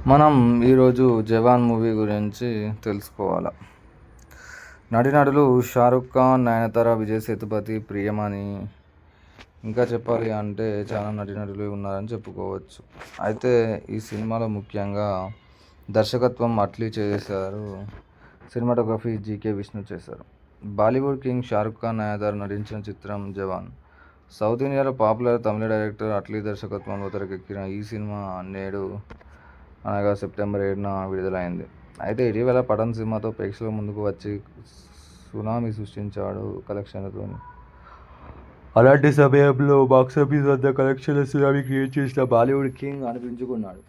మనం ఈరోజు 'జవాన్' మూవీ గురించి తెలుసుకోవాలి. నటీనటులు షారుఖ్ ఖాన్, నయనతార, విజయ్ సేతుపతి, ప్రియమణి, ఇంకా చెప్పాలి అంటే చాలా నటీనటులు ఉన్నారని చెప్పుకోవచ్చు. అయితే ఈ సినిమాలో ముఖ్యంగా దర్శకత్వం అట్లీ చేశారు, సినిమాటోగ్రఫీ జీకే విష్ణు చేశారు. బాలీవుడ్ కింగ్ షారుఖ్ ఖాన్, నయనతార నటించిన చిత్రం 'జవాన్'. సౌత్ ఇండియాలో పాపులర్ తమిళ డైరెక్టర్ అట్లీ దర్శకత్వంలో తెరకెక్కిన ఈ సినిమా నేడు అనగా సెప్టెంబర్ 7న విడుదలైంది. అయితే ఇటీవల పఠాన్ సినిమాతో ప్రేక్షకుల ముందుకు వచ్చి సునామీ సృష్టించాడు కలెక్షన్లతో. అలాంటి సమయంలో బాక్సాఫీస్ వద్ద కలెక్షన్ల సునామీ క్రియేట్ చేసిన బాలీవుడ్ కింగ్ అనిపించుకున్నాడు.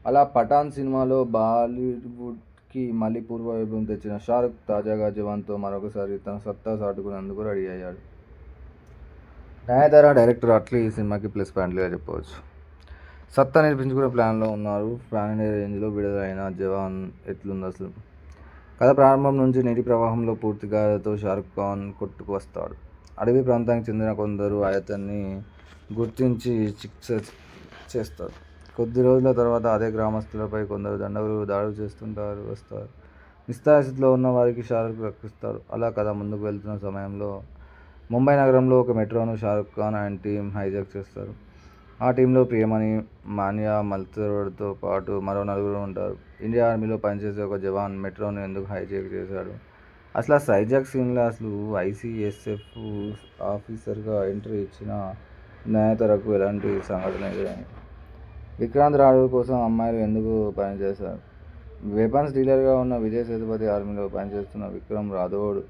అలా పఠాన్ సినిమాలో బాలీవుడ్కి మళ్ళీ పూర్వ వైభవం తెచ్చిన షారుఖ్ తాజాగా 'జవాన్'తో మరొకసారి తన సత్తా చాటుకునేందుకు రెడీ అయ్యాడు. నయనతార, డైరెక్టర్ అట్లీ ఈ సినిమాకి ప్లస్ పాయింట్లుగా చెప్పవచ్చు. సత్తా నిరూపించుకునే ప్లాన్లో ఉన్నారు. పాన్ ఇండియా రేంజ్లో విడుదలైన 'జవాన్' ఎట్లుంది అసలు? కథ ప్రారంభం నుంచి నీటి ప్రవాహంలో పూర్తి గాయాలతో షారుఖ్ ఖాన్ కొట్టుకు వస్తాడు. అడవి ప్రాంతానికి చెందిన కొందరు అతన్ని గుర్తించి చికిత్స చేస్తారు. కొద్ది రోజుల తర్వాత అదే గ్రామస్తులపై కొందరు దండగులు దాడులు వస్తారు. నిస్సహాయ స్థితిలో ఉన్న వారికి షారుఖ్ రక్షిస్తాడు. అలా కథ ముందుకు వెళ్తున్న సమయంలో ముంబై నగరంలో ఒక మెట్రోను Shahrukh Khan and team hijack చేస్తారు. ఆ టీంలో ప్రియమణి, మాన్యా మల్హోత్రాతో పాటు మరో నలుగురు ఉంటారు. ఇండియా ఆర్మీలో పనిచేసే ఒక జవాన్ మెట్రోను ఎందుకు హైజాక్ చేశాడు? అసలు హైజాక్ సీన్లో అసలు ఐసీఎస్ఎఫ్ ఆఫీసర్గా ఎంట్రీ ఇచ్చిన నయనతారకు ఎలాంటి సంఘటన ఎదురైంది? విక్రాంత్ రాథోడ్ కోసం అమ్మాయిలు ఎందుకు పనిచేశారు? వెపన్స్ డీలర్గా ఉన్న విజయ్ సేతుపతి ఆర్మీలో పనిచేస్తున్న విక్రమ్ రాథోడ్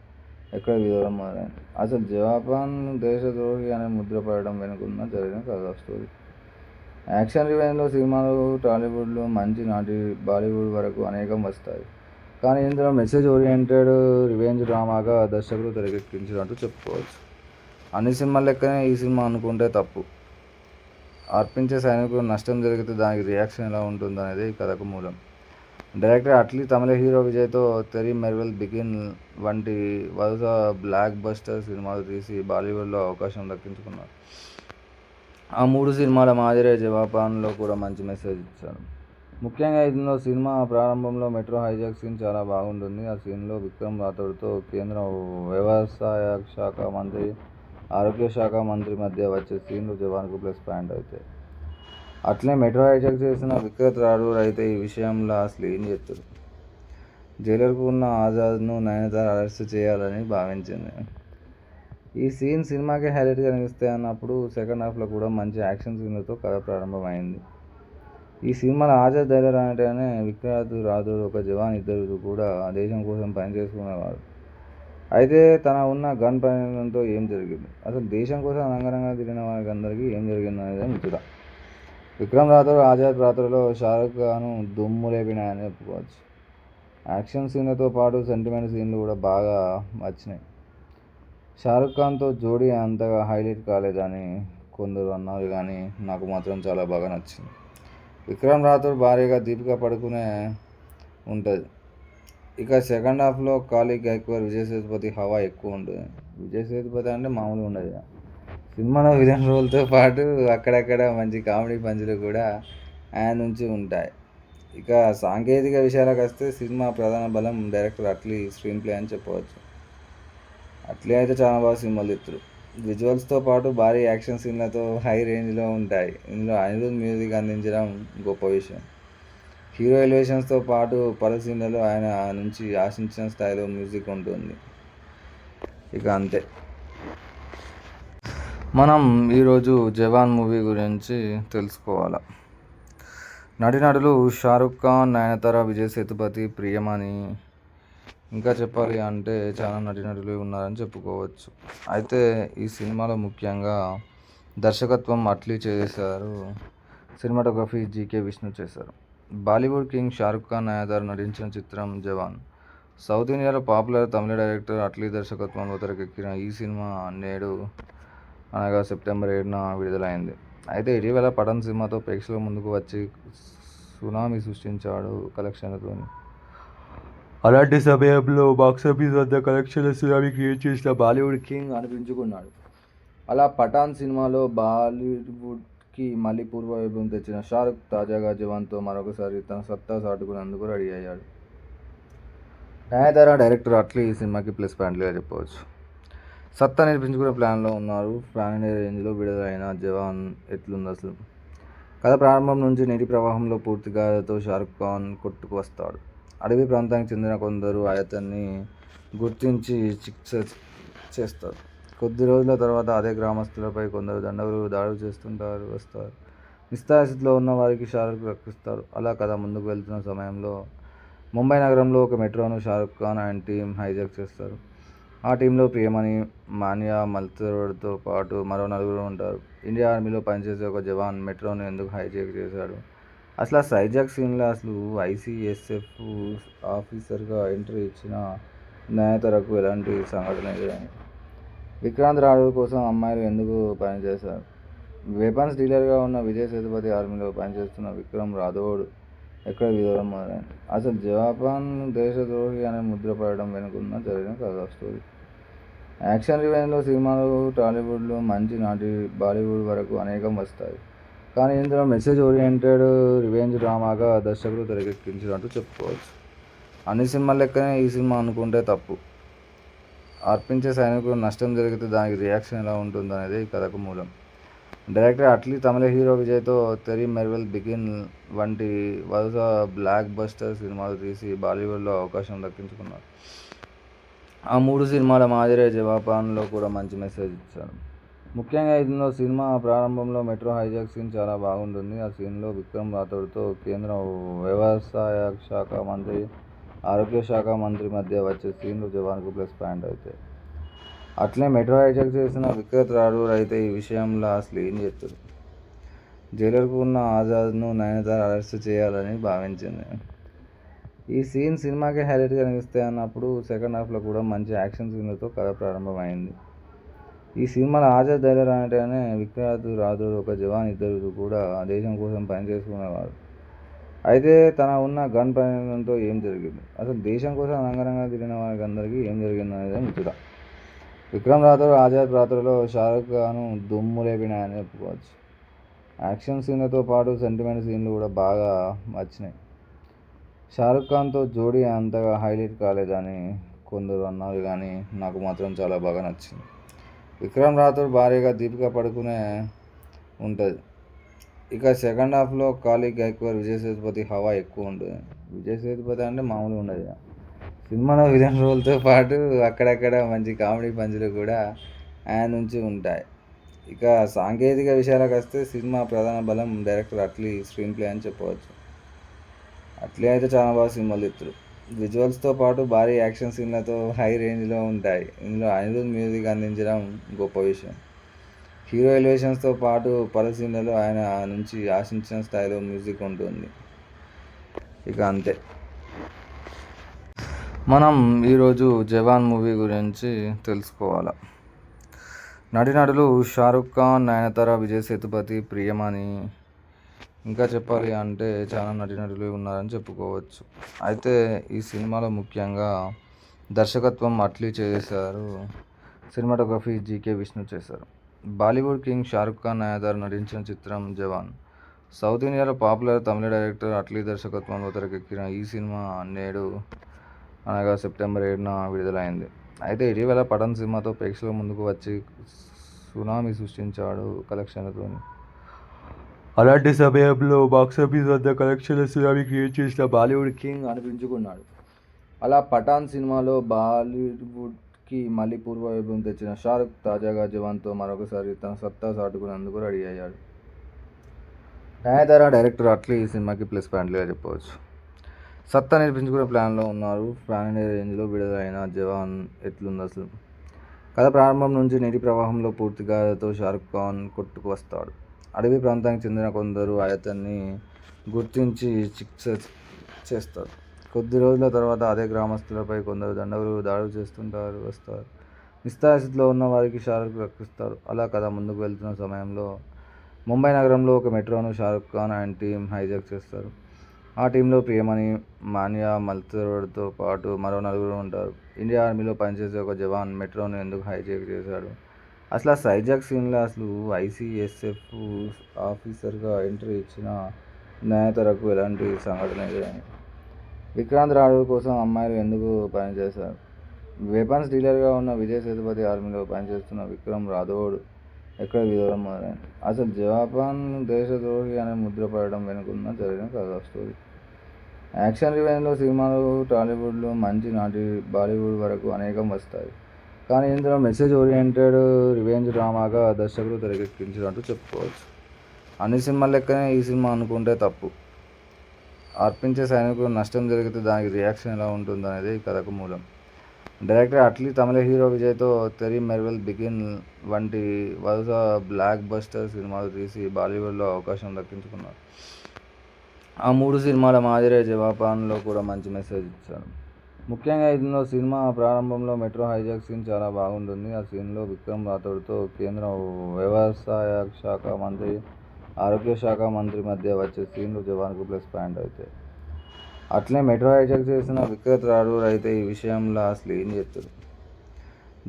ఎక్కడ విరోధం మొదలైంది? అసలు జవాన్ దేశద్రోహి అనే ముద్ర పడడం వెనుకున్న జరిగిన కథ స్టోరీ. యాక్షన్ రివెంజ్లో సినిమాలు టాలీవుడ్లో మంచి నాటి బాలీవుడ్ వరకు అనేకం వస్తాయి. కానీ ఇందులో మెసేజ్ ఓరియంటెడ్ రివెంజ్ డ్రామాగా దర్శకుడు తెరకెక్కించినట్టు చెప్పుకోవచ్చు. అన్ని సినిమాల లెక్కనే ఈ సినిమా అనుకుంటే తప్పు. అర్పించే సైనికులు నష్టం జరిగితే దానికి రియాక్షన్ ఎలా ఉంటుందనేది ఈ కథకు మూలం. డైరెక్టర్ అట్లీ తమిళ హీరో విజయ్తో 'తెరి మెర్వెల్ బిగిన్' వంటి వరుస బ్లాక్ బస్టర్ సినిమాలు తీసి బాలీవుడ్లో అవకాశం దక్కించుకున్నారు. ఆ 3 సినిమాల మాదిరే 'జవాన్'లో కూడా మంచి మెసేజ్ ఇచ్చారు. ముఖ్యంగా ఇందులో సినిమా ప్రారంభంలో మెట్రో హైజాక్ సీన్ చాలా బాగుంటుంది. ఆ సీన్లో విక్రమ్ రాథోడ్తో కేంద్ర వ్యవసాయ శాఖ మంత్రి, ఆరోగ్య శాఖ మంత్రి మధ్య వచ్చే సీన్లు జవాన్కు ప్లస్ పాయింట్ అవుతాయి. అట్లే మెట్రో హైజాక్ చేసిన విక్రాంత్ రాథోడ్ అయితే ఈ విషయంలో అసలు ఏం చేస్తారు? జైలర్కు ఉన్న ఆజాద్ను నయనతార అరెస్ట్ చేయాలని భావించింది. ఈ సీన్ సినిమాకి హైలైట్గా నిలుస్తాయి అన్నప్పుడు సెకండ్ హాఫ్లో కూడా మంచి యాక్షన్ సీన్లతో కథ ప్రారంభమైంది. ఈ సినిమాలో ఆజాద్ జైలర్ అంటేనే విక్రాంత్ రాథోడ్ ఒక జవాన్, ఇద్దరు కూడా దేశం కోసం పనిచేసుకునేవారు. అయితే తన ఉన్న గన్ పరిణామంతో ఏం జరిగింది? అసలు దేశం కోసం రంగరంగా తిరిగిన వారికి అందరికీ ఏం జరిగింది అనేది ముచ్చట. విక్రమ్ రాథోడ్ ఆజాద్ పాత్రలో షారుఖ్ ఖాన్ దుమ్ము లేపినాయని చెప్పుకోవచ్చు. యాక్షన్ సీన్లతో పాటు సెంటిమెంట్ సీన్లు కూడా బాగా వచ్చినాయి. షారుఖ్ ఖాన్తో జోడీ అంతగా హైలైట్ కాలేదని కొందరు అన్నారు, కానీ నాకు మాత్రం చాలా బాగా నచ్చింది. విక్రమ్ రాథోడ్ భార్యగా దీపికా పడుకునే ఉంటుంది. ఇక సెకండ్ హాఫ్లో కాళీ గైక్వాడ్, విజయ్ సేతుపతి హవా ఎక్కువ ఉంటుంది. విజయ్ సేతుపతి అంటే మామూలుగా ఉండదు. సినిమాలో విలన్ రోల్తో పాటు అక్కడక్కడ మంచి కామెడీ పంచులు కూడా ఆయన నుంచి ఉంటాయి. ఇక సాంకేతిక విషయాలకు వస్తే సినిమా ప్రధాన బలం డైరెక్టర్ అట్లీ స్క్రీన్ ప్లే అని చెప్పవచ్చు. అట్లీ అయితే చాలా బాగా సినిమాలు తీస్తారు. విజువల్స్తో పాటు భారీ యాక్షన్ సీన్లతో హై రేంజ్లో ఉంటాయి. ఇందులో అనిరుద్ మ్యూజిక్ అందించడం గొప్ప విషయం. హీరో ఎలివేషన్స్తో పాటు పలు సీన్లలో ఆయన నుంచి ఆశించిన స్థాయిలో మ్యూజిక్ ఉంటుంది. ఇక అంతే. మనం ఈరోజు 'జవాన్' మూవీ గురించి తెలుసుకోవాలి. నటీనటులు షారుఖ్ ఖాన్, నయనతార, విజయ్ సేతుపతి, ప్రియమణి, ఇంకా చెప్పాలి అంటే చాలా నటీనటులు ఉన్నారని చెప్పుకోవచ్చు. అయితే ఈ సినిమాలో ముఖ్యంగా దర్శకత్వం అట్లీ చేశారు, సినిమాటోగ్రఫీ జీకే విష్ణు చేశారు. బాలీవుడ్ కింగ్ షారుఖ్ ఖాన్, నయనతార నటించిన చిత్రం 'జవాన్'. సౌత్ ఇండియాలో పాపులర్ తమిళ డైరెక్టర్ అట్లీ దర్శకత్వంలో తెరకెక్కిన ఈ సినిమా నేడు అనగా సెప్టెంబర్ 7న విడుదలైంది. అయితే ఇటీవల పఠాన్ సినిమాతో ప్రేక్షకుల ముందుకు వచ్చి సునామీ సృష్టించాడు కలెక్షన్లతో. అలాంటి సమయంలో బాక్సాఫీస్ వద్ద కలెక్షన్ల సునామీ క్రియేట్ చేసిన బాలీవుడ్ కింగ్ అనిపించుకున్నాడు. అలా పఠాన్ సినిమాలో కి మళ్లీ పూర్వ వైభవం తెచ్చిన షారుఖ్ తాజాగా జవాన్తో మరొకసారి తన సత్తా చాటుకునేందుకు రెడీ అయ్యాడు. నయనతార, డైరెక్టర్ అట్లీ ఈ సినిమాకి ప్లస్ పాయింట్లుగా చెప్పవచ్చు. సత్తా నిరూపించుకునే ప్లాన్లో ఉన్నారు. పాన్ ఇండియా రేంజ్లో విడుదలైన జవాన్ ఎట్లుంది అసలు? కథ ప్రారంభం నుంచి నీటి ప్రవాహంలో పూర్తిగాతో షారుఖ్ ఖాన్ కొట్టుకు వస్తాడు. అడవి ప్రాంతానికి చెందిన కొందరు అతన్ని గుర్తించి చికిత్స చేస్తారు. కొద్ది రోజుల తర్వాత అదే గ్రామస్తులపై కొందరు దండగులు దాడులు వస్తారు. నిస్సహాయస్థితిలో ఉన్న వారికి షారుఖ్ రక్షిస్తాడు. అలా కథ ముందుకు వెళ్తున్న సమయంలో ముంబై నగరంలో ఒక మెట్రోను Shahrukh Khan and team hijack చేస్తారు. ఆ టీంలో ప్రియమణి, మాన్యా మల్హోత్రాతో పాటు మరో నలుగురు ఉంటారు. ఇండియా ఆర్మీలో పనిచేసే ఒక జవాన్ మెట్రోను ఎందుకు హైజాక్ చేశాడు? అసలు ఆ హైజాక్ సీన్లో అసలు ఐసీఎస్ఎఫ్ ఆఫీసర్గా ఎంట్రీ ఇచ్చిన నయనతారకు ఎలాంటి సంఘటన ఎదురైంది? విక్రాంత్ రాథోడ్ కోసం అమ్మాయిలు ఎందుకు పనిచేశారు? వెపన్స్ డీలర్గా ఉన్న విజయ్ సేతుపతి ఆర్మీలో పనిచేస్తున్న విక్రమ్ రాథోడ్ ఎక్కడ విరోధం మొదలైంది? అసలు జపాన్ దేశద్రోహి అనే ముద్ర పడడం వెనుకున్న జరిగిన కథ స్టోరీ. యాక్షన్ రివెంజ్లో సినిమాలు టాలీవుడ్లో మంచి నాటి బాలీవుడ్ వరకు అనేకం వస్తాయి. కానీ ఇందులో మెసేజ్ ఓరియంటెడ్ రివెంజ్ డ్రామాగా దర్శకుడు తెరకెక్కించినట్టు చెప్పుకోవచ్చు. అన్ని సినిమాల లెక్కనే ఈ సినిమా అనుకుంటే తప్పు. అర్పించే సైనికులకు నష్టం జరిగితే దానికి రియాక్షన్ ఎలా ఉంటుందనేదే ఈ కథకు మూలం. డైరెక్టర్ అట్లీ తమిళ హీరో విజయ్తో తెరీ మెర్వెల్, బిగిన్ వంటి వరుస బ్లాక్ బస్టర్ సినిమాలు తీసి బాలీవుడ్లో అవకాశం దక్కించుకున్నారు. ఆ 3 సినిమాల మాదిరే జవాన్లో కూడా మంచి మెసేజ్ ఇచ్చారు. ముఖ్యంగా ఇందులో సినిమా ప్రారంభంలో మెట్రో హైజాక్ సీన్ చాలా బాగుంటుంది. ఆ సీన్లో విక్రమ్ రాథోడ్తో కేంద్ర వ్యవసాయ శాఖ మంత్రి, ఆరోగ్య శాఖ మంత్రి మధ్య వచ్చే సీన్లు జవాన్కు ప్లస్ పాయింట్ అవుతాయి. అట్లే మెట్రో హైజాక్ చేసిన విక్రాంత్ రాథోడ్ అయితే ఈ విషయంలో అసలు ఏం చేస్తాడు? జైలర్కు ఉన్న ఆజాద్ను నయనతార అరెస్ట్ చేయాలని భావించింది. ఈ సీన్ సినిమాకి హైలైట్గా నిలుస్తాయి అన్నప్పుడు సెకండ్ హాఫ్లో కూడా మంచి యాక్షన్ సీన్లతో కథ ప్రారంభమైంది. ఈ సినిమాలో ఆజాద్ జైలర్ అంటేనే విక్రాంత్ రాథోడ్ ఒక జవాన్, ఇద్దరు కూడా దేశం కోసం పనిచేసుకునేవారు. అయితే తన ఉన్న గన్ ప్రయోగంతో ఏం జరిగింది? అసలు దేశం కోసం రంగరంగా తిరిగిన వారికి అందరికీ ఏం జరిగిందనేదే ముచ్చట. విక్రమ్ రాథోడ్ ఆజాద్ పాత్రలో షారుఖ్ ఖాన్ దుమ్ము లేపినాయని చెప్పుకోవచ్చు. యాక్షన్ సీన్లతో పాటు సెంటిమెంట్ సీన్లు కూడా బాగా వచ్చినాయి. షారుఖ్ ఖాన్తో జోడీ అంతగా హైలైట్ కాలేదని కొందరు అన్నారు, కానీ నాకు మాత్రం చాలా బాగా నచ్చింది. విక్రమ్ రాథోడ్ భార్యగా దీపికా పడుకునే ఉంటుంది. ఇక సెకండ్ హాఫ్లో కాళీ గైక్వాడ్, విజయ్ సేతుపతి హవా ఎక్కువ ఉంటుంది. విజయ్ సేతుపతి అంటే మామూలుగా ఉండదు. సినిమాలో విలన్ రోల్తో పాటు అక్కడక్కడ మంచి కామెడీ పంచులు కూడా ఆయన నుంచి ఉంటాయి. ఇక సాంకేతిక విషయాలకు వస్తే సినిమా ప్రధాన బలం డైరెక్టర్ అట్లీ స్క్రీన్ ప్లే అని చెప్పవచ్చు. అట్లీ అయితే చాలా బాగా సినిమాలు తీస్తారు. విజువల్స్తో పాటు భారీ యాక్షన్ సీన్లతో హై రేంజ్లో ఉంటాయి. ఇందులో అనిరుద్ మ్యూజిక్ అందించడం గొప్ప విషయం. హీరో ఎలివేషన్స్తో పాటు పలు సీన్లలో ఆయన నుంచి ఆశించిన స్థాయిలో మ్యూజిక్ ఉంటుంది. ఇక అంతే. మనం ఈరోజు జవాన్ మూవీ గురించి తెలుసుకోవాలి. నటీనటులు షారుఖ్ ఖాన్, నయనతార, విజయ్ సేతుపతి, ప్రియమణి, ఇంకా చెప్పాలి అంటే చాలా నటీనటులు ఉన్నారని చెప్పుకోవచ్చు. అయితే ఈ సినిమాలో ముఖ్యంగా దర్శకత్వం అట్లీ చేశారు. సినిమాటోగ్రఫీ జీకే విష్ణు చేశారు. బాలీవుడ్ కింగ్ షారుఖ్ ఖాన్, నయనతార నటించిన చిత్రం జవాన్. సౌత్ ఇండియాలో పాపులర్ తమిళ డైరెక్టర్ అట్లీ దర్శకత్వంలో తెరకెక్కిన ఈ సినిమా నేడు అనగా సెప్టెంబర్ 7న విడుదలైంది. అయితే ఇటీవల పఠాన్ సినిమాతో ప్రేక్షకుల ముందుకు వచ్చి సునామీ సృష్టించాడు కలెక్షన్లతో. అలాంటి సమయంలో బాక్సాఫీస్ వద్ద కలెక్షన్ల సునామీ క్రియేట్ చేసిన బాలీవుడ్ కింగ్ అనిపించుకున్నాడు. అలా పఠాన్ సినిమాలో బాలీవుడ్కి మళ్లీ పూర్వ వైభవం తెచ్చిన షారుఖ్ తాజాగా జవాన్తో మరొకసారి తన సత్తా చాటుకునేందుకు రెడీ అయ్యాడు. నయనతార, డైరెక్టర్ అట్లీ ఈ సినిమాకి ప్లస్ పాయింట్లుగా చెప్పవచ్చు. సత్తా నిరూపించుకునే ప్లాన్లో ఉన్నారు. పాన్ ఇండియా రేంజ్లో విడుదలైన జవాన్ ఎట్లుంది అసలు? కథ ప్రారంభం నుంచి నీటి ప్రవాహంలో పూర్తిగాతో షారుఖ్ ఖాన్ కొట్టుకు వస్తాడు. అడవి ప్రాంతానికి చెందిన కొందరు అతన్ని గుర్తించి చికిత్స చేస్తారు. కొద్ది రోజుల తర్వాత అదే గ్రామస్తులపై కొందరు దండగులు దాడులు వస్తారు. నిస్సహాయస్థితిలో ఉన్న వారికి షారుఖ్ రక్షిస్తాడు. అలా కథ ముందుకు వెళ్తున్న సమయంలో ముంబై నగరంలో ఒక మెట్రోను Shahrukh Khan and team hijack చేస్తారు. ఆ టీంలో ప్రియమణి, మాన్యా మల్హోత్రాతో పాటు మరో నలుగురు ఉంటారు. ఇండియా ఆర్మీలో పనిచేసే ఒక జవాన్ మెట్రోను ఎందుకు హైజాక్ చేశాడు? అసలు ఆ సైజాక్ సీన్లో అసలు ఐసీఎస్ఎఫ్ ఆఫీసర్గా ఎంట్రీ ఇచ్చిన నయనతారకు ఎలాంటి సంఘటన ఎదురైంది? విక్రాంత్ రాఘవ్ కోసం అమ్మాయిలు ఎందుకు పనిచేశారు? వెపన్స్ డీలర్గా ఉన్న విజయ్ సేతుపతి ఆర్మీలో పనిచేస్తున్న విక్రమ్ రాథోడ్ ఎక్కడ విధవడం మొదలైంది? అసలు జపాన్ దేశద్రోహి అనే ముద్ర పడడం వెనుకున్న జరిగిన కథ స్టోరీ. యాక్షన్ రివెంజ్లో సినిమాలు టాలీవుడ్లో మంచి నాటి బాలీవుడ్ వరకు అనేకం వస్తాయి. కానీ ఇందులో మెసేజ్ ఓరియంటెడ్ రివెంజ్ డ్రామాగా దర్శకుడు తెరకెక్కించినట్టు చెప్పుకోవచ్చు. అన్ని సినిమాల లెక్కనే ఈ సినిమా అనుకుంటే తప్పు. అర్పించే సైనికులకు నష్టం జరిగితే దానికి రియాక్షన్ ఎలా ఉంటుందనేది ఈ కథకు మూలం. డైరెక్టర్ అట్లీ తమిళ హీరో విజయ్తో తెరీ మెర్వెల్ బిగిన్ వంటి వరుస బ్లాక్ బస్టర్ సినిమాలు తీసి బాలీవుడ్లో అవకాశం దక్కించుకున్నారు. ఆ 3 సినిమాల మాదిరే జపాన్లో కూడా మంచి మెసేజ్ ఇచ్చారు. ముఖ్యంగా ఇందులో సినిమా ప్రారంభంలో మెట్రో హైజాక్ సీన్ చాలా బాగుంటుంది. ఆ సీన్లో విక్రమ్ రాథోడ్తో కేంద్ర వ్యవసాయ శాఖ మంత్రి, ఆరోగ్య శాఖ మంత్రి మధ్య వచ్చే సీన్లు జవాన్కు ప్లస్ పాయింట్ అవుతాయి. అట్లే మెట్రో హైజాక్ చేసిన విక్రాంత్ రాథోడ్ అయితే ఈ విషయంలో అసలు ఏం చేస్తారు?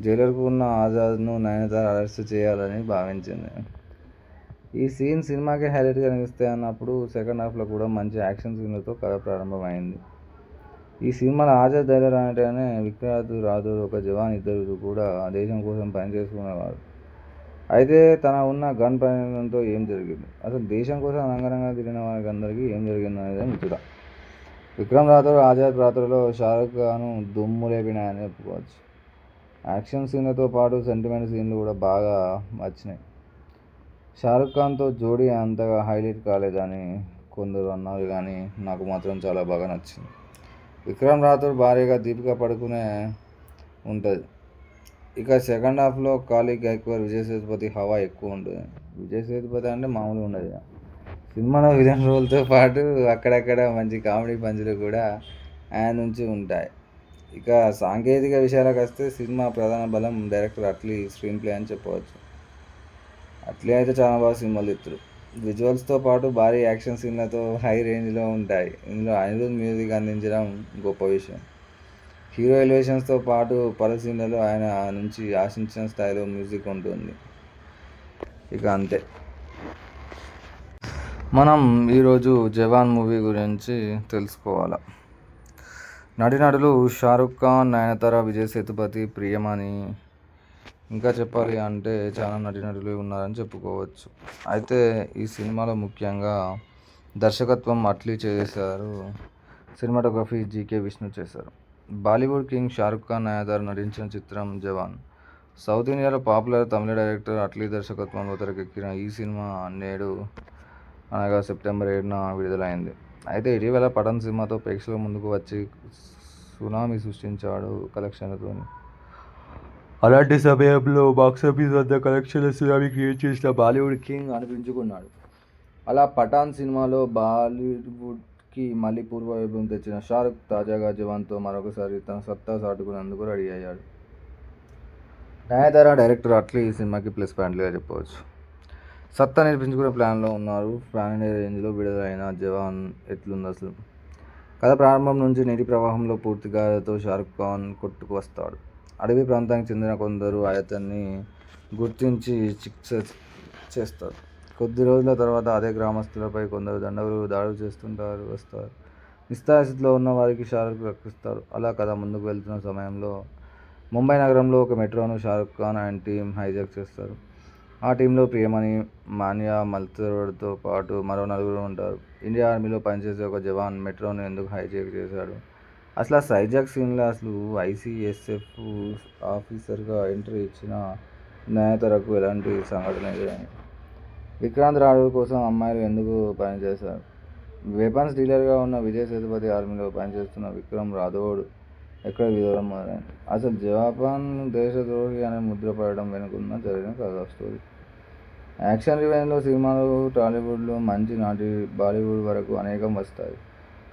జైలర్కు ఉన్న ఆజాద్ను నయనతార అరెస్ట్ చేయాలని భావించింది. ఈ సీన్ సినిమాకి హైలైట్గా నిలుస్తాయి అన్నప్పుడు సెకండ్ హాఫ్లో కూడా మంచి యాక్షన్ సీన్లతో కథ ప్రారంభమైంది. ఈ సినిమాలో ఆజాద్ జైలర్ అంటేనే విక్రాంత్ రాథోడ్ ఒక జవాన్, ఇద్దరు కూడా దేశం కోసం పనిచేసుకునేవారు. అయితే తన ఉన్న గన్ ప్రయోగంతో ఏం జరిగింది? అసలు దేశం కోసం రంగరంగా తిరిగిన వారికి అందరికీ ఏం జరిగింది అనేది ముచ్చట. విక్రమ్ రాథోడ్ ఆజాద్ పాత్రలో షారుఖ్ ఖాన్ దుమ్ము లేపినాయని చెప్పుకోవచ్చు. యాక్షన్ సీన్లతో పాటు సెంటిమెంట్ సీన్లు కూడా బాగా వచ్చినాయి. షారుఖ్ ఖాన్తో జోడీ అంతగా హైలైట్ కాలేదని కొందరు అన్నారు, కానీ నాకు మాత్రం చాలా బాగా నచ్చింది. విక్రమ్ రాథోడ్ భార్యగా దీపికా పడుకునే ఉంటుంది. ఇక సెకండ్ హాఫ్లో కాళీ గైక్వాడ్, విజయ్ సేతుపతి హవా ఎక్కువ ఉంటుంది. విజయ్ సేతుపతి అంటే మామూలుగా ఉండదు. సినిమాలో విలన్ రోల్తో పాటు అక్కడక్కడ మంచి కామెడీ పంచులు కూడా ఆయన నుంచి ఉంటాయి. ఇక సాంకేతిక విషయాలకు వస్తే సినిమా ప్రధాన బలం డైరెక్టర్ అట్లీ స్క్రీన్ ప్లే అని చెప్పవచ్చు. అట్లీ అయితే చాలా బాగా సినిమాలు తీస్తారు. విజువల్స్తో పాటు భారీ యాక్షన్ సీన్లతో హై రేంజ్లో ఉంటాయి. ఇందులో అనిరుద్ మ్యూజిక్ అందించడం గొప్ప విషయం. హీరో ఎలివేషన్స్తో పాటు పలు సీన్లలో ఆయన నుంచి ఆశించిన స్థాయిలో మ్యూజిక్ ఉంటుంది. ఇక అంతే. మనం ఈరోజు జవాన్ మూవీ గురించి తెలుసుకోవాలి. నటీనటులు షారుఖ్ ఖాన్, నయనతార, విజయ్ సేతుపతి, ప్రియమణి, ఇంకా చెప్పాలి అంటే చాలా నటీనటులు ఉన్నారని చెప్పుకోవచ్చు. అయితే ఈ సినిమాలో ముఖ్యంగా దర్శకత్వం అట్లీ చేశారు. సినిమాటోగ్రఫీ జీకే విష్ణు చేశారు. బాలీవుడ్ కింగ్ షారుఖ్ ఖాన్, నయనతార నటించిన చిత్రం జవాన్. సౌత్ ఇండియాలో పాపులర్ తమిళ డైరెక్టర్ అట్లీ దర్శకత్వంలో తెరకెక్కిన ఈ సినిమా నేడు అనగా సెప్టెంబర్ 7న విడుదలైంది. అయితే ఇటీవల పఠాన్ సినిమాతో ప్రేక్షకుల ముందుకు వచ్చి సునామీ సృష్టించాడు కలెక్షన్లతో. అలాంటి సమయంలో బాక్సాఫీస్ వద్ద కలెక్షన్ల సునామీ క్రియేట్ చేసిన బాలీవుడ్ కింగ్ అనిపించుకున్నాడు. అలా పఠాన్ సినిమాలో బాలీవుడ్కి మళ్ళీ పూర్వవైభవం తెచ్చిన షారుఖ్ తాజాగా జవాన్తో మరొకసారి తన సత్తా చాటుకునేందుకు రెడీ అయ్యాడు. నయనతార, డైరెక్టర్ అట్లీ ఈ సినిమాకి ప్లస్ పాయింట్లుగా చెప్పవచ్చు. సత్తా నిరూపించుకునే ప్లాన్లో ఉన్నారు. పాన్ ఇండియా రేంజ్లో విడుదలైన జవాన్ ఎట్లుంది అసలు? కథ ప్రారంభం నుంచి నీటి ప్రవాహంలో పూర్తిగాతో షారుఖ్ ఖాన్ కొట్టుకు వస్తాడు. అడవి ప్రాంతానికి చెందిన కొందరు అతన్ని గుర్తించి చికిత్స చేస్తారు. కొద్ది రోజుల తర్వాత అదే గ్రామస్తులపై కొందరు దండగులు దాడులు వస్తారు. నిస్సహాయస్థితిలో ఉన్న వారికి షారుఖ్ రక్షిస్తాడు. అలా కథ ముందుకు వెళ్తున్న సమయంలో ముంబై నగరంలో ఒక మెట్రోను Shahrukh Khan and team hijack చేస్తారు. ఆ టీంలో ప్రియమణి, మాన్యా మల్హోత్రాతో పాటు మరో 4 ఉంటారు. ఇండియా ఆర్మీలో పనిచేసే ఒక జవాన్ మెట్రోను ఎందుకు హైజాక్ చేశాడు? అసలు ఆ హైజాక్ సీన్లో అసలు ఐసీఎస్ఎఫ్ ఆఫీసర్గా ఎంట్రీ ఇచ్చిన నయనతారకు ఎలాంటి సంఘటన ఎదురైంది? విక్రాంత్ రాథోడ్ కోసం అమ్మాయిలు ఎందుకు పనిచేశారు? వెపన్స్ డీలర్గా ఉన్న విజయ్ సేతుపతి ఆర్మీలో పనిచేస్తున్న విక్రమ్ రాథోడ్ ఎక్కడ విధవడం మొదలైంది? అసలు జపాన్ దేశద్రోహి అనే ముద్ర పడడం వెనుకున్న జరిగిన కథ స్టోరీ. యాక్షన్ రివెంజ్లో సినిమాలు టాలీవుడ్లో మంచి నాటి బాలీవుడ్ వరకు అనేకం వస్తాయి.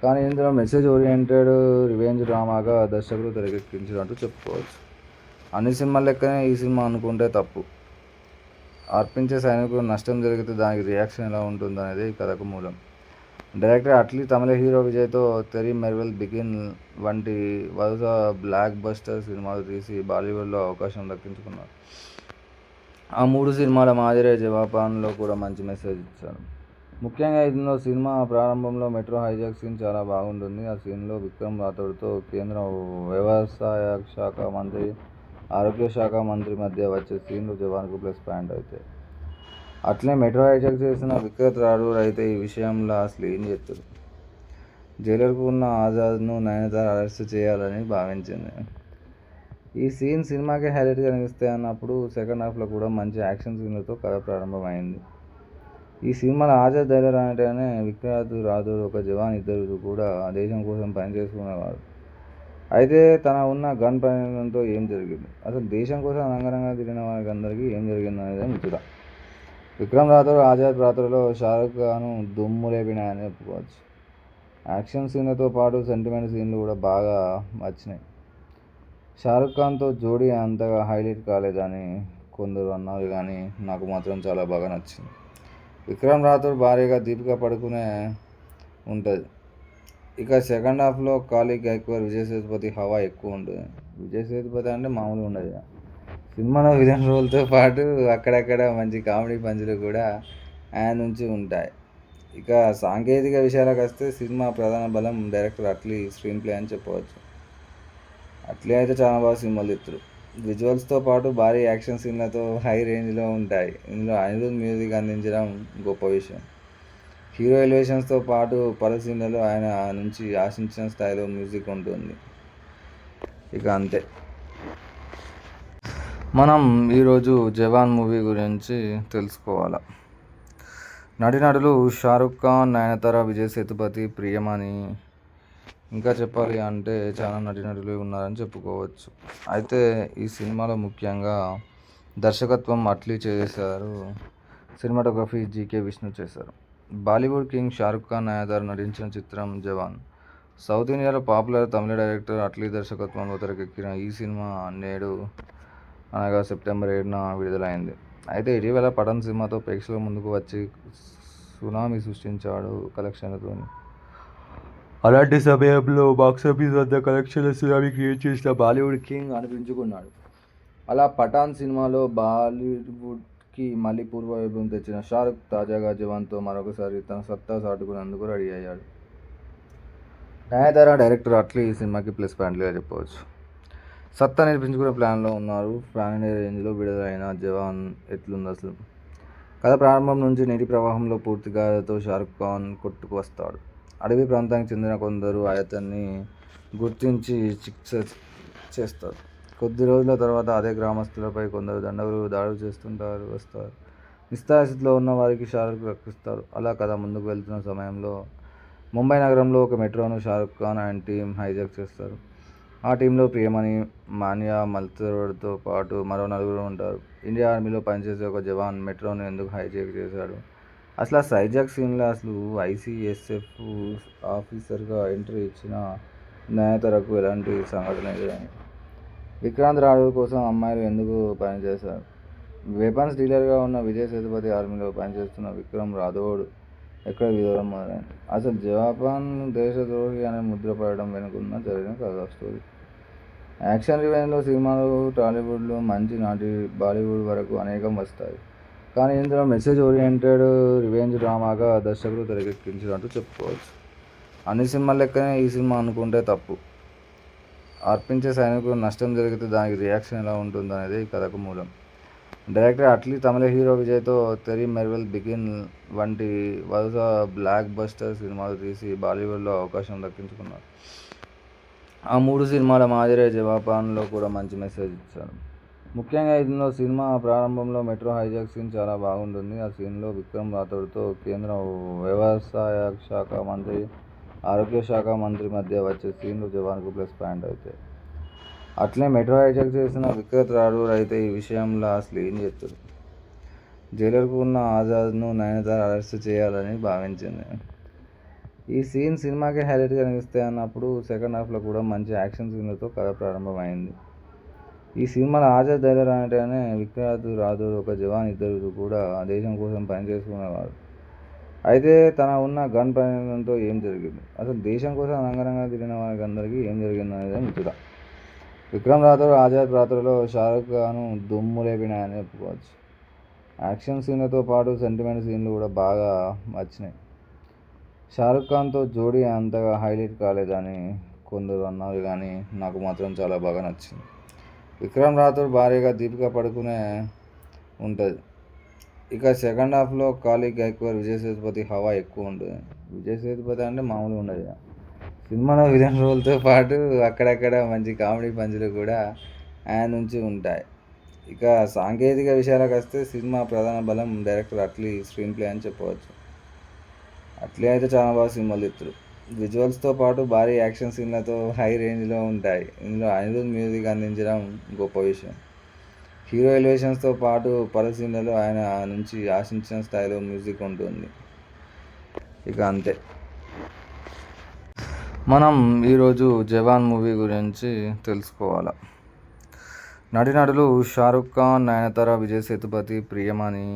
కానీ ఇందులో మెసేజ్ ఓరియంటెడ్ రివెంజ్ డ్రామాగా దర్శకుడు తెరకెక్కించినట్టు చెప్పుకోవచ్చు. అన్ని సినిమాల లెక్కనే ఈ సినిమా అనుకుంటే తప్పు. అర్పించే సైనికులకు నష్టం జరిగితే దానికి రియాక్షన్ ఎలా ఉంటుందనేది ఈ కథకు మూలం. డైరెక్టర్ అట్లీ తమిళ హీరో విజయ్తో తెరీ మెర్వెల్ బిగిన్ వంటి వరుస బ్లాక్ బస్టర్ సినిమాలు తీసి బాలీవుడ్లో అవకాశం దక్కించుకున్నారు. ఆ 3 సినిమాల మాదిరే 'జవాన్'లో కూడా మంచి మెసేజ్ ఇచ్చారు. ముఖ్యంగా ఇందులో సినిమా ప్రారంభంలో మెట్రో హైజాక్ సీన్ చాలా బాగుంటుంది. ఆ సీన్లో విక్రమ్ రాథోడ్తో కేంద్ర వ్యవసాయ శాఖ మంత్రి, ఆరోగ్య శాఖ మంత్రి మధ్య వచ్చే సీన్లు 'జవాన్'కు ప్లస్ పాయింట్ అవుతాయి. అట్లే మెట్రో హైజాక్ చేసిన విక్రమ్ రాథోడ్ అయితే ఈ విషయంలో అసలు ఏం చేస్తారు? జైలర్కు ఉన్న ఆజాద్ను నయనతార అరెస్ట్ చేయాలని భావించింది. ఈ సీన్ సినిమాకి హైలైట్గా నిలుస్తాయి అన్నప్పుడు సెకండ్ హాఫ్లో కూడా మంచి యాక్షన్ సీన్లతో కథ ప్రారంభమైంది. ఈ సినిమాలో ఆజాద్ జైలర్ అనగానే విక్రాంత్ రాథోడ్ ఒక జవాన్, ఇద్దరు కూడా దేశం కోసం పనిచేసుకునేవారు. అయితే తన ఉన్న గన్ ప్రయోగంతో ఏం జరిగింది, అసలు దేశం కోసం రంగరంగా తిరిగిన వారికి అందరికీ ఏం జరిగింది అనేది ముచ్చట. విక్రమ్ రాథోడ్ ఆజాద్ పాత్రలో షారుఖ్ ఖాన్ దుమ్ము లేపినాయని చెప్పుకోవచ్చు. యాక్షన్ సీన్లతో పాటు సెంటిమెంట్ సీన్లు కూడా బాగా వచ్చినాయి. షారుఖ్ ఖాన్తో జోడీ అంతగా హైలైట్ కాలేదని కొందరు అన్నారు, కానీ నాకు మాత్రం చాలా బాగా నచ్చింది. విక్రమ్ రాథోడ్ భార్యగా దీపికా పడుకునే ఉంటుంది. ఇక సెకండ్ హాఫ్లో కాళీ గైక్వాడ్, విజయ్ సేతుపతి హవా ఎక్కువ ఉంటుంది. విజయ్ సేతుపతి అంటే మామూలుగా ఉండదు. సినిమాలో విలన్ రోల్తో పాటు అక్కడక్కడ మంచి కామెడీ పంచులు కూడా ఆయన నుంచి ఉంటాయి. ఇక సాంకేతిక విషయాలకు వస్తే సినిమా ప్రధాన బలం డైరెక్టర్ అట్లీ స్క్రీన్ ప్లే అని చెప్పవచ్చు. అట్లీ అయితే చాలా బాగా సినిమాలు తీస్తారు. విజువల్స్తో పాటు భారీ యాక్షన్ సీన్లతో హై రేంజ్లో ఉంటాయి. ఇందులో అనిరుద్ మ్యూజిక్ అందించడం గొప్ప విషయం. హీరో ఎలివేషన్స్తో పాటు పలు సీన్లలో ఆయన నుంచి ఆశించిన స్థాయిలో మ్యూజిక్ ఉంటుంది. ఇక అంతే. మనం ఈరోజు జవాన్ మూవీ గురించి తెలుసుకోవాలి. నటీనటులు షారుఖ్ ఖాన్, నయనతార, విజయ్ సేతుపతి, ప్రియమణి, ఇంకా చెప్పాలి అంటే చాలా నటీనటులు ఉన్నారని చెప్పుకోవచ్చు. అయితే ఈ సినిమాలో ముఖ్యంగా దర్శకత్వం అట్లీ చేశారు, సినిమాటోగ్రఫీ జీకే విష్ణు చేశారు. బాలీవుడ్ కింగ్ షారుఖ్ ఖాన్, నయనతార నటించిన చిత్రం జవాన్. సౌత్ ఇండియాలో పాపులర్ తమిళ డైరెక్టర్ అట్లీ దర్శకత్వంలో తెరకెక్కిన ఈ సినిమా నేడు అనగా సెప్టెంబర్ 7న విడుదలైంది. అయితే ఇటీవల పఠాన్ సినిమాతో ప్రేక్షకుల ముందుకు వచ్చి సునామీ సృష్టించాడు కలెక్షన్లతో. అలాంటి సమయంలో బాక్సాఫీస్ వద్ద కలెక్షన్ల సునామీ క్రియేట్ చేసిన బాలీవుడ్ కింగ్ అనిపించుకున్నాడు. అలా పఠాన్ సినిమాలో బాలీవుడ్కి మళ్ళీ పూర్వ వైభవం తెచ్చిన షారుఖ్ తాజాగా జవాన్తో మరొకసారి తన సత్తా చాటుకునేందుకు రెడీ అయ్యాడు. నయనతార, డైరెక్టర్ అట్లీ ఈ సినిమాకి ప్లస్ పాయింట్లుగా చెప్పవచ్చు. సత్తా నిరూపించుకునే ప్లాన్లో ఉన్నారు. పాన్ ఇండియా రేంజ్లో విడుదలైన జవాన్ ఎట్లుంది అసలు? కథ ప్రారంభం నుంచి నీటి ప్రవాహంలో పూర్తిగాతో షారుఖ్ ఖాన్ కొట్టుకు వస్తాడు. అడవి ప్రాంతానికి చెందిన కొందరు అతన్ని గుర్తించి చికిత్స చేస్తారు. కొద్ది రోజుల తర్వాత అదే గ్రామస్తులపై కొందరు దండగులు దాడులు వస్తారు. నిస్సహాయస్థితిలో ఉన్న వారికి షారుఖ్ రక్షిస్తాడు. అలా కథ ముందుకు వెళ్తున్న సమయంలో ముంబై నగరంలో ఒక మెట్రోను Shahrukh Khan and team hijack చేస్తారు. ఆ టీంలో ప్రియమణి, మాన్యా మల్హోత్రాతో పాటు మరో నలుగురు ఉంటారు. ఇండియా ఆర్మీలో పనిచేసే ఒక జవాన్ మెట్రోను ఎందుకు హైజాక్ చేశాడు, అసలు ఆ హైజాక్ సీన్లో అసలు ఐసీఎస్ఎఫ్ ఆఫీసర్గా ఎంట్రీ ఇచ్చిన నయనతారకు ఎలాంటి సంఘటన ఎదురైంది, విక్రాంత్ రాథోడ్ కోసం అమ్మాయిలు ఎందుకు పనిచేశారు, వెపన్స్ డీలర్గా ఉన్న విజయ్ సేతుపతి ఆర్మీలో పనిచేస్తున్న విక్రమ్ రాథోడ్ ఎక్కడ వివరం మొదలైంది, అసలు జవాన్ దేశద్రోహి అనే ముద్ర పడడం వెనుకున్న జరిగిన కథ స్టోరీ. యాక్షన్ రివెంజ్లో సినిమాలు టాలీవుడ్లో మంచి నాటి బాలీవుడ్ వరకు అనేకం వస్తాయి. కానీ ఇందులో మెసేజ్ ఓరియంటెడ్ రివెంజ్ డ్రామాగా దర్శకుడు తెరకెక్కించినట్టు చెప్పుకోవచ్చు. అన్ని సినిమాల లెక్కనే ఈ సినిమా అనుకుంటే తప్పు. అర్పించే సైనికులకు నష్టం జరిగితే దానికి రియాక్షన్ ఎలా ఉంటుందనేది ఈ కథకు మూలం. డైరెక్టర్ అట్లీ తమిళ హీరో విజయ్తో తెరీ మెర్వెల్, బిగిన్ వంటి వరుస బ్లాక్ బస్టర్ సినిమాలు తీసి బాలీవుడ్లో అవకాశం దక్కించుకున్నారు. ఆ 3 సినిమాల మాదిరే 'జవాన్'లో కూడా మంచి మెసేజ్ ఇచ్చారు. ముఖ్యంగా ఇందులో సినిమా ప్రారంభంలో మెట్రో హైజాక్ సీన్ చాలా బాగుంటుంది. ఆ సీన్లో విక్రమ్ రాథోడ్తో కేంద్ర వ్యవసాయ శాఖ మంత్రి, ఆరోగ్య శాఖ మంత్రి మధ్య వచ్చే సీన్లు 'జవాన్'కు ప్లస్ పాయింట్ అవుతాయి. అట్లే మెట్రో హైజాక్ చేసిన విక్రమ్ రాథోడ్ అయితే ఈ విషయంలో అసలు ఏం చేస్తారు? జైలర్కు ఉన్న ఆజాద్ను నయనతార అరెస్ట్ చేయాలని భావించింది. ఈ సీన్ సినిమాకి హైలైట్గా నిలుస్తాయి అన్నప్పుడు సెకండ్ హాఫ్లో కూడా మంచి యాక్షన్ సీన్లతో కథ ప్రారంభమైంది. ఈ సినిమాలో ఆజాద్ జైలర్ అనగానే విక్రాంత్ రాథోడ్ ఒక జవాన్, ఇద్దరు కూడా దేశం కోసం పనిచేసుకునేవారు. అయితే తన ఉన్న గన్ ప్రయోగంతో ఏం జరిగింది, అసలు దేశం కోసం రంగరంగా తిరిగిన వారికి అందరికీ ఏం జరిగింది అనేది ముచ్చట. విక్రమ్ రాథోడ్ ఆజాద్ పాత్రలో షారుఖ్ ఖాన్ దుమ్ము లేపినాయని చెప్పుకోవచ్చు. యాక్షన్ సీన్లతో పాటు సెంటిమెంట్ సీన్లు కూడా బాగా వచ్చినాయి. షారుఖ్ ఖాన్తో జోడీ అంతగా హైలైట్ కాలేదని కొందరు అన్నారు, కానీ నాకు మాత్రం చాలా బాగా నచ్చింది. విక్రమ్ రాథోడ్ భార్యగా దీపికా పడుకునే ఉంటుంది. ఇక సెకండ్ హాఫ్లో కాళీ గైక్వాడ్, విజయ్ సేతుపతి హవా ఎక్కువ ఉంటుంది. విజయ్ సేతుపతి అంటే మామూలుగా ఉండదు ఇక. సినిమాలో విలన్ రోల్తో పాటు అక్కడక్కడ మంచి కామెడీ పంచులు కూడా ఆయన నుంచి ఉంటాయి. ఇక సాంకేతిక విషయాలకు వస్తే సినిమా ప్రధాన బలం డైరెక్టర్ అట్లీ స్క్రీన్ ప్లే అని చెప్పవచ్చు. అట్లీ అయితే చాలా బాగా సినిమాలు తీస్తారు. విజువల్స్తో పాటు భారీ యాక్షన్ సీన్లతో హై రేంజ్లో ఉంటాయి. ఇందులో అనిరుద్ మ్యూజిక్ అందించడం గొప్ప విషయం. హీరో ఎలివేషన్స్తో పాటు పలు సీన్లలో ఆయన నుంచి ఆశించిన స్థాయిలో మ్యూజిక్ ఉంటుంది. ఇక అంతే. మనం ఈరోజు జవాన్ మూవీ గురించి తెలుసుకోవాలి. నటీనటులు షారుఖ్ ఖాన్, నయనతార, విజయ్ సేతుపతి, ప్రియమణి,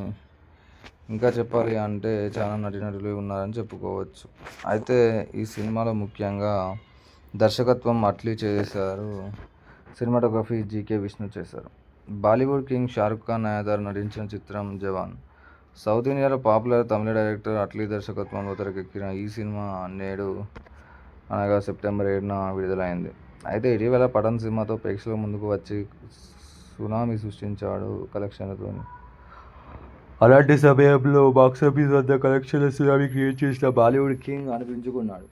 ఇంకా చెప్పాలి అంటే చాలా నటీనటులు ఉన్నారని చెప్పుకోవచ్చు. అయితే ఈ సినిమాలో ముఖ్యంగా దర్శకత్వం అట్లీ చేశారు. సినిమాటోగ్రఫీ జీకే విష్ణు చేశారు. బాలీవుడ్ కింగ్ షారుఖ్ ఖాన్, నయనతార నటించిన చిత్రం జవాన్. సౌత్ ఇండియాలో పాపులర్ తమిళ డైరెక్టర్ అట్లీ దర్శకత్వంలో తెరకెక్కిన ఈ సినిమా నేడు అనగా సెప్టెంబర్ 7న విడుదలైంది. అయితే ఇటీవల పఠాన్ సినిమాతో ప్రేక్షకుల ముందుకు వచ్చి సునామీ సృష్టించాడు కలెక్షన్లతో. అలాంటి సమయంలో బాక్సాఫీస్ వద్ద కలెక్షన్ల సునామీ క్రియేట్ చేసిన బాలీవుడ్ కింగ్ అనిపించుకున్నాడు.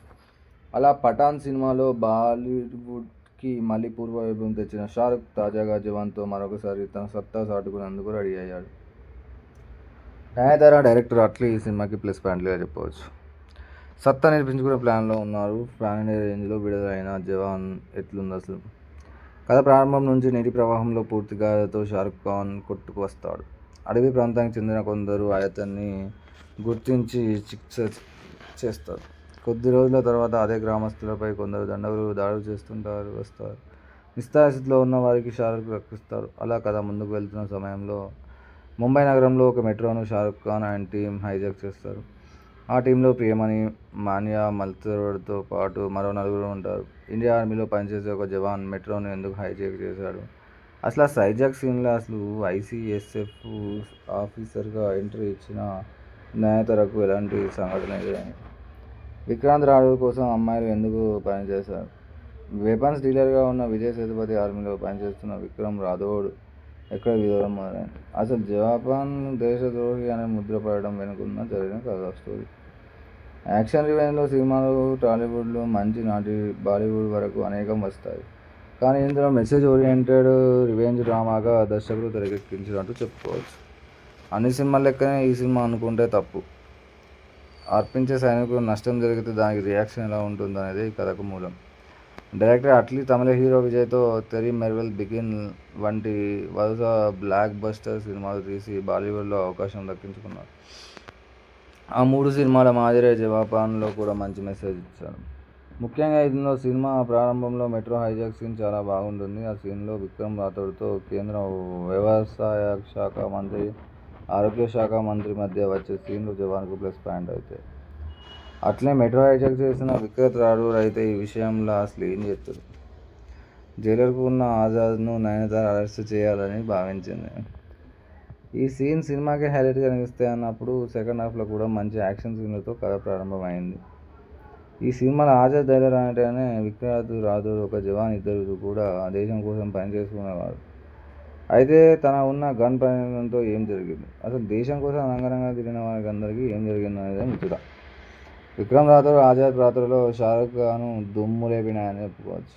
అలా పఠాన్ సినిమాలో బాలీవుడ్కి మళ్ళీ పూర్వ వైభవం తెచ్చిన షారుఖ్ తాజాగా జవాన్తో మరొకసారి తన సత్తా చాటుకునేందుకు రెడీ అయ్యాడు. నయనతార, డైరెక్టర్ అట్లీ ఈ సినిమాకి ప్లస్ పాయింట్లుగా చెప్పవచ్చు. సత్తా నిరూపించుకునే ప్లాన్లో ఉన్నారు. పాన్ ఇండియా రేంజ్లో విడుదలైన జవాన్ ఎట్లుంది అసలు? కథ ప్రారంభం నుంచి నీటి ప్రవాహంలో పూర్తిగాతో షారుఖ్ ఖాన్ కొట్టుకు వస్తాడు. అడవి ప్రాంతానికి చెందిన కొందరు అతన్ని గుర్తించి చికిత్స చేస్తారు. కొద్ది రోజుల తర్వాత అదే గ్రామస్తులపై కొందరు దండగులు దాడులు వస్తారు. నిస్సహాయ స్థితిలో ఉన్న వారికి షారుఖ్ రక్షిస్తాడు. అలా కథ ముందుకు వెళ్తున్న సమయంలో ముంబై నగరంలో ఒక మెట్రోను Shahrukh Khan and team hijack చేస్తారు. ఆ టీంలో ప్రియమణి, మాన్యా మల్హోత్రాతో పాటు మరో నలుగురు ఉంటారు. ఇండియా ఆర్మీలో పనిచేసే ఒక జవాన్ మెట్రోను ఎందుకు హైజాక్ చేశాడు? అసలు ఆ హైజాక్ సీన్లో అసలు ఐసీఎస్ఎఫ్ ఆఫీసర్గా ఎంట్రీ ఇచ్చిన నయనతారకు ఎలాంటి సంఘటన ఎదురైంది? విక్రాంత్ రాథోడ్ కోసం అమ్మాయిలు ఎందుకు పనిచేశారు? వెపన్స్ డీలర్గా ఉన్న విజయ్ సేతుపతి ఆర్మీలో పనిచేస్తున్న విక్రమ్ రాథోడ్ ఎక్కడ విధవడం మొదలైంది? అసలు జవాన్ దేశద్రోహి అనే ముద్ర పడడం వెనుకున్న జరిగిన కథ స్టోరీ. యాక్షన్ రివెంజ్లో సినిమాలు టాలీవుడ్లో మంచి నాటి బాలీవుడ్ వరకు అనేకం వస్తాయి. కానీ ఇందులో మెసేజ్ ఓరియంటెడ్ రివెంజ్ డ్రామాగా దర్శకుడు తెరకెక్కించినట్టు చెప్పుకోవచ్చు. అన్ని సినిమాల లెక్కనే ఈ సినిమా అనుకుంటే తప్పు. అర్పించే సైనికులకు నష్టం జరిగితే దానికి రియాక్షన్ ఎలా ఉంటుందనేది ఈ కథకు మూలం. డైరెక్టర్ అట్లీ తమిళ హీరో విజయ్తో తెరీ మెర్వెల్, బిగిన్ వంటి వరుస బ్లాక్ బస్టర్ సినిమాలు తీసి బాలీవుడ్లో అవకాశం దక్కించుకున్నారు. ఆ 3 సినిమాల మాదిరే జవాన్లో కూడా మంచి మెసేజ్ ఇచ్చారు. ముఖ్యంగా ఇందులో సినిమా ప్రారంభంలో మెట్రో హైజాక్ సీన్ చాలా బాగుంటుంది. ఆ సీన్లో విక్రమ్ రాథోడ్తో కేంద్ర వ్యవసాయ శాఖ మంత్రి, ఆరోగ్య శాఖ మంత్రి మధ్య వచ్చే సీన్లు జవాన్కు ప్లస్ పాయింట్ అవుతాయి. అట్లే మెట్రో హైజాక్ చేసిన విక్రమ్ రాథోడ్ అయితే ఈ విషయంలో అసలు ఏం చేస్తారు? జైలర్కు ఉన్న ఆజాద్ను నయనతార అరెస్ట్ చేయాలని భావించింది. ఈ సీన్ సినిమాకి హైలైట్గా నిలుస్తాయి అన్నప్పుడు సెకండ్ హాఫ్లో కూడా మంచి యాక్షన్ సీన్లతో కథ ప్రారంభమైంది. ఈ సినిమాలో ఆజాద్ జైలర్ అంటేనే విక్రాంత్ రాథోడ్ ఒక జవాన్, ఇద్దరు కూడా దేశం కోసం పనిచేసుకునేవారు. అయితే తన ఉన్న గన్ ప్రయోగంతో ఏం జరిగింది? అసలు దేశం కోసం రంగరంగా తిరిగిన వారికి అందరికీ ఏం జరిగింది అనేది ముచ్చట. విక్రమ్ రాథోడ్ ఆజాద్ పాత్రలో షారుఖ్ ఖాన్ దుమ్ము లేపినాయని చెప్పుకోవచ్చు.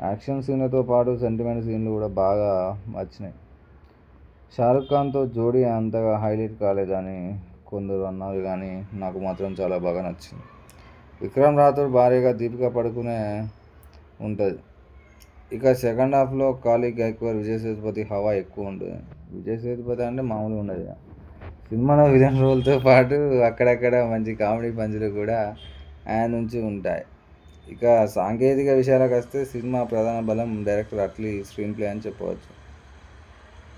యాక్షన్ సీన్లతో పాటు సెంటిమెంట్ సీన్లు కూడా బాగా వచ్చినాయి. షారుఖ్ ఖాన్తో జోడీ అంతగా హైలైట్ కాలేదని కొందరు అన్నారు, కానీ నాకు మాత్రం చాలా బాగా నచ్చింది. విక్రమ్ రాథోడ్ భార్యగా దీపికా పడుకునే ఉంటుంది. ఇక సెకండ్ హాఫ్లో కాళీ గైక్వాడ్, విజయ్ సేతుపతి హవా ఎక్కువ ఉంటుంది. విజయ్ సేతుపతి అంటే మామూలుగా ఉండదు. సినిమాలో విలన్ రోల్తో పాటు అక్కడక్కడ మంచి కామెడీ పంచులు కూడా ఆయన నుంచి ఉంటాయి. ఇక సాంకేతిక విషయాలకు వస్తే సినిమా ప్రధాన బలం డైరెక్టర్ అట్లీ స్క్రీన్ ప్లే అని చెప్పవచ్చు.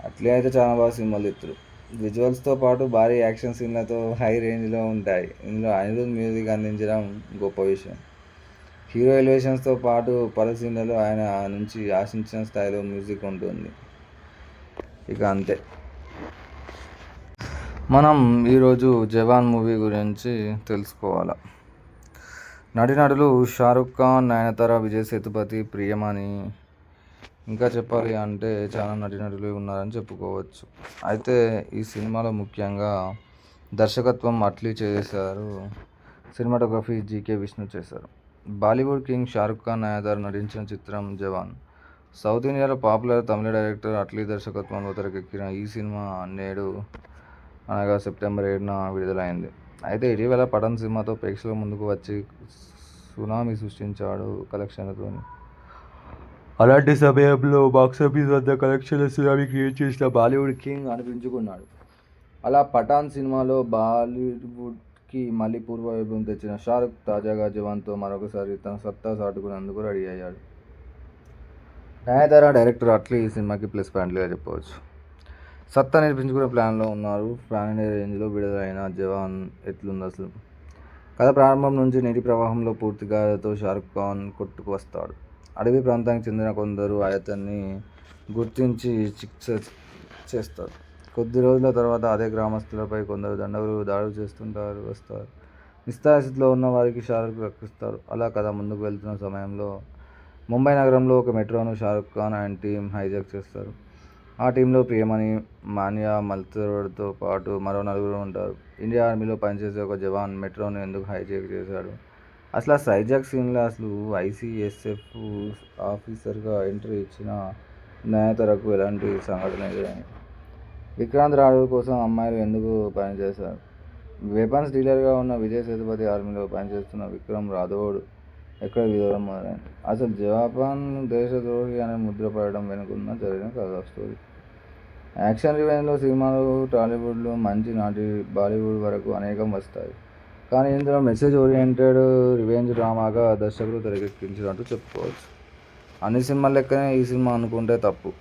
అట్లీ అయితే చాలా బాగా సినిమాలు తీస్తారు. విజువల్స్తో పాటు భారీ యాక్షన్ సీన్లతో హై రేంజ్లో ఉంటాయి. ఇందులో అనిరుద్ మ్యూజిక్ అందించడం గొప్ప విషయం. హీరో ఎలివేషన్స్తో పాటు పలు సీన్లలో ఆయన నుంచి ఆశించిన స్థాయిలో మ్యూజిక్ ఉంటుంది. ఇక అంతే. మనం ఈరోజు జవాన్ మూవీ గురించి తెలుసుకోవాలి. నటీనటులు షారుఖ్ ఖాన్, నయనతార, విజయ్ సేతుపతి, ప్రియమణి, ఇంకా చెప్పాలి అంటే చాలా నటీనటులు ఉన్నారని చెప్పుకోవచ్చు. అయితే ఈ సినిమాలో ముఖ్యంగా దర్శకత్వం అట్లీ చేశారు, సినిమాటోగ్రఫీ జీకే విష్ణు చేశారు. బాలీవుడ్ కింగ్ షారుఖ్ ఖాన్, నయనతార నటించిన చిత్రం జవాన్. సౌత్ ఇండియాలో పాపులర్ తమిళ డైరెక్టర్ అట్లీ దర్శకత్వంలో తెరకెక్కిన ఈ సినిమా నేడు అనగా సెప్టెంబర్ 7న విడుదలైంది. అయితే ఇటీవల పఠాన్ సినిమాతో ప్రేక్షకుల ముందుకు వచ్చి సునామీ సృష్టించాడు కలెక్షన్లతో. అలాంటి సమయంలో బాక్సాఫీస్ వద్ద కలెక్షన్ల సునామీ క్రియేట్ చేసిన బాలీవుడ్ కింగ్ అనిపించుకున్నాడు. అలా పఠాన్ సినిమాలో బాలీవుడ్కి మళ్ళీ పూర్వ వైభవం తెచ్చిన షారుఖ్ తాజాగా జవాన్తో మరొకసారి తన సత్తా చాటుకునేందుకు రెడీ అయ్యాడు. నయనతార, డైరెక్టర్ అట్లీ ఈ సినిమాకి ప్లస్ పాయింట్లుగా చెప్పవచ్చు. సత్తా నిరూపించుకునే ప్లాన్లో ఉన్నారు. పాన్ ఇండియా రేంజ్లో విడుదలైన జవాన్ ఎట్లుంది అసలు? కథ ప్రారంభం నుంచి నీటి ప్రవాహంలో పూర్తిగాతో షారుఖ్ ఖాన్ కొట్టుకు వస్తాడు. అడవి ప్రాంతానికి చెందిన కొందరు అతన్ని గుర్తించి చికిత్స చేస్తారు. కొద్ది రోజుల తర్వాత అదే గ్రామస్తులపై కొందరు దండగులు దాడులు వస్తారు. నిస్సహాయస్థితిలో ఉన్న వారికి షారుఖ్ రక్షిస్తాడు. అలా కథ ముందుకు వెళ్తున్న సమయంలో ముంబై నగరంలో ఒక మెట్రోను Shahrukh Khan and team hijack చేస్తారు. ఆ టీంలో ప్రియమణి, మాన్యా మల్తోడ్తో పాటు మరో నలుగురు ఉంటారు. ఇండియా ఆర్మీలో పనిచేసే ఒక జవాన్ మెట్రోను ఎందుకు హైజాక్ చేశాడు? అసలు హైజాక్ సీన్లో అసలు ఐసీఎస్ఎఫ్ ఆఫీసర్గా ఎంట్రీ ఇచ్చిన నయనతారకు ఎలాంటి సంఘటన ఎదురైంది? విక్రాంత్ రాఘవ్ కోసం అమ్మాయిలు ఎందుకు పనిచేశారు? వెపన్స్ డీలర్గా ఉన్న విజయ్ సేతుపతి ఆర్మీలో పనిచేస్తున్న విక్రమ్ రాథోడ్ ఎక్కడ విధవడం మొదలైంది? అసలు జపాన్ దేశద్రోహి అనే ముద్ర పడడం వెనుకున్న జరిగిన కథ స్టోరీ. యాక్షన్ రివెంజ్లో సినిమాలు టాలీవుడ్లో మంచి నాటి బాలీవుడ్ వరకు అనేకం వస్తాయి. కానీ ఇందులో మెసేజ్ ఓరియంటెడ్ రివెంజ్ డ్రామాగా దర్శకులు తెరకెక్కించినట్టు చెప్పుకోవచ్చు. అన్ని సినిమాల లెక్కనే ఈ సినిమా అనుకుంటే తప్పు.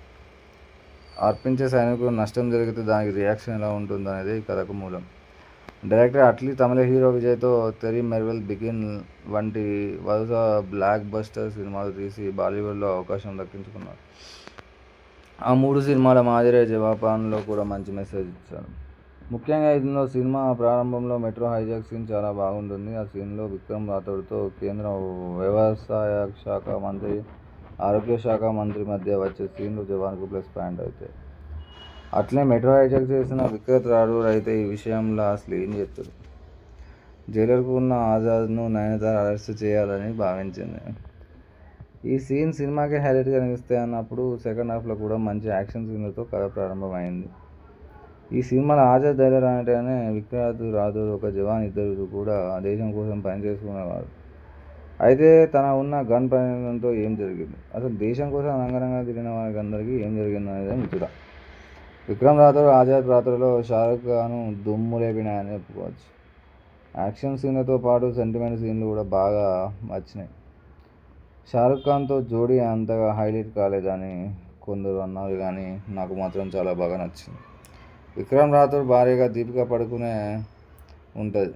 అర్పించే సైనికులు నష్టం జరిగితే దానికి రియాక్షన్ ఎలా ఉంటుందనేది ఈ కథకు మూలం. డైరెక్టర్ అట్లీ తమిళ హీరో విజయ్తో తెరీ మెర్వెల్, బిగిన్ వంటి వరుస బ్లాక్ బస్టర్ సినిమాలు తీసి బాలీవుడ్లో అవకాశం దక్కించుకున్నారు. ఆ 3 సినిమాల మాదిరే జవాన్లో కూడా మంచి మెసేజ్ ఇచ్చారు. ముఖ్యంగా ఇందులో సినిమా ప్రారంభంలో మెట్రో హైజాక్ సీన్ చాలా బాగుంటుంది. ఆ సీన్లో విక్రమ్ రాథోడ్తో కేంద్ర వ్యవసాయ శాఖ మంత్రి, ఆరోగ్య శాఖ మంత్రి మధ్య వచ్చే సీన్లు జవాన్కు ప్లస్ పాయింట్ అవుతాయి. అట్లే మెట్రో హైజాక్ చేసిన విక్రాంత్ రాథోడ్ అయితే ఈ విషయంలో అసలు ఏం చేస్తారు? జైలర్కు ఉన్న ఆజాద్ను నయనతార అరెస్ట్ చేయాలని భావించింది. ఈ సీన్ సినిమాకి హైలైట్గా నిలుస్తాయి అన్నప్పుడు సెకండ్ హాఫ్లో కూడా మంచి యాక్షన్ సీన్లతో కథ ప్రారంభమైంది. ఈ సినిమాలో ఆజాద్ జైలర్ అనగానే విక్రాంత్ రాథోడ్ ఒక జవాన్, ఇద్దరు కూడా దేశం కోసం పనిచేసుకునేవారు. అయితే తన ఉన్న గన్ ప్రయోగంతో ఏం జరిగింది? అసలు దేశం కోసం రంగరంగా తిరిగిన వారికి అందరికీ ఏం జరిగింది అనేది ముచ్చట. విక్రమ్ రాథోడ్ ఆజాద్ పాత్రలో షారుఖ్ ఖాన్ దుమ్ము లేపినాయని చెప్పుకోవచ్చు. యాక్షన్ సీన్లతో పాటు సెంటిమెంట్ సీన్లు కూడా బాగా వచ్చినాయి. షారుఖ్ ఖాన్తో జోడీ అంతగా హైలైట్ కాలేదని కొందరు అన్నారు, కానీ నాకు మాత్రం చాలా బాగా నచ్చింది. విక్రమ్ రాథోడ్ భార్యగా దీపికా పడుకునే ఉంటుంది.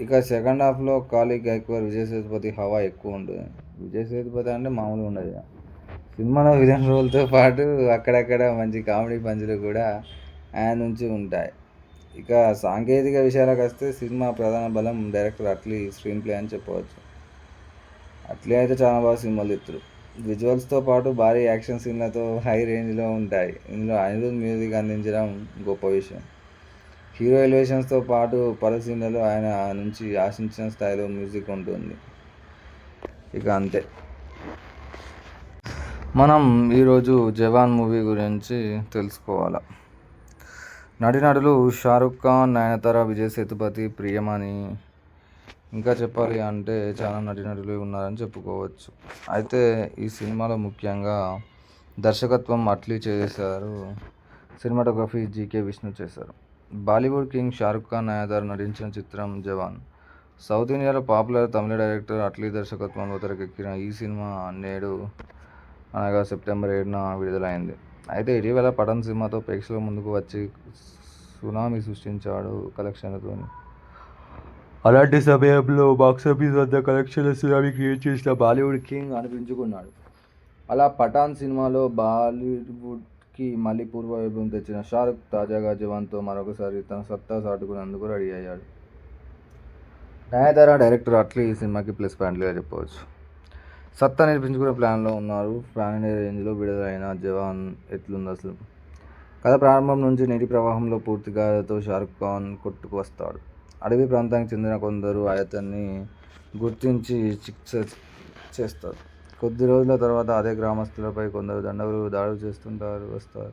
ఇక సెకండ్ హాఫ్లో కాళీ గైక్వాడ్, విజయ్ సేతుపతి హవా ఎక్కువ ఉంటుంది. విజయ్ సేతుపతి అంటే మామూలుగా ఉండదు. సినిమాలో విలన్ రోల్తో పాటు అక్కడక్కడ మంచి కామెడీ పంచులు కూడా ఆయన నుంచి ఉంటాయి. ఇక సాంకేతిక విషయాలకు వస్తే సినిమా ప్రధాన బలం డైరెక్టర్ అట్లీ స్క్రీన్ ప్లే అని చెప్పవచ్చు. అట్లీ అయితే చాలా బాగా సినిమాలు తీస్తారు. విజువల్స్తో పాటు భారీ యాక్షన్ సీన్లతో హై రేంజ్లో ఉంటాయి. ఇందులో అనిరుద్ మ్యూజిక్ అందించడం గొప్ప విషయం. హీరో ఎలివేషన్స్తో పాటు పలు సీన్లలో ఆయన నుంచి ఆశించిన స్థాయిలో మ్యూజిక్ ఉంటుంది. ఇక అంతే. మనం ఈరోజు జవాన్ మూవీ గురించి తెలుసుకోవాలి. నటీనటులు షారుఖ్ ఖాన్, నయనతార, విజయ్ సేతుపతి, ప్రియమణి, ఇంకా చెప్పాలి అంటే చాలా నటీనటులు ఉన్నారని చెప్పుకోవచ్చు. అయితే ఈ సినిమాలో ముఖ్యంగా దర్శకత్వం అట్లీ చేశారు, సినిమాటోగ్రఫీ జీకే విష్ణు చేశారు. బాలీవుడ్ కింగ్ షారుఖ్ ఖాన్, నయనతార నటించిన చిత్రం జవాన్. సౌత్ ఇండియాలో పాపులర్ తమిళ డైరెక్టర్ అట్లీ దర్శకత్వంలో తెరకెక్కిన ఈ సినిమా నేడు అనగా సెప్టెంబర్ 7న విడుదలైంది. అయితే ఇటీవల పఠాన్ సినిమాతో ప్రేక్షకుల ముందుకు వచ్చి సునామీ సృష్టించాడు కలెక్షన్లతో. అలాంటి సమయంలో బాక్సాఫీస్ వద్ద కలెక్షన్ల సునామీ క్రియేట్ చేసిన బాలీవుడ్ కింగ్ అనిపించుకున్నాడు. అలా పఠాన్ సినిమాలో బాలీవుడ్కి మళ్లీ పూర్వ వైభవం తెచ్చిన షారుఖ్ తాజాగా జవాన్తో మరొకసారి తన సత్తా చాటుకునేందుకు రెడీ అయ్యాడు. నయనతార, డైరెక్టర్ అట్లీ ఈ సినిమాకి ప్లస్ పాయింట్లుగా చెప్పవచ్చు. సత్తా నిరూపించుకునే ప్లాన్లో ఉన్నారు. పాన్ ఇండియా రేంజ్లో విడుదలైన జవాన్ ఎట్లుంది అసలు? కథ ప్రారంభం నుంచి నీటి ప్రవాహంలో పూర్తిగాతో షారుఖ్ ఖాన్ కొట్టుకు వస్తాడు. అడవి ప్రాంతానికి చెందిన కొందరు అతన్ని గుర్తించి చికిత్స చేస్తారు. కొద్ది రోజుల తర్వాత అదే గ్రామస్తులపై కొందరు దండగులు దాడులు వస్తారు.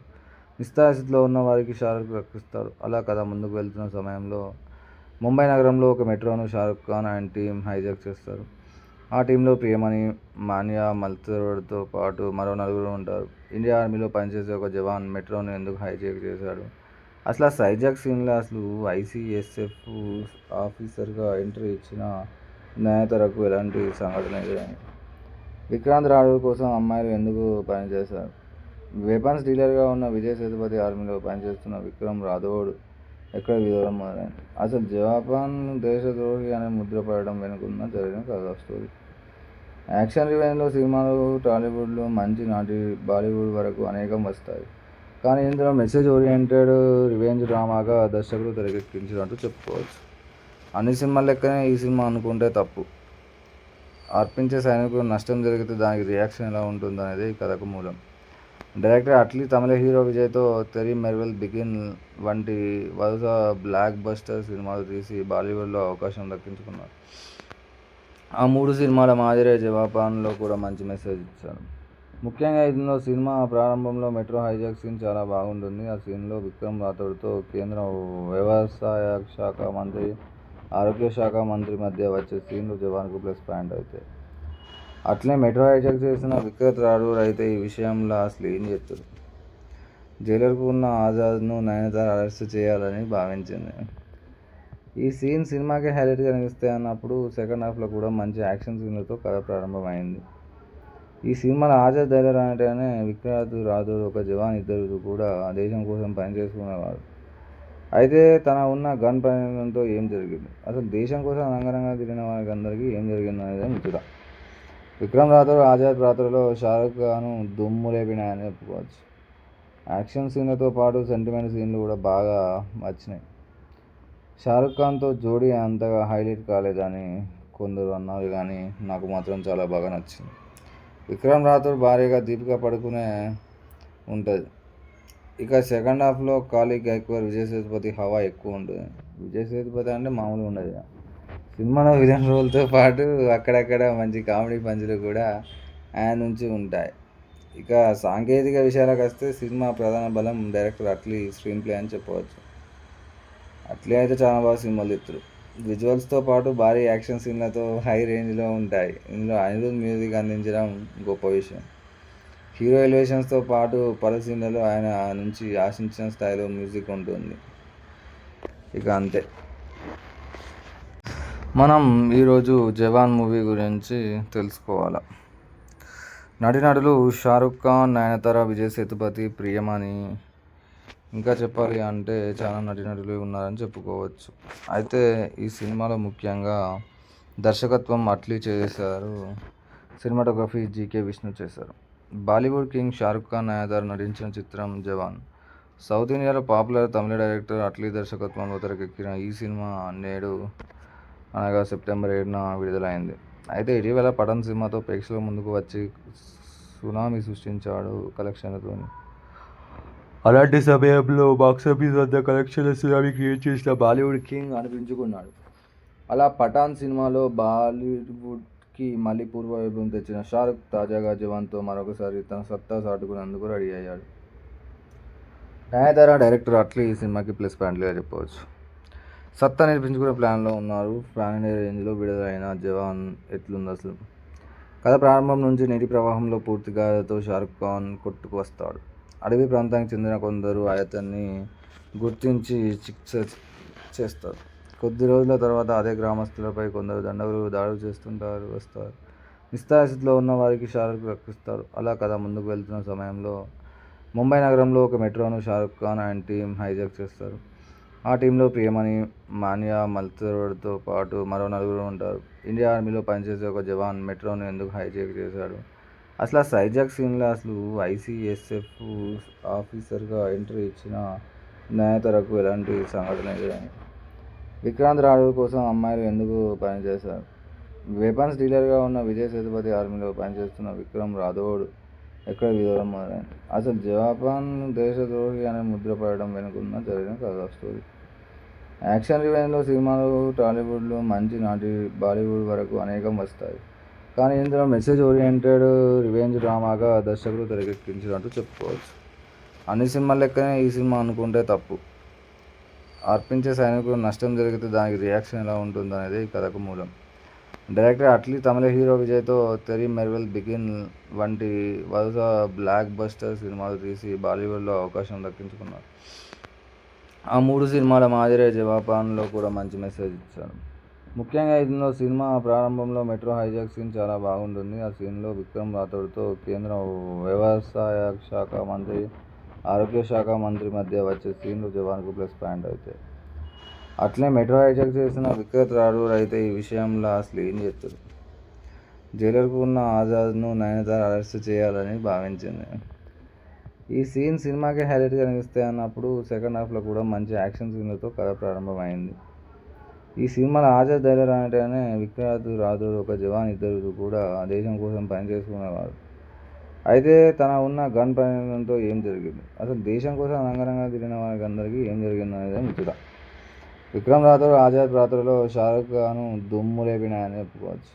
నిస్సహాయస్థితిలో ఉన్న వారికి షారుఖ్ రక్షిస్తాడు. అలా కథ ముందుకు వెళ్తున్న సమయంలో ముంబై నగరంలో ఒక మెట్రోను Shahrukh Khan and team hijack చేస్తారు. ఆ టీంలో ప్రియమణి, మాన్యా మల్హోత్రాతో పాటు మరో నలుగురు ఉంటారు. ఇండియా ఆర్మీలో పనిచేసే ఒక జవాన్ మెట్రోను ఎందుకు హైజాక్ చేశాడు? అసలు ఆ హైజాక్ సీన్లో అసలు ఐసీఎస్ఎఫ్ ఆఫీసర్గా ఎంట్రీ ఇచ్చిన నయనతారకు ఎలాంటి సంఘటన ఎదురైంది? విక్రాంత్ రాథోడ్ కోసం అమ్మాయిలు ఎందుకు పనిచేశారు? వెపన్స్ డీలర్గా ఉన్న విజయ్ సేతుపతి ఆర్మీలో పనిచేస్తున్న విక్రమ్ రాథోడ్ ఎక్కడ విరోధం మొదలైంది? అసలు జపాన్ దేశద్రోహి అనే ముద్ర పడడం వెనుకున్న జరిగిన కథ స్టోరీ. యాక్షన్ రివెంజ్లో సినిమాలు టాలీవుడ్లో మంచి నాటి బాలీవుడ్ వరకు అనేకం వస్తాయి. కానీ ఇందులో మెసేజ్ ఓరియంటెడ్ రివెంజ్ డ్రామాగా దర్శకుడు తెరకెక్కించినట్టు చెప్పుకోవచ్చు. అన్ని సినిమాల లెక్కనే ఈ సినిమా అనుకుంటే తప్పు. అర్పించే సైనికులకు నష్టం జరిగితే దానికి రియాక్షన్ ఎలా ఉంటుందనేదే ఈ కథకు మూలం. డైరెక్టర్ అట్లీ తమిళ హీరో విజయ్తో తెరీ మెర్వెల్, బిగిన్ వంటి వరుస బ్లాక్ బస్టర్ సినిమాలు తీసి బాలీవుడ్లో అవకాశం దక్కించుకున్నారు. ఆ 3 సినిమాల మాదిరే జవాన్లో కూడా మంచి మెసేజ్ ఇచ్చారు. ముఖ్యంగా ఇందులో సినిమా ప్రారంభంలో మెట్రో హైజాక్ సీన్ చాలా బాగుంటుంది. ఆ సీన్లో విక్రమ్ రాథోడ్తో కేంద్ర వ్యవసాయ శాఖ మంత్రి, ఆరోగ్య శాఖ మంత్రి మధ్య వచ్చే సీన్లు జవాన్కు ప్లస్ పాయింట్ అవుతాయి. అట్లే మెట్రో హైజాక్ చేసిన విక్రాంత్ రాథోడ్ అయితే ఈ విషయంలో అసలు ఏం చేస్తారు? జైలర్కు ఉన్న ఆజాద్ను నయనతార అరెస్ట్ చేయాలని భావించింది. ఈ సీన్ సినిమాకి హైలైట్గా నిలుస్తాయి అన్నప్పుడు సెకండ్ హాఫ్లో కూడా మంచి యాక్షన్ సీన్లతో కథ ప్రారంభమైంది. ఈ సినిమాలో ఆజాద్ జైలర్ అంటేనే విక్రాంత్ రాథోడ్ ఒక జవాన్, ఇద్దరు కూడా దేశం కోసం పనిచేసుకునేవారు. అయితే తన ఉన్న గన్ పరిణామంతో ఏం జరిగింది? అసలు దేశం కోసం రంగరంగా తిరిగిన వారికి అందరికీ ఏం జరిగిందనేదే ముచ్చట. విక్రమ్ రాథోడ్ ఆజాద్ పాత్రలో షారుఖ్ ఖాన్ దుమ్ము లేపినాయని చెప్పుకోవచ్చు. యాక్షన్ సీన్లతో పాటు సెంటిమెంట్ సీన్లు కూడా బాగా వచ్చినాయి. షారుఖ్ ఖాన్తో జోడీ అంతగా హైలైట్ కాలేదని కొందరు అన్నారు, కానీ నాకు మాత్రం చాలా బాగా నచ్చింది. విక్రమ్ రాథోడ్ భార్యగా దీపికా పడుకునే ఉంటుంది. ఇక సెకండ్ హాఫ్లో కాళీ గైక్వాడ్, విజయ్ సేతుపతి హవా ఎక్కువ ఉంటుంది. విజయ్ సేతుపతి అంటే మామూలుగా ఉండదు. సినిమాలో విలన్ రోల్తో పాటు అక్కడక్కడ మంచి కామెడీ పంచులు కూడా ఆయన నుంచి ఉంటాయి. ఇక సాంకేతిక విషయాలకు వస్తే సినిమా ప్రధాన బలం డైరెక్టర్ అట్లీ స్క్రీన్ ప్లే అని చెప్పవచ్చు. అట్లీ అయితే చాలా బాగా సినిమాలు తీస్తారు. విజువల్స్తో పాటు భారీ యాక్షన్ సీన్లతో హై రేంజ్లో ఉంటాయి. ఇందులో అనిరుద్ మ్యూజిక్ అందించడం గొప్ప విషయం. హీరో ఎలివేషన్స్తో పాటు పలు సీన్లలో ఆయన నుంచి ఆశించిన స్థాయిలో మ్యూజిక్ ఉంటుంది. ఇక అంతే. మనం ఈరోజు జవాన్ మూవీ గురించి తెలుసుకోవాలి. నటీనటులు షారుఖ్ ఖాన్, నయనతార, విజయ్ సేతుపతి, ప్రియమణి, ఇంకా చెప్పాలి అంటే చాలా నటీనటులు ఉన్నారని చెప్పుకోవచ్చు. అయితే ఈ సినిమాలో ముఖ్యంగా దర్శకత్వం అట్లీ చేశారు. సినిమాటోగ్రఫీ జీకే విష్ణు చేశారు. బాలీవుడ్ కింగ్ షారుఖ్ ఖాన్, నయనతార నటించిన చిత్రం జవాన్. సౌత్ ఇండియాలో పాపులర్ తమిళ డైరెక్టర్ అట్లీ దర్శకత్వంలో తెరకెక్కిన ఈ సినిమా నేడు అనగా సెప్టెంబర్ 7న విడుదలైంది. అయితే ఇటీవల పఠాన్ సినిమాతో ప్రేక్షకుల ముందుకు వచ్చి సునామీ సృష్టించాడు కలెక్షన్లతో. అలాంటి సమయంలో బాక్సాఫీస్ వద్ద కలెక్షన్ల సునామీ క్రియేట్ చేసిన బాలీవుడ్ కింగ్ అనిపించుకున్నాడు. అలా పఠాన్ సినిమాలో బాలీవుడ్కి మళ్లీ పూర్వ వైభవం తెచ్చిన షారుఖ్ తాజాగా జవాన్తో మరొకసారి తన సత్తా చాటుకునేందుకు రెడీ అయ్యాడు. నయనతార, డైరెక్టర్ అట్లీ ఈ సినిమాకి ప్లస్ పాయింట్లుగా చెప్పవచ్చు. సత్తా నిరూపించుకునే ప్లాన్లో ఉన్నారు. పాన్ ఇండియా రేంజ్లో విడుదలైన జవాన్ ఎట్లుంది అసలు? కథ ప్రారంభం నుంచి నీటి ప్రవాహంలో పూర్తిగాతో షారుఖ్ ఖాన్ కొట్టుకు వస్తాడు. అడవి ప్రాంతానికి చెందిన కొందరు అతన్ని గుర్తించి చికిత్స చేస్తారు. కొద్ది రోజుల తర్వాత అదే గ్రామస్తులపై కొందరు దండగులు దాడులు వస్తారు. నిస్సహాయస్థితిలో ఉన్న వారికి షారుఖ్ రక్షిస్తాడు. అలా కథ ముందుకు వెళ్తున్న సమయంలో ముంబై నగరంలో ఒక మెట్రోను Shahrukh Khan and team hijack చేస్తారు. ఆ టీంలో ప్రియమణి, మాన్యా మల్హోత్రాతో పాటు మరో నలుగురు ఉంటారు. ఇండియా ఆర్మీలో పనిచేసే ఒక జవాన్ మెట్రోను ఎందుకు హైజాక్ చేశాడు? అసలు ఆ సైజాక్ సీన్లో అసలు ఐసీఎస్ఎఫ్ ఆఫీసర్గా ఎంట్రీ ఇచ్చిన న్యాయతరకు ఎలాంటి సంఘటన ఎదురైంది? విక్రాంత్ రాఘవ్ కోసం అమ్మాయిలు ఎందుకు పనిచేశారు? వెపన్స్ డీలర్గా ఉన్న విజయ్ సేతుపతి ఆర్మీలో పనిచేస్తున్న విక్రమ్ రాథోడ్ ఎక్కడ విధవడం మొదలైంది? అసలు జపాన్ దేశద్రోహి అనే ముద్ర పడడం వెనుకున్న జరిగిన కథ స్టోరీ. యాక్షన్ రివెంజ్లో సినిమాలు టాలీవుడ్లో మంచి నాటి బాలీవుడ్ వరకు అనేకం వస్తాయి. కానీ ఇందులో మెసేజ్ ఓరియంటెడ్ రివెంజ్ డ్రామాగా దర్శకుడు తెరకెక్కించినట్టు చెప్పుకోవచ్చు. అన్ని సినిమాల లెక్కనే ఈ సినిమా అనుకుంటే తప్పు. అర్పించే సైనికులకు నష్టం జరిగితే దానికి రియాక్షన్ ఎలా ఉంటుందనేదే ఈ కథకు మూలం. డైరెక్టర్ అట్లీ తమిళ హీరో విజయ్తో తెరీ మెర్వెల్ బిగిన్ వంటి వరుస బ్లాక్ బస్టర్ సినిమాలు తీసి బాలీవుడ్లో అవకాశం దక్కించుకున్నారు. ఆ 3 సినిమాల మాదిరే జవాన్లో కూడా మంచి మెసేజ్ ఇచ్చారు. ముఖ్యంగా ఇందులో సినిమా ప్రారంభంలో మెట్రో హైజాక్ సీన్ చాలా బాగుంటుంది. ఆ సీన్లో విక్రమ్ రాథోడ్తో కేంద్ర వ్యవసాయ శాఖ మంత్రి, ఆరోగ్య శాఖ మంత్రి మధ్య వచ్చే సీన్లు జవాన్కు ప్లస్ పాయింట్ అవుతాయి. అట్లే మెట్రో హైజాక్ చేసిన విక్రాంత్ రాథోడ్ అయితే ఈ విషయంలో అసలు ఏం చేస్తారు? జైలర్కు ఉన్న ఆజాద్ను నయనతార అరెస్ట్ చేయాలని భావించింది. ఈ సీన్ సినిమాకి హైలైట్గా నిలుస్తాయి అన్నప్పుడు సెకండ్ హాఫ్లో కూడా మంచి యాక్షన్ సీన్లతో కథ ప్రారంభమైంది. ఈ సినిమాలో ఆజాద్ జైలర్ అంటేనే విక్రాంత్ రాథోడ్ ఒక జవాన్, ఇద్దరు కూడా దేశం కోసం పనిచేసుకునేవారు. అయితే తన ఉన్న గన్ ప్రయోగంతో ఏం జరిగింది? అసలు దేశం కోసం రంగరంగా తిరిగిన వారికి అందరికీ ఏం జరిగింది అనేది ముచ్చట. విక్రమ్ రాథోడ్ ఆజాద్ పాత్రలో షారుఖ్ ఖాన్ దుమ్ము లేపినాయని చెప్పుకోవచ్చు.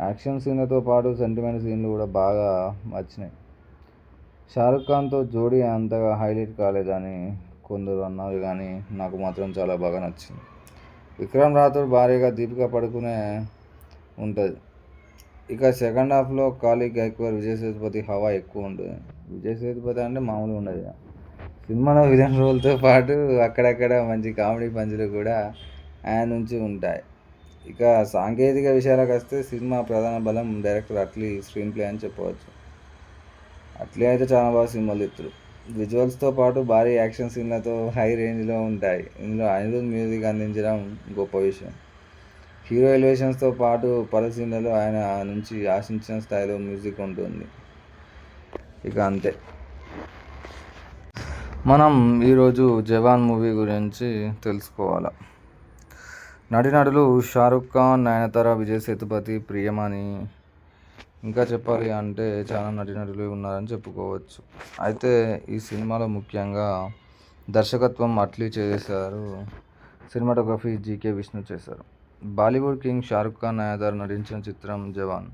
యాక్షన్ సీన్లతో పాటు సెంటిమెంట్ సీన్లు కూడా బాగా వచ్చినాయి. షారుఖ్ ఖాన్తో జోడీ అంతగా హైలైట్ కాలేదని కొందరు అన్నారు, కానీ నాకు మాత్రం చాలా బాగా నచ్చింది. విక్రమ్ రాథోడ్ భార్యగా దీపికా పడుకునే ఉంటుంది. ఇక సెకండ్ హాఫ్లో కాళీ గైక్వాడ్, విజయ్ సేతుపతి హవా ఎక్కువ ఉంటుంది. విజయ్ సేతుపతి అంటే మామూలుగా ఉండదు. సినిమాలో విలన్ రోల్తో పాటు అక్కడక్కడ మంచి కామెడీ పంచులు కూడా ఆయన నుంచి ఉంటాయి. ఇక సాంకేతిక విషయాలకు వస్తే సినిమా ప్రధాన బలం డైరెక్టర్ అట్లీ స్క్రీన్ ప్లే అని చెప్పవచ్చు. అట్లే అయితే చాలా బాగా సినిమాలు ఎత్తురు. విజువల్స్తో పాటు భారీ యాక్షన్ సీన్లతో హై రేంజ్లో ఉంటాయి. ఇందులో అనిరుద్ మ్యూజిక్ అందించడం గొప్ప విషయం. హీరో ఎలివేషన్స్తో పాటు పలు సీన్లలో ఆయన నుంచి ఆశించిన స్థాయిలో మ్యూజిక్ ఉంటుంది. ఇక అంతే. మనం ఈరోజు జవాన్ మూవీ గురించి తెలుసుకోవాలి. నటీనటులు షారుఖ్ ఖాన్, నయనతార, విజయ్ సేతుపతి, ప్రియమణి, ఇంకా చెప్పాలి అంటే చాలా నటీనటులు ఉన్నారని చెప్పుకోవచ్చు. అయితే ఈ సినిమాలో ముఖ్యంగా దర్శకత్వం అట్లీ చేశారు. సినిమాటోగ్రఫీ జీకే విష్ణు చేశారు. బాలీవుడ్ కింగ్ షారుఖ్ ఖాన్, నయనతార నటించిన చిత్రం జవాన్.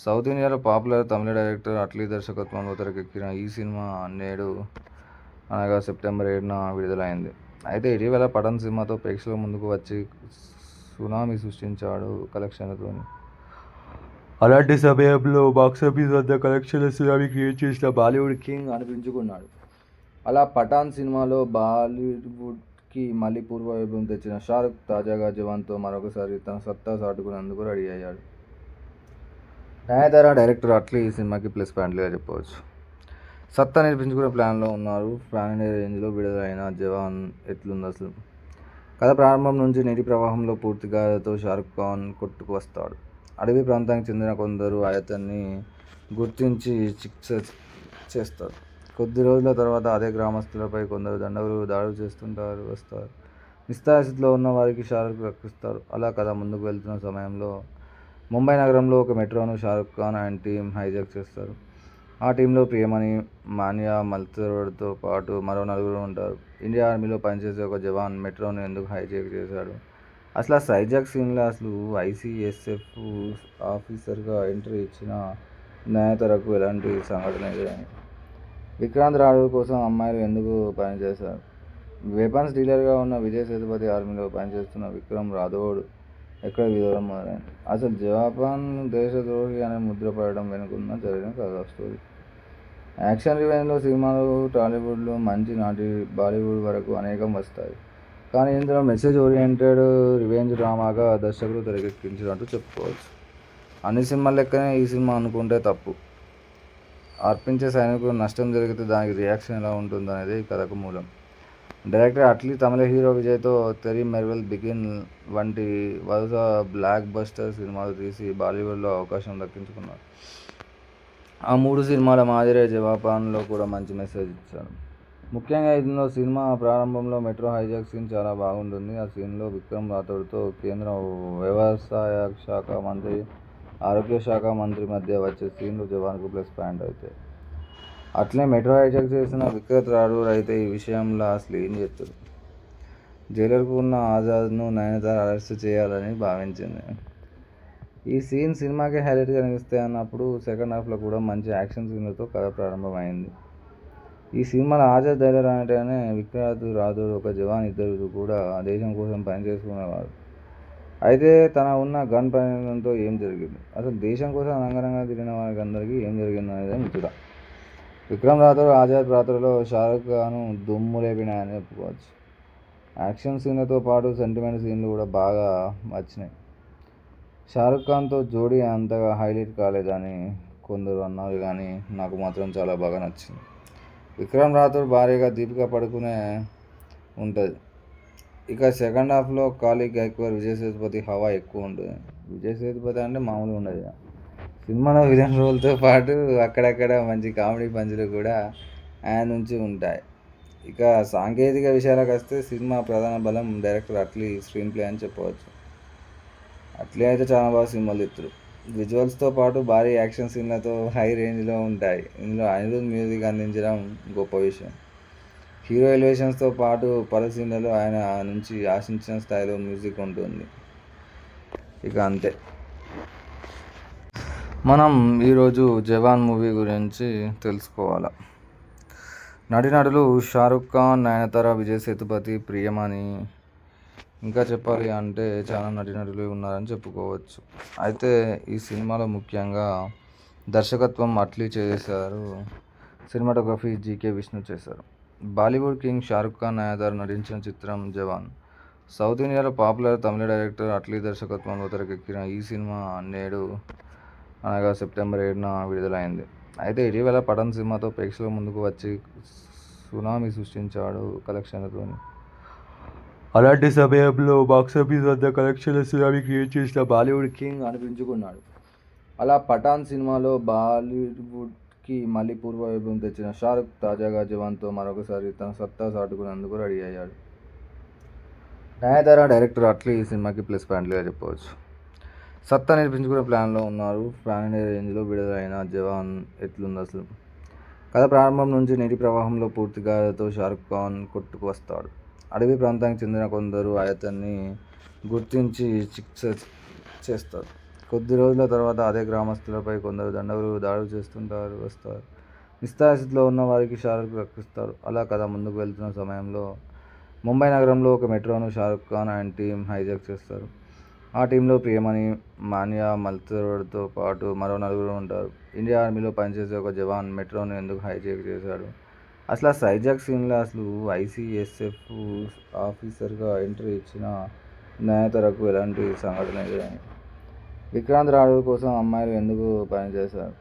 సౌత్ ఇండియాలో పాపులర్ తమిళ డైరెక్టర్ అట్లీ దర్శకత్వంలో తెరకెక్కిన ఈ సినిమా నేడు అనగా సెప్టెంబర్ 7న విడుదలైంది. అయితే ఇటీవల పఠాన్ సినిమాతో ప్రేక్షకుల ముందుకు వచ్చి సునామీ సృష్టించాడు కలెక్షన్లతో. అలాంటి సమయంలో బాక్సాఫీస్ వద్ద కలెక్షన్ల సునామీ క్రియేట్ చేసిన బాలీవుడ్ కింగ్ అనిపించుకున్నాడు. అలా పఠాన్ సినిమాలో బాలీవుడ్కి మళ్ళీ పూర్వవైభవం తెచ్చిన షారుఖ్ తాజాగా జవాన్తో మరొకసారి తన సత్తా చాటుకునేందుకు రెడీ అయ్యాడు. నయనతార, డైరెక్టర్ అట్లీ ఈ సినిమాకి ప్లస్ పాయింట్లుగా చెప్పవచ్చు. సత్తా నిరూపించుకునే ప్లాన్లో ఉన్నారు. పాన్ ఇండియా రేంజ్లో విడుదలైన జవాన్ ఎట్లుంది అసలు? కథ ప్రారంభం నుంచి నీటి ప్రవాహంలో పూర్తిగాతో షారుఖ్ ఖాన్ కొట్టుకు వస్తాడు. అడవి ప్రాంతానికి చెందిన కొందరు అతన్ని గుర్తించి చికిత్స చేస్తారు. కొద్ది రోజుల తర్వాత అదే గ్రామస్తులపై కొందరు దండగులు దాడులు వస్తారు. నిస్సహాయస్థితిలో ఉన్న వారికి షారుఖ్ రక్షిస్తాడు. అలా కథ ముందుకు వెళ్తున్న సమయంలో ముంబై నగరంలో ఒక మెట్రోను Shahrukh Khan and team hijack చేస్తారు. ఆ టీంలో ప్రియమణి, మాన్యా మల్హోత్రాతో పాటు మరో 4 ఉంటారు. ఇండియా ఆర్మీలో పనిచేసే ఒక జవాన్ మెట్రోను ఎందుకు హైజాక్ చేశాడు? అసలు ఆ సైజాక్ సీన్లో అసలు ఐసీఎస్ఎఫ్ ఆఫీసర్గా ఎంట్రీ ఇచ్చిన న్యాయతరకు ఎలాంటి సంఘటన ఎదురైంది? విక్రాంత్ రాథోడ్ కోసం అమ్మాయిలు ఎందుకు పనిచేశారు? వెపన్స్ డీలర్గా ఉన్న విజయ్ సేతుపతి ఆర్మీలో పనిచేస్తున్న విక్రమ్ రాథోడ్ ఎక్కడ విధవడం మొదలైంది? అసలు జపాన్ దేశద్రోహి అనే ముద్ర పడడం వెనుకున్న జరిగిన కథ స్టోరీ. యాక్షన్ రివెంజ్లో సినిమాలు టాలీవుడ్లో మంచి నాటి బాలీవుడ్ వరకు అనేకం వస్తాయి. కానీ ఇందులో మెసేజ్ ఓరియంటెడ్ రివెంజ్ డ్రామాగా దర్శకుడు తెరకెక్కించినట్టు చెప్పుకోవచ్చు. అన్ని సినిమాల లెక్కనే ఈ సినిమా అనుకుంటే తప్పు. అర్పించే సైనికులకు నష్టం జరిగితే దానికి రియాక్షన్ ఎలా ఉంటుందనేదే ఈ కథకు మూలం. డైరెక్టర్ అట్లీ తమిళ హీరో విజయ్తో తెరీ మెర్వెల్ బిగిన్ వంటి వరుస బ్లాక్ బస్టర్ సినిమాలు తీసి బాలీవుడ్లో అవకాశం దక్కించుకున్నారు. ఆ 3 సినిమాల మాదిరే 'జవాన్'లో కూడా మంచి మెసేజ్ ఇచ్చాడు. ముఖ్యంగా ఇందులో సినిమా ప్రారంభంలో మెట్రో హైజాక్ సీన్ చాలా బాగుంటుంది. ఆ సీన్లో విక్రమ్ రాథోడ్తో కేంద్ర వ్యవసాయ శాఖ మంత్రి, ఆరోగ్య శాఖ మంత్రి మధ్య వచ్చే సీన్లు 'జవాన్'కు ప్లస్ పాయింట్ అవుతాయి. అట్లే మెట్రో హైజాక్ చేసిన విక్రమ్ రాథోడ్ అయితే ఈ విషయంలో అసలు ఏం చేస్తాడు? జైలర్కు ఉన్న ఆజాద్ను నయనతార అరెస్ట్ చేయాలని భావించింది. ఈ సీన్ సినిమాకి హైలైట్గా నిలుస్తాయి అన్నప్పుడు సెకండ్ హాఫ్లో కూడా మంచి యాక్షన్ సీన్లతో కథ ప్రారంభమైంది. ఈ సినిమాలో ఆజాద్ జైలర్ అనగానే విక్రాంత్ రాథోడ్ ఒక జవాన్, ఇద్దరు కూడా దేశం కోసం పనిచేసుకునేవారు. అయితే తన ఉన్న గన్ ప్రయోగంతో ఏం జరిగింది, అసలు దేశం కోసం రంగరంగా తిరిగిన వారికి అందరికీ ఏం జరిగింది అనేది ముచ్చట. విక్రమ్ రాథోడ్ ఆజాద్ పాత్రలో షారుఖ్ ఖాన్ దుమ్ము లేపినాయని చెప్పుకోవచ్చు. యాక్షన్ సీన్లతో పాటు సెంటిమెంట్ సీన్లు కూడా బాగా వచ్చినాయి. షారుఖ్ ఖాన్తో జోడీ అంతగా హైలైట్ కాలేదని కొందరు అన్నారు, కానీ నాకు మాత్రం చాలా బాగా నచ్చింది. విక్రమ్ రాథోడ్ భార్యగా దీపికా పడుకునే ఉంటుంది. ఇక సెకండ్ హాఫ్లో కాళీ గైక్వాడ్, విజయ్ సేతుపతి హవా ఎక్కువ ఉంటుంది. విజయ్ సేతుపతి అంటే మామూలుగా ఉండదు. సినిమాలో విలన్ రోల్తో పాటు అక్కడక్కడ మంచి కామెడీ పంచులు కూడా ఆయన నుంచి ఉంటాయి. ఇక సాంకేతిక విషయాలకు వస్తే సినిమా ప్రధాన బలం డైరెక్టర్ అట్లీ స్క్రీన్ ప్లే అని చెప్పవచ్చు. అట్లీ అయితే చాలా బాగా సినిమాలు తీస్తారు. విజువల్స్తో పాటు భారీ యాక్షన్ సీన్లతో హై రేంజ్లో ఉంటాయి. ఇందులో అనిరుద్ మ్యూజిక్ అందించడం గొప్ప విషయం. హీరో ఎలివేషన్స్తో పాటు పలు సీన్లలో ఆయన నుంచి ఆశించిన స్థాయిలో మ్యూజిక్ ఉంటుంది. ఇక అంతే. మనం ఈరోజు జవాన్ మూవీ గురించి తెలుసుకోవాలి. నటీనటులు షారుఖ్ ఖాన్, నయనతార, విజయ్ సేతుపతి, ప్రియమణి, ఇంకా చెప్పాలి అంటే చాలా నటీనటులు ఉన్నారని చెప్పుకోవచ్చు. అయితే ఈ సినిమాలో ముఖ్యంగా దర్శకత్వం అట్లీ చేశారు, సినిమాటోగ్రఫీ జీకే విష్ణు చేశారు. బాలీవుడ్ కింగ్ షారుఖ్ ఖాన్, నయనతార నటించిన చిత్రం జవాన్. సౌత్ ఇండియాలో పాపులర్ తమిళ డైరెక్టర్ అట్లీ దర్శకత్వంలో తెరకెక్కిన ఈ సినిమా నేడు అనగా సెప్టెంబర్ 7న విడుదలైంది. అయితే ఇటీవల పఠాన్ సినిమాతో ప్రేక్షకుల ముందుకు వచ్చి సునామీ సృష్టించాడు కలెక్షన్లతో. అలాంటి సమయంలో బాక్సాఫీస్ వద్ద కలెక్షన్ల సునామీ క్రియేట్ చేసిన బాలీవుడ్ కింగ్ అనిపించుకున్నాడు. అలా పఠాన్ సినిమాలో బాలీవుడ్కి మళ్ళీ పూర్వ వైభవం తెచ్చిన షారుఖ్ తాజాగా జవాన్తో మరొకసారి తన సత్తా చాటుకునేందుకు రెడీ అయ్యాడు. నయనతార, డైరెక్టర్ అట్లీ ఈ సినిమాకి ప్లస్ పాయింట్లుగా చెప్పవచ్చు. సత్తా నిరూపించుకునే ప్లాన్లో ఉన్నారు. పాన్ ఇండియా రేంజ్లో విడుదలైన జవాన్ ఎట్లుంది అసలు? కథ ప్రారంభం నుంచి నీటి ప్రవాహంలో పూర్తిగాతో షారుఖ్ ఖాన్ కొట్టుకు వస్తాడు. అడవి ప్రాంతానికి చెందిన కొందరు అతన్ని గుర్తించి చికిత్స చేస్తారు. కొద్ది రోజుల తర్వాత అదే గ్రామస్తులపై కొందరు దండగులు దాడులు వస్తారు. నిస్సహాయస్థితిలో ఉన్న వారికి షారుఖ్ రక్షిస్తాడు. అలా కథ ముందుకు వెళ్తున్న సమయంలో ముంబై నగరంలో ఒక మెట్రోను Shahrukh Khan and team hijack చేస్తారు. ఆ టీంలో ప్రియమణి, మాన్యా మల్హోత్రాతో పాటు మరో నలుగురు ఉంటారు. ఇండియా ఆర్మీలో పనిచేసే ఒక జవాన్ మెట్రోను ఎందుకు హైజాక్ చేశాడు, అసలు ఆ హైజాక్ సీన్లో అసలు ఐసీఎస్ఎఫ్ ఆఫీసర్గా ఎంట్రీ ఇచ్చిన నయనతారకు ఎలాంటి సంఘటన ఎదురైంది, విక్రాంత్ రాథోడ్ కోసం అమ్మాయిలు ఎందుకు పనిచేశారు,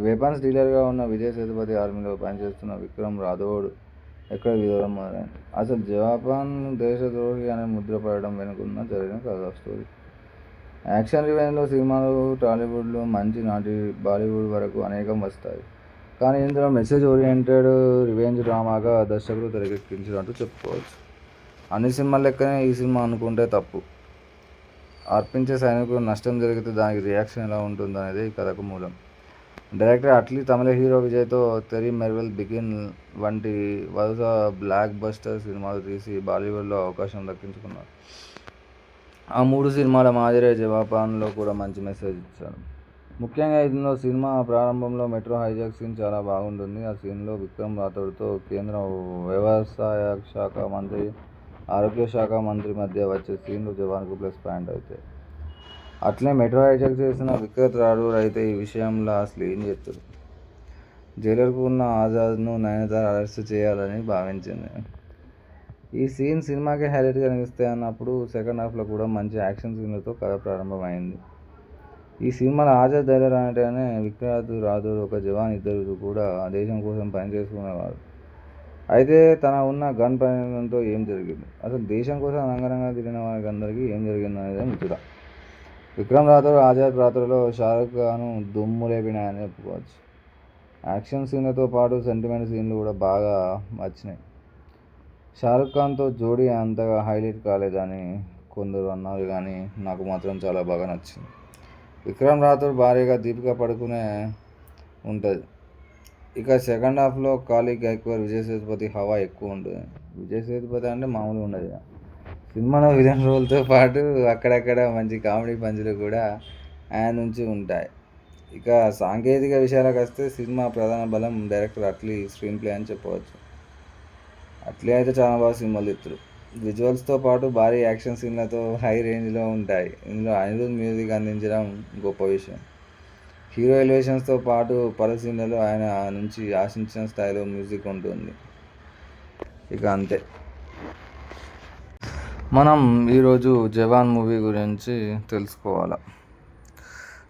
వెపన్స్ డీలర్గా ఉన్న విజయ్ సేతుపతి ఆర్మీలో పనిచేస్తున్న విక్రమ్ రాథోడ్ ఎక్కడ విరోధం మొదలైంది, అసలు జవాన్ దేశద్రోహి అనే ముద్ర పడడం వెనుకున్న జరిగిన కథ స్టోరీ. యాక్షన్ రివెంజ్లో సినిమాలు టాలీవుడ్లో మంచి నాటి బాలీవుడ్ వరకు అనేకం వస్తాయి. కానీ ఇందులో మెసేజ్ ఓరియంటెడ్ రివెంజ్ డ్రామాగా దర్శకుడు తెరకెక్కించినట్టు చెప్పుకోవచ్చు. అన్ని సినిమాల లెక్కనే ఈ సినిమా అనుకుంటే తప్పు. అర్పించే సైనికులకు నష్టం జరిగితే దానికి రియాక్షన్ ఎలా ఉంటుందనేది ఈ కథకు మూలం. డైరెక్టర్ అట్లీ తమిళ హీరో విజయ్తో తెరీ మెర్వెల్, బిగిన్ వంటి వరుస బ్లాక్ బస్టర్ సినిమాలు తీసి బాలీవుడ్లో అవకాశం దక్కించుకున్నారు. ఆ 3 సినిమాల మాదిరే 'జవాన్'లో కూడా మంచి మెసేజ్ ఇచ్చాడు. ముఖ్యంగా ఇందులో సినిమా ప్రారంభంలో మెట్రో హైజాక్ సీన్ చాలా బాగుంటుంది. ఆ సీన్లో విక్రమ్ రాథోడ్తో కేంద్ర వ్యవసాయ శాఖ మంత్రి, ఆరోగ్య శాఖ మంత్రి మధ్య వచ్చే సీన్లు 'జవాన్'కు ప్లస్ పాయింట్ అవుతాయి. అట్లే మెట్రో హైజాక్ చేసిన విక్రమ్ రాథోడ్ అయితే ఈ విషయంలో అసలు ఏం చేస్తాడు? జైలర్కు ఉన్న ఆజాద్ను నయనతార అరెస్ట్ చేయాలని భావించింది. ఈ సీన్ సినిమాకి హైలైట్గా నిలుస్తాయి అన్నప్పుడు సెకండ్ హాఫ్లో కూడా మంచి యాక్షన్ సీన్లతో కథ ప్రారంభమైంది. ఈ సినిమాలో ఆజాద్ జైలర్ అనగానే విక్రాంత్ రాథోడ్ ఒక జవాన్, ఇద్దరు కూడా దేశం కోసం పనిచేసుకునేవారు. అయితే తన ఉన్న గన్ ప్రయోగంతో ఏం జరిగింది, అసలు దేశం కోసం రంగరంగా తిరిగిన వారికి అందరికీ ఏం జరిగింది అనేది ముచ్చట. విక్రమ్ రాథోడ్ ఆజాద్ పాత్రలో షారుఖ్ ఖాన్ దుమ్ము లేపినాయని చెప్పుకోవచ్చు. యాక్షన్ సీన్లతో పాటు సెంటిమెంట్ సీన్లు కూడా బాగా వచ్చినాయి. షారుఖ్ ఖాన్తో జోడీ అంతగా హైలైట్ కాలేదని కొందరు అన్నారు, కానీ నాకు మాత్రం చాలా బాగా నచ్చింది. విక్రమ్ రాథోడ్ భార్యగా దీపికా పడుకునే ఉంటుంది. ఇక సెకండ్ హాఫ్లో కాళీ గైక్వాడ్, విజయ్ సేతుపతి హవా ఎక్కువ ఉంటుంది. విజయ్ సేతుపతి అంటే మామూలుగా ఉండదు. సినిమాలో విలన్ రోల్తో పాటు అక్కడక్కడ మంచి కామెడీ పంచులు కూడా ఆయన నుంచి ఉంటాయి. ఇక సాంకేతిక విషయాలకు వస్తే సినిమా ప్రధాన బలం డైరెక్టర్ అట్లీ స్క్రీన్ ప్లే అని చెప్పవచ్చు. అట్లీ అయితే చాలా బాగా సినిమాలు తీస్తారు. విజువల్స్తో పాటు భారీ యాక్షన్ సీన్లతో హై రేంజ్లో ఉంటాయి. ఇందులో అనిరుద్ మ్యూజిక్ అందించడం గొప్ప విషయం. హీరో ఎలివేషన్స్తో పాటు పలు సీన్లలో ఆయన నుంచి ఆశించిన స్థాయిలో మ్యూజిక్ ఉంటుంది. ఇక అంతే. మనం ఈరోజు జవాన్ మూవీ గురించి తెలుసుకోవాలి.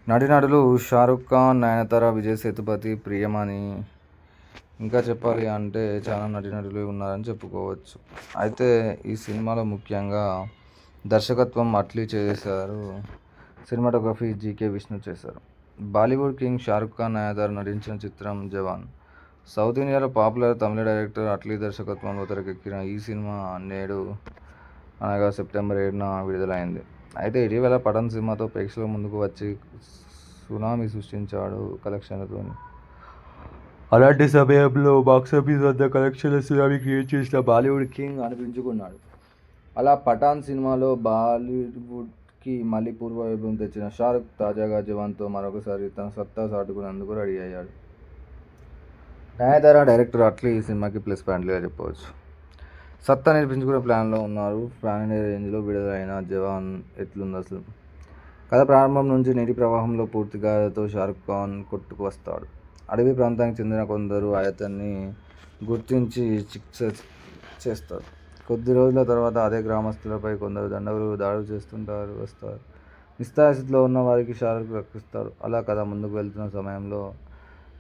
నటీనటులు షారుఖ్ ఖాన్, నయనతార, విజయ్ సేతుపతి, ప్రియమణి, ఇంకా చెప్పాలి అంటే చాలా నటీనటులు ఉన్నారని చెప్పుకోవచ్చు. అయితే ఈ సినిమాలో ముఖ్యంగా దర్శకత్వం అట్లీ చేశారు. సినిమాటోగ్రఫీ జీకే విష్ణు చేశారు. బాలీవుడ్ కింగ్ షారుఖ్ ఖాన్, నయనతార నటించిన చిత్రం జవాన్. సౌత్ ఇండియాలో పాపులర్ తమిళ డైరెక్టర్ అట్లీ దర్శకత్వంలో తెరకెక్కిన ఈ సినిమా నేడు అనగా సెప్టెంబర్ 7న విడుదలైంది. అయితే ఇటీవల పఠాన్ సినిమాతో ప్రేక్షకుల ముందుకు వచ్చి సునామీ సృష్టించాడు కలెక్షన్లతో. అలాంటి సమయంలో బాక్సాఫీస్ వద్ద కలెక్షన్ల సునామీ క్రియేట్ చేసిన బాలీవుడ్ కింగ్ అనిపించుకున్నాడు. అలా పఠాన్ సినిమాలో బాలీవుడ్కి మళ్ళీ పూర్వ వైభవం తెచ్చిన షారుఖ్ తాజాగా జవాన్తో మరొకసారి తన సత్తా చాటుకునేందుకు రెడీ అయ్యాడు. నయనతార, డైరెక్టర్ అట్లీ ఈ సినిమాకి ప్లస్ పాయింట్లుగా చెప్పవచ్చు. సత్తా నిరూపించుకునే ప్లాన్లో ఉన్నారు. పాన్ ఇండియా రేంజ్లో విడుదలైన జవాన్ ఎట్లుంది అసలు? కథ ప్రారంభం నుంచి నీటి ప్రవాహంలో పూర్తిగాతో షారుఖ్ ఖాన్ కొట్టుకు వస్తాడు. అడవి ప్రాంతానికి చెందిన కొందరు అతన్ని గుర్తించి చికిత్స చేస్తారు. కొద్ది రోజుల తర్వాత అదే గ్రామస్తులపై కొందరు దండగులు దాడులు వస్తారు. నిస్సహాయ స్థితిలో ఉన్న వారికి షారుఖ్ రక్షిస్తాడు. అలా కథ ముందుకు వెళ్తున్న సమయంలో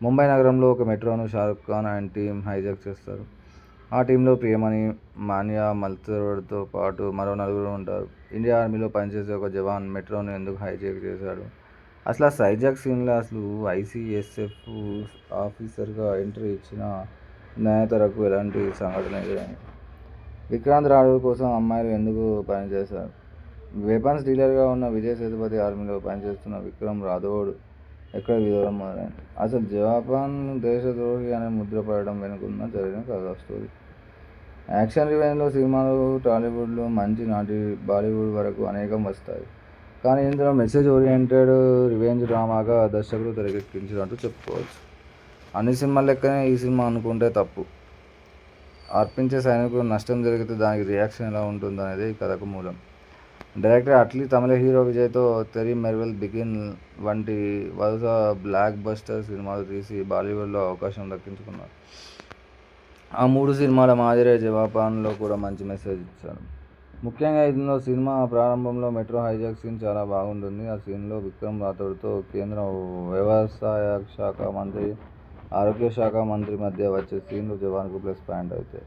ముంబై నగరంలో ఒక మెట్రోను Shahrukh Khan and team hijack చేస్తారు. ఆ టీంలో ప్రియమణి, మాన్యా మల్హోత్రాతో పాటు మరో నలుగురు ఉంటారు. ఇండియా ఆర్మీలో పనిచేసే ఒక జవాన్ మెట్రోను ఎందుకు హైజాక్ చేశాడు? అసలు ఆ హైజాక్ సీన్లో అసలు ఐసీఎస్ఎఫ్ ఆఫీసర్గా ఎంట్రీ ఇచ్చిన నయనతారకు ఎలాంటి సంఘటన ఎదురైంది? విక్రాంత్ రాథోడ్ కోసం అమ్మాయిలు ఎందుకు పనిచేశారు? వెపన్స్ డీలర్గా ఉన్న విజయ్ సేతుపతి ఆర్మీలో పనిచేస్తున్న విక్రమ్ రాథోడ్ ఎక్కడ వివరం మొదలైంది? అసలు జవాన్ దేశద్రోహి అనే ముద్ర పడడం వెనుకున్న జరిగిన కథ స్టోరీ. యాక్షన్ రివెంజ్లో సినిమాలు టాలీవుడ్లో మంచి నాటి బాలీవుడ్ వరకు అనేకం వస్తాయి. కానీ ఇందులో మెసేజ్ ఓరియంటెడ్ రివెంజ్ డ్రామాగా దర్శకుడు తెరకెక్కించినట్టు చెప్పుకోవచ్చు. అన్ని సినిమాల లెక్కనే ఈ సినిమా అనుకుంటే తప్పు. అర్పించే సైనికులకు నష్టం జరిగితే దానికి రియాక్షన్ ఎలా ఉంటుందనేది ఈ కథకు మూలం. డైరెక్టర్ అట్లీ తమిళ హీరో విజయ్తో తెరీ మెర్వెల్, బిగిన్ వంటి వరుస బ్లాక్ బస్టర్ సినిమాలు తీసి బాలీవుడ్లో అవకాశం దక్కించుకున్నారు. ఆ 3 సినిమాల మాదిరే జవాన్లో కూడా మంచి మెసేజ్ ఇచ్చారు. ముఖ్యంగా ఇందులో సినిమా ప్రారంభంలో మెట్రో హైజాక్ సీన్ చాలా బాగుంటుంది. ఆ సీన్లో విక్రమ్ రాథోడ్తో కేంద్ర వ్యవసాయ శాఖ మంత్రి, ఆరోగ్య శాఖ మంత్రి మధ్య వచ్చే సీన్లు జవాన్కు ప్లస్ పాయింట్ అవుతాయి.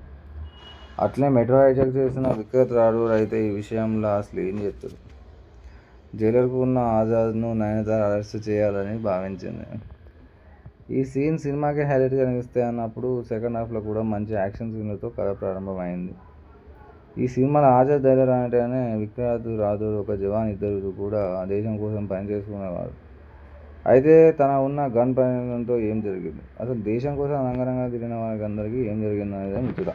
అట్లే మెట్రో హైజాక్ చేసిన విక్రమ్ రాథోడ్ అయితే ఈ విషయంలో అసలు ఏం చేస్తారు? జైలర్కు ఉన్న ఆజాద్ను నయనతార అరెస్ట్ చేయాలని భావించింది. ఈ సీన్ సినిమాకి హైలైట్గా నిలుస్తాయి అన్నప్పుడు సెకండ్ హాఫ్లో కూడా మంచి యాక్షన్ సీన్లతో కథ ప్రారంభమైంది. ఈ సినిమాలో ఆజాద్ జైలర్ అంటేనే విక్రాంత్ రాథోడ్ ఒక జవాన్, ఇద్దరు కూడా దేశం కోసం పనిచేసుకునేవారు. అయితే తన ఉన్న గన్ ప్రయోగంతో ఏం జరిగింది? అసలు దేశం కోసం రంగరంగా తిరిగిన వారికి అందరికీ ఏం జరిగింది అనేది ముచ్చట.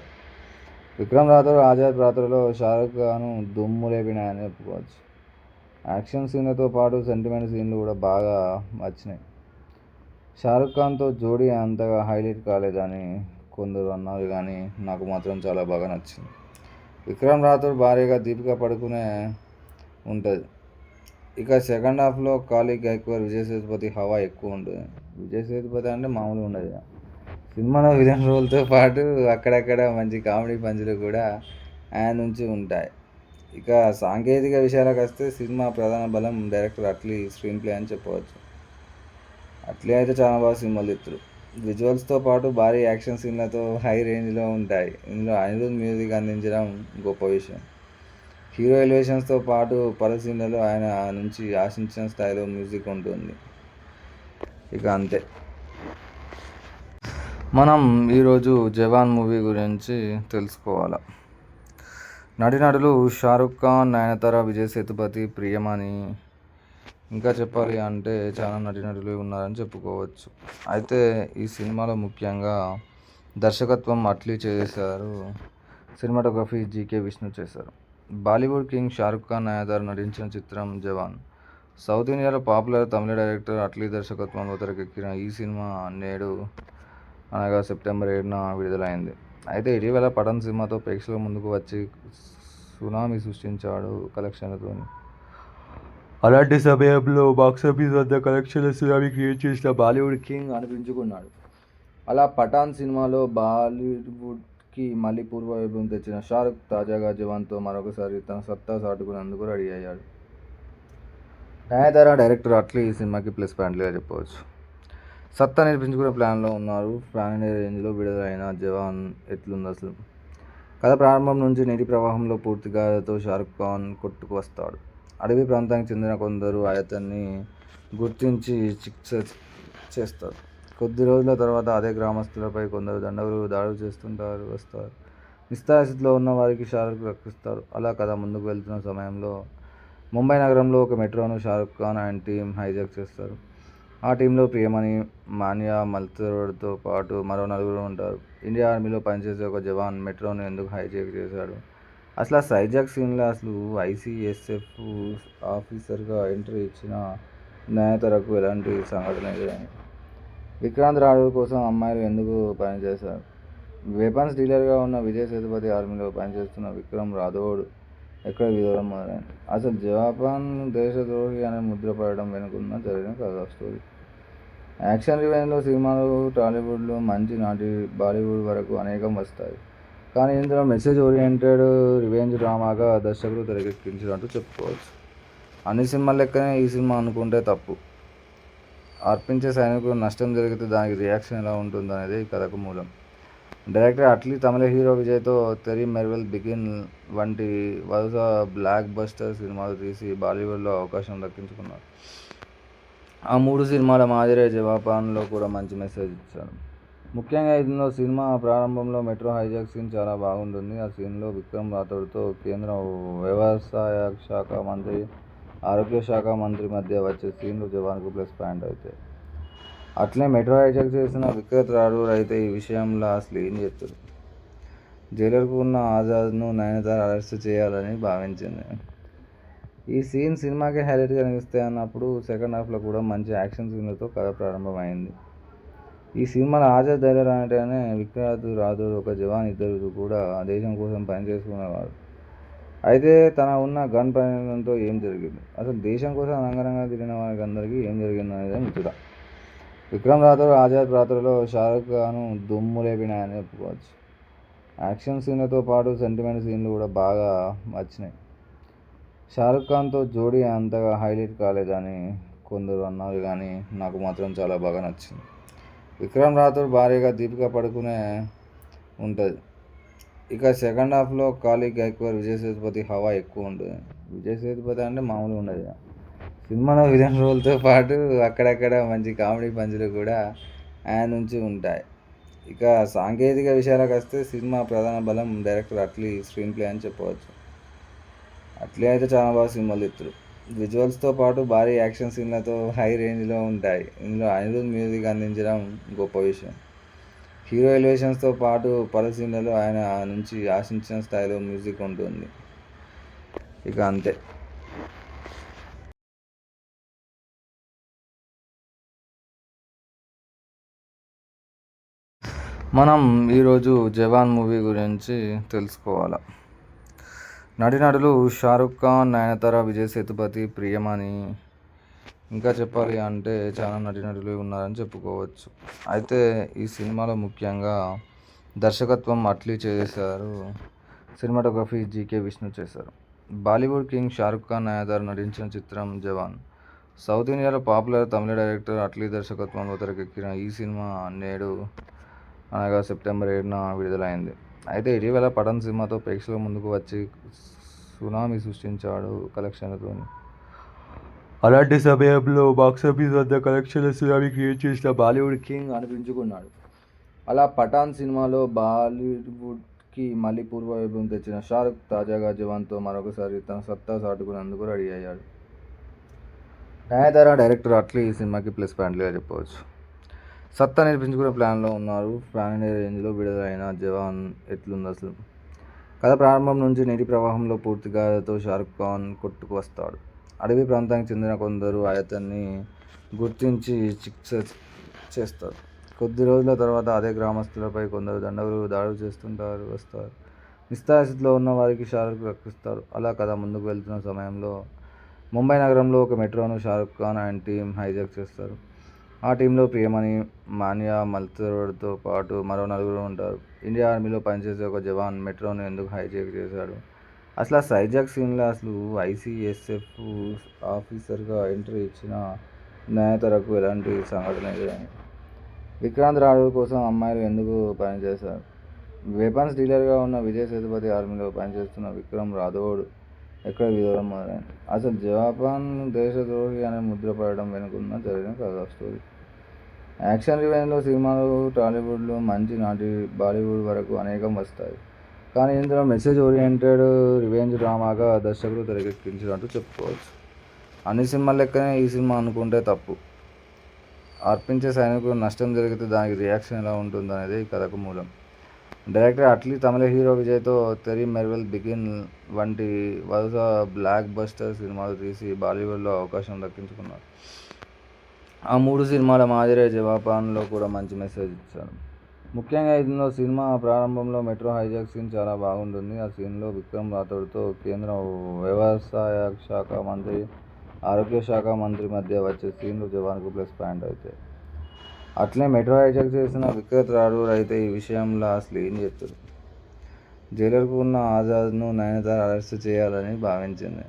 విక్రమ్ రాథోడ్ ఆజాద్ పాత్రలో షారుఖ్ ఖాన్ దుమ్ము లేపినాయని చెప్పుకోవచ్చు. యాక్షన్ సీన్లతో పాటు సెంటిమెంట్ సీన్లు కూడా బాగా వచ్చినాయి. షారుఖ్ ఖాన్తో జోడీ అంతగా హైలైట్ కాలేదని కొందరు అన్నారు, కానీ నాకు మాత్రం చాలా బాగా నచ్చింది. విక్రమ్ రాథోడ్ భార్యగా దీపికా పడుకునే ఉంటుంది. ఇక సెకండ్ హాఫ్లో కాళీ గైక్వాడ్, విజయ్ సేతుపతి హవా ఎక్కువ ఉంటుంది. విజయ్ సేతుపతి అంటే మామూలుగా ఉండదు. సినిమాలో విలన్ రోల్తో పాటు అక్కడక్కడ మంచి కామెడీ పంచులు కూడా ఆయన నుంచి ఉంటాయి. ఇక సాంకేతిక విషయాలకు వస్తే సినిమా ప్రధాన బలం డైరెక్టర్ అట్లీ స్క్రీన్ ప్లే అని చెప్పవచ్చు. అట్లీ అయితే చాలా బాగా సినిమాలు తీస్తారు. విజువల్స్తో పాటు భారీ యాక్షన్ సీన్లతో హై రేంజ్లో ఉంటాయి. ఇందులో అనిరుద్ మ్యూజిక్ అందించడం గొప్ప విషయం. హీరో ఎలివేషన్స్తో పాటు పలు సీన్లలో ఆయన నుంచి ఆశించిన స్థాయిలో మ్యూజిక్ ఉంటుంది. ఇక అంతే. మనం ఈరోజు జవాన్ మూవీ గురించి తెలుసుకోవాలి. నటీనటులు షారుఖ్ ఖాన్, నయనతార, విజయ్ సేతుపతి, ప్రియమణి, ఇంకా చెప్పాలి అంటే చాలా నటీనటులు ఉన్నారని చెప్పుకోవచ్చు. అయితే ఈ సినిమాలో ముఖ్యంగా దర్శకత్వం అట్లీ చేశారు, సినిమాటోగ్రఫీ జీకే విష్ణు చేశారు. బాలీవుడ్ కింగ్ షారుఖ్ ఖాన్, నయనతార నటించిన చిత్రం జవాన్. సౌత్ ఇండియాలో పాపులర్ తమిళ డైరెక్టర్ అట్లీ దర్శకత్వంలో తెరకెక్కిన ఈ సినిమా నేడు అనగా సెప్టెంబర్ 7న విడుదలైంది. అయితే ఇటీవల పఠాన్ సినిమాతో ప్రేక్షకుల ముందుకు వచ్చి సునామీ సృష్టించాడు కలెక్షన్లతో. అలాంటి సమయంలో బాక్సాఫీస్ వద్ద కలెక్షన్ల సునామీ క్రియేట్ చేసిన బాలీవుడ్ కింగ్ అనిపించుకున్నాడు. అలా పఠాన్ సినిమాలో బాలీవుడ్కి మళ్ళీ పూర్వ వైభవం తెచ్చిన షారుఖ్ తాజాగా జవాన్తో మరొకసారి తన సత్తా చాటుకునేందుకు రెడీ అయ్యాడు. నయనతార, డైరెక్టర్ అట్లీ ఈ సినిమాకి ప్లస్ పాయింట్లుగా చెప్పవచ్చు. సత్తా నిరూపించుకునే ప్లాన్లో ఉన్నారు. పాన్ ఇండియా రేంజ్లో విడుదలైన జవాన్ ఎట్లుంది అసలు? కథ ప్రారంభం నుంచి నీటి ప్రవాహంలో పూర్తిగాతో షారుఖ్ ఖాన్ కొట్టుకు వస్తాడు. అడవి ప్రాంతానికి చెందిన కొందరు అతన్ని గుర్తించి చికిత్స చేస్తారు. కొద్ది రోజుల తర్వాత అదే గ్రామస్తులపై కొందరు దండగులు దాడులు వస్తారు. నిస్సహాయస్థితిలో ఉన్న వారికి షారుఖ్ రక్షిస్తాడు. అలా కథ ముందుకు వెళ్తున్న సమయంలో ముంబై నగరంలో ఒక మెట్రోను Shahrukh Khan and team hijack చేస్తారు. ఆ టీంలో ప్రియమణి, మాన్యా మల్తోడ్తో పాటు మరో నలుగురు ఉంటారు. ఇండియా ఆర్మీలో పనిచేసే ఒక జవాన్ మెట్రోను ఎందుకు హైజాక్ చేశాడు? అసలు ఆ హైజాక్ సీన్లో అసలు ఐసీఎస్ఎఫ్ ఆఫీసర్గా ఎంట్రీ ఇచ్చిన నయనతారకు ఎలాంటి సంఘటన ఎదురైంది? విక్రాంత్ రాథోడ్ కోసం అమ్మాయిలు ఎందుకు పనిచేశారు? వెపన్స్ డీలర్గా ఉన్న విజయ్ సేతుపతి ఆర్మీలో పనిచేస్తున్న విక్రమ్ రాథోడ్ ఎక్కడ విరోధం మొదలైంది? అసలు జపాన్ దేశద్రోహి అనే ముద్ర పడడం వెనుకున్న జరిగిన కథ స్టోరీ. యాక్షన్ రివెంజ్లో సినిమాలు టాలీవుడ్లో మంచి నాటి బాలీవుడ్ వరకు అనేకం వస్తాయి. కానీ ఇందులో మెసేజ్ ఓరియంటెడ్ రివెంజ్ డ్రామాగా దర్శకుడు తెరకెక్కించినట్టు చెప్పుకోవచ్చు. అన్ని సినిమాల లెక్కనే ఈ సినిమా అనుకుంటే తప్పు. అర్పించే సైనికులు నష్టం జరిగితే దానికి రియాక్షన్ ఎలా ఉంటుందనేది ఈ కథకు మూలం. డైరెక్టర్ అట్లీ తమిళ హీరో విజయ్తో తెరీ మెర్వెల్, బిగిన్ వంటి వరుస బ్లాక్ బస్టర్ సినిమాలు తీసి బాలీవుడ్లో అవకాశం దక్కించుకున్నారు. ఆ 3 సినిమాల మాదిరే జవాన్లో కూడా మంచి మెసేజ్ ఇచ్చాడు. ముఖ్యంగా ఇందులో సినిమా ప్రారంభంలో మెట్రో హైజాక్ సీన్ చాలా బాగుంటుంది. ఆ సీన్లో విక్రమ్ రాథోడ్తో కేంద్ర వ్యవసాయ శాఖ మంత్రి, ఆరోగ్య శాఖ మంత్రి మధ్య వచ్చే సీన్లు జవాన్కు ప్లస్ పాయింట్ అవుతాయి. అట్లే మెట్రో హైజాక్ చేసిన విక్రాంత్ రాథోడ్ అయితే ఈ విషయంలో అసలు ఏం చేస్తారు? జైలర్కు ఉన్న ఆజాద్ను నయనతార అరెస్ట్ చేయాలని భావించింది. ఈ సీన్ సినిమాకి హైలైట్గా నిలుస్తాయి అన్నప్పుడు సెకండ్ హాఫ్లో కూడా మంచి యాక్షన్ సీన్లతో కథ ప్రారంభమైంది. ఈ సినిమాలో ఆజాద్ జైలర్ అంటేనే విక్రాంత్ రాథోడ్ ఒక జవాన్, ఇద్దరు కూడా దేశం కోసం పనిచేసుకునేవారు. అయితే తన ఉన్న గన్ ప్రయోగంతో ఏం జరిగింది? అసలు దేశం కోసం రంగరంగా తిరిగిన వారికి అందరికీ ఏం జరిగింది అనేది ముచ్చట. విక్రమ్ రాథోడ్ ఆజాద్ పాత్రలో షారుఖ్ ఖాన్ దుమ్ము లేపినాయని చెప్పుకోవచ్చు. యాక్షన్ సీన్లతో పాటు సెంటిమెంట్ సీన్లు కూడా బాగా వచ్చినాయి. షారుఖ్ ఖాన్తో జోడీ అంతగా హైలైట్ కాలేదని కొందరు అన్నారు, కానీ నాకు మాత్రం చాలా బాగా నచ్చింది. విక్రమ్ రాథోడ్ భార్యగా దీపికా పడుకునే ఉంటుంది. ఇక సెకండ్ హాఫ్లో కాళీ గైక్వాడ్, విజయ్ సేతుపతి హవా ఎక్కువ ఉంటుంది. విజయ్ సేతుపతి అంటే మామూలుగా ఉండదు. సినిమాలో విలన్ రోల్తో పాటు అక్కడక్కడ మంచి కామెడీ పంచులు కూడా ఆయన నుంచి ఉంటాయి. ఇక సాంకేతిక విషయాలకు వస్తే సినిమా ప్రధాన బలం డైరెక్టర్ అట్లీ స్క్రీన్ ప్లే అని చెప్పవచ్చు. అట్లీ అయితే చాలా బాగా సినిమాలు తీస్తాడు. విజువల్స్తో పాటు భారీ యాక్షన్ సీన్లతో హై రేంజ్లో ఉంటాయి. ఇందులో అనిరుద్ మ్యూజిక్ అందించడం గొప్ప విషయం. హీరో ఎలివేషన్స్తో పాటు పలు సీన్లలో ఆయన నుంచి ఆశించిన స్థాయిలో మ్యూజిక్ ఉంటుంది. ఇక అంతే. మనం ఈరోజు జవాన్ మూవీ గురించి తెలుసుకోవాలి. నటీనటులు షారుఖ్ ఖాన్, నయనతార, విజయ్ సేతుపతి, ప్రియమణి, ఇంకా చెప్పాలి అంటే చాలా నటీనటులు ఉన్నారని చెప్పుకోవచ్చు. అయితే ఈ సినిమాలో ముఖ్యంగా దర్శకత్వం అట్లీ చేశారు, సినిమాటోగ్రఫీ జీకే విష్ణు చేశారు. బాలీవుడ్ కింగ్ షారుఖ్ ఖాన్, నయనతార నటించిన చిత్రం జవాన్. సౌత్ ఇండియాలో పాపులర్ తమిళ డైరెక్టర్ అట్లీ దర్శకత్వంలో తెరకెక్కిన ఈ సినిమా నేడు అనగా సెప్టెంబర్ 7న విడుదలైంది. అయితే ఇటీవల పఠాన్ సినిమాతో ప్రేక్షకుల ముందుకు వచ్చి సునామీ సృష్టించాడు కలెక్షన్లతో. అలాంటి సమయంలో బాక్సాఫీస్ వద్ద కలెక్షన్ల సునామీ క్రియేట్ చేసిన బాలీవుడ్ కింగ్ అనిపించుకున్నాడు. అలా పఠాన్ సినిమాలో బాలీవుడ్కి మళ్ళీ పూర్వ వైభవం తెచ్చిన షారుఖ్ తాజాగా జవాన్తో మరొకసారి తన సత్తా చాటుకునేందుకు రెడీ అయ్యాడు. నయనతార డైరెక్టర్ అట్లీ ఈ సినిమాకి ప్లస్ పాయింట్లుగా చెప్పవచ్చు. సత్తా నిరూపించుకునే ప్లాన్లో ఉన్నారు. పాన్ ఇండియా రేంజ్లో విడుదలైన జవాన్ ఎట్లుంది అసలు? కథ ప్రారంభం నుంచి నీటి ప్రవాహంలో పూర్తిగాతో షారుఖ్ ఖాన్ కొట్టుకు వస్తాడు. అడవి ప్రాంతానికి చెందిన కొందరు అతన్ని గుర్తించి చికిత్స చేస్తారు. కొద్ది రోజుల తర్వాత అదే గ్రామస్తులపై కొందరు దండగులు దాడులు వస్తారు. నిస్సహాయస్థితిలో ఉన్న వారికి షారుఖ్ రక్షిస్తాడు. అలా కథ ముందుకు వెళ్తున్న సమయంలో ముంబై నగరంలో ఒక మెట్రోను Shahrukh Khan and team hijack చేస్తారు. ఆ టీంలో ప్రియమణి, మాన్యా మల్తేరాతో పాటు మరో నలుగురు ఉంటారు. ఇండియా ఆర్మీలో పనిచేసే ఒక జవాన్ మెట్రోను ఎందుకు హైజాక్ చేశాడు? అసలు ఆ హైజాక్ సీన్లో అసలు ఐసీఎస్ఎఫ్ ఆఫీసర్గా ఎంట్రీ ఇచ్చిన నయనతారకు ఎలాంటి సంఘటన ఎదురైంది? విక్రాంత్ రాథోడ్ కోసం అమ్మాయిలు ఎందుకు పనిచేశారు? వెపన్స్ డీలర్గా ఉన్న విజయ్ సేతుపతి ఆర్మీలో పనిచేస్తున్న విక్రమ్ రాథోడ్ ఎక్కడ విరోధం మొదలైంది? అసలు జపాన్ దేశద్రోహి అనే ముద్ర పడడం వెనుకున్న జరిగిన కథ స్టోరీ. యాక్షన్ రివెంజ్లో సినిమాలు టాలీవుడ్లో మంచి నాటి బాలీవుడ్ వరకు అనేకం వస్తాయి. కానీ ఇందులో మెసేజ్ ఓరియంటెడ్ రివెంజ్ డ్రామాగా దర్శకుడు తెరకెక్కించినట్టు చెప్పుకోవచ్చు. అన్ని సినిమాల లెక్కనే ఈ సినిమా అనుకుంటే తప్పు. అర్పించే సైనికులకు నష్టం జరిగితే దానికి రియాక్షన్ ఎలా ఉంటుందనేది ఈ కథకు మూలం. డైరెక్టర్ అట్లీ తమిళ హీరో విజయ్తో తెరీ మెర్వెల్, బిగిన్ వంటి వరుస బ్లాక్ బస్టర్ సినిమాలు తీసి బాలీవుడ్లో అవకాశం దక్కించుకున్నారు. ఆ 3 సినిమాల మాదిరే జవాన్లో కూడా మంచి మెసేజ్ ఇచ్చాడు. ముఖ్యంగా ఇందులో సినిమా ప్రారంభంలో మెట్రో హైజాక్ సీన్ చాలా బాగుంటుంది. ఆ సీన్లో విక్రమ్ రాథోడ్తో కేంద్ర వ్యవసాయ శాఖ మంత్రి, ఆరోగ్య శాఖ మంత్రి మధ్య వచ్చే సీన్లు జవాన్కు ప్లస్ పాయింట్ అవుతాయి. అట్లే మెట్రో హైజాక్ చేసిన విక్రాంత్ రాథోడ్ అయితే ఈ విషయంలో అసలు ఏం చేస్తారు? జైలర్కు ఉన్న ఆజాద్ను నయనతార అరెస్ట్ చేయాలని భావించింది.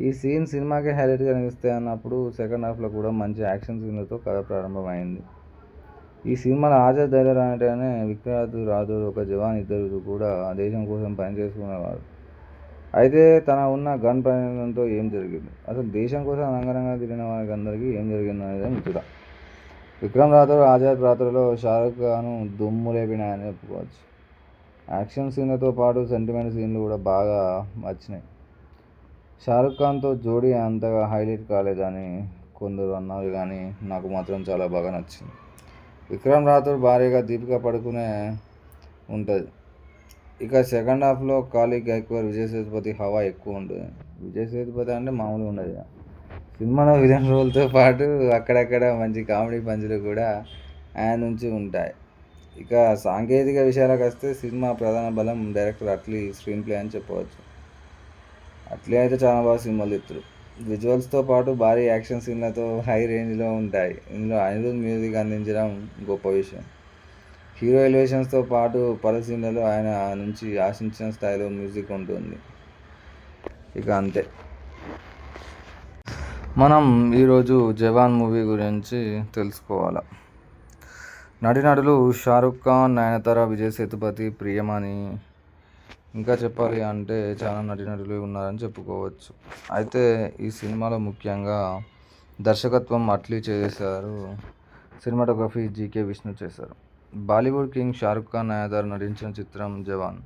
ఈ సీన్ సినిమాకి హైలైట్గా నిలుస్తాయి అన్నప్పుడు సెకండ్ హాఫ్లో కూడా మంచి యాక్షన్ సీన్లతో కథ ప్రారంభమైంది. ఈ సినిమాలో ఆజాద్ జైలర్ అనగానే విక్రాంత్ రాథోడ్ ఒక జవాన్, ఇద్దరు కూడా దేశం కోసం పనిచేసుకునేవారు. అయితే తన ఉన్న గన్ ప్రయోజనంతో ఏం జరిగింది? అసలు దేశం కోసం రంగరంగా తిరిగిన వారికి అందరికీ ఏం జరిగింది అనేది ముచ్చట. విక్రమ్ రాథోడ్ ఆజాద్ పాత్రలో షారుఖ్ ఖాన్ దుమ్ము లేపినాయని చెప్పుకోవచ్చు. యాక్షన్ సీన్లతో పాటు సెంటిమెంట్ సీన్లు కూడా బాగా వచ్చినాయి. షారుఖ్ ఖాన్తో జోడీ అంతగా హైలైట్ కాలేదని కొందరు అన్నారు, కానీ నాకు మాత్రం చాలా బాగా నచ్చింది. విక్రమ్ రాథోడ్ భార్యగా దీపికా పడుకునే ఉంటుంది. ఇక సెకండ్ హాఫ్లో కాళీ గైక్వాడ్, విజయ్ సేతుపతి హవా ఎక్కువ ఉంటుంది. విజయ్ సేతుపతి అంటే మామూలుగా ఉండదు. సినిమాలో విలన్ రోల్తో పాటు అక్కడక్కడ మంచి కామెడీ పంచులు కూడా ఆయన నుంచి ఉంటాయి. ఇక సాంకేతిక విషయాలకు వస్తే సినిమా ప్రధాన బలం డైరెక్టర్ అట్లీ స్క్రీన్ ప్లే అని చెప్పవచ్చు. అట్లీ అయితే చాలా బాగా సినిమాలు తీస్తారు. విజువల్స్తో పాటు భారీ యాక్షన్ సీన్లతో హై రేంజ్లో ఉంటాయి. ఇందులో అనిరుద్ మ్యూజిక్ అందించడం గొప్ప విషయం. హీరో ఎలివేషన్స్తో పాటు పలు సీన్లలో ఆయన నుంచి ఆశించిన స్థాయిలో మ్యూజిక్ ఉంటుంది. ఇక అంతే. మనం ఈరోజు జవాన్ మూవీ గురించి తెలుసుకోవాలి. నటీనటులు షారుఖ్ ఖాన్, నయనతార, విజయ్ సేతుపతి, ప్రియమణి, ఇంకా చెప్పాలి అంటే చాలా నటీనటులు ఉన్నారని చెప్పుకోవచ్చు. అయితే ఈ సినిమాలో ముఖ్యంగా దర్శకత్వం అట్లీ చేశారు. సినిమాటోగ్రఫీ జీకే విష్ణు చేశారు. బాలీవుడ్ కింగ్ షారుఖ్ ఖాన్, నయనతార నటించిన చిత్రం జవాన్.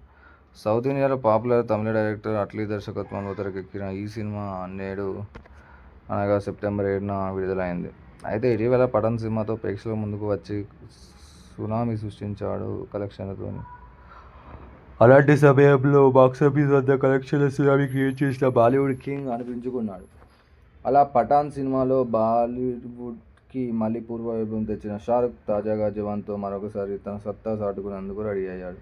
సౌత్ ఇండియాలో పాపులర్ తమిళ డైరెక్టర్ అట్లీ దర్శకత్వంలో తెరకెక్కిన ఈ సినిమా నేడు అనగా సెప్టెంబర్ 7న విడుదలైంది. అయితే ఇటీవల పఠాన్ సినిమాతో ప్రేక్షకుల ముందుకు వచ్చి సునామీ సృష్టించాడు కలెక్షన్లతో. అలాంటి సమయంలో బాక్సాఫీస్ వద్ద కలెక్షన్ల సునామీ క్రియేట్ చేసిన బాలీవుడ్ కింగ్ అనిపించుకున్నాడు. అలా పఠాన్ సినిమాలో బాలీవుడ్కి మళ్ళీ పూర్వ వైభవం తెచ్చిన షారుఖ్ తాజాగా జవాన్తో మరొకసారి తన సత్తా చాటుకునేందుకు రెడీ అయ్యాడు.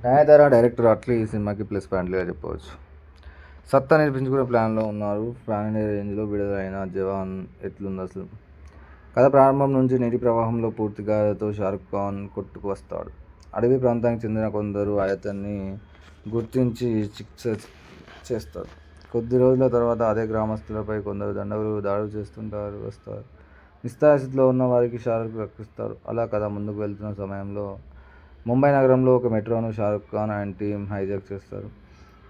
నయనతార డైరెక్టర్ అట్లీ ఈ సినిమాకి ప్లస్ పాయింట్లుగా చెప్పవచ్చు. సత్తా నిరూపించుకునే ప్లాన్లో ఉన్నారు. పాన్ ఇండియా రేంజ్లో విడుదలైన జవాన్ ఎట్లుంది అసలు? కథ ప్రారంభం నుంచి నీటి ప్రవాహంలో పూర్తిగాతో షారుఖ్ ఖాన్ కొట్టుకు వస్తాడు. అడవి ప్రాంతానికి చెందిన కొందరు అతన్ని గుర్తించి చికిత్స చేస్తారు. కొద్ది రోజుల తర్వాత అదే గ్రామస్తులపై కొందరు దండగులు దాడులు వస్తారు. నిస్సహాయస్థితిలో ఉన్న వారికి షారుఖ్ రక్షిస్తాడు. అలా కథ ముందుకు వెళ్తున్న సమయంలో ముంబై నగరంలో ఒక మెట్రోను Shahrukh Khan and team hijack చేస్తారు.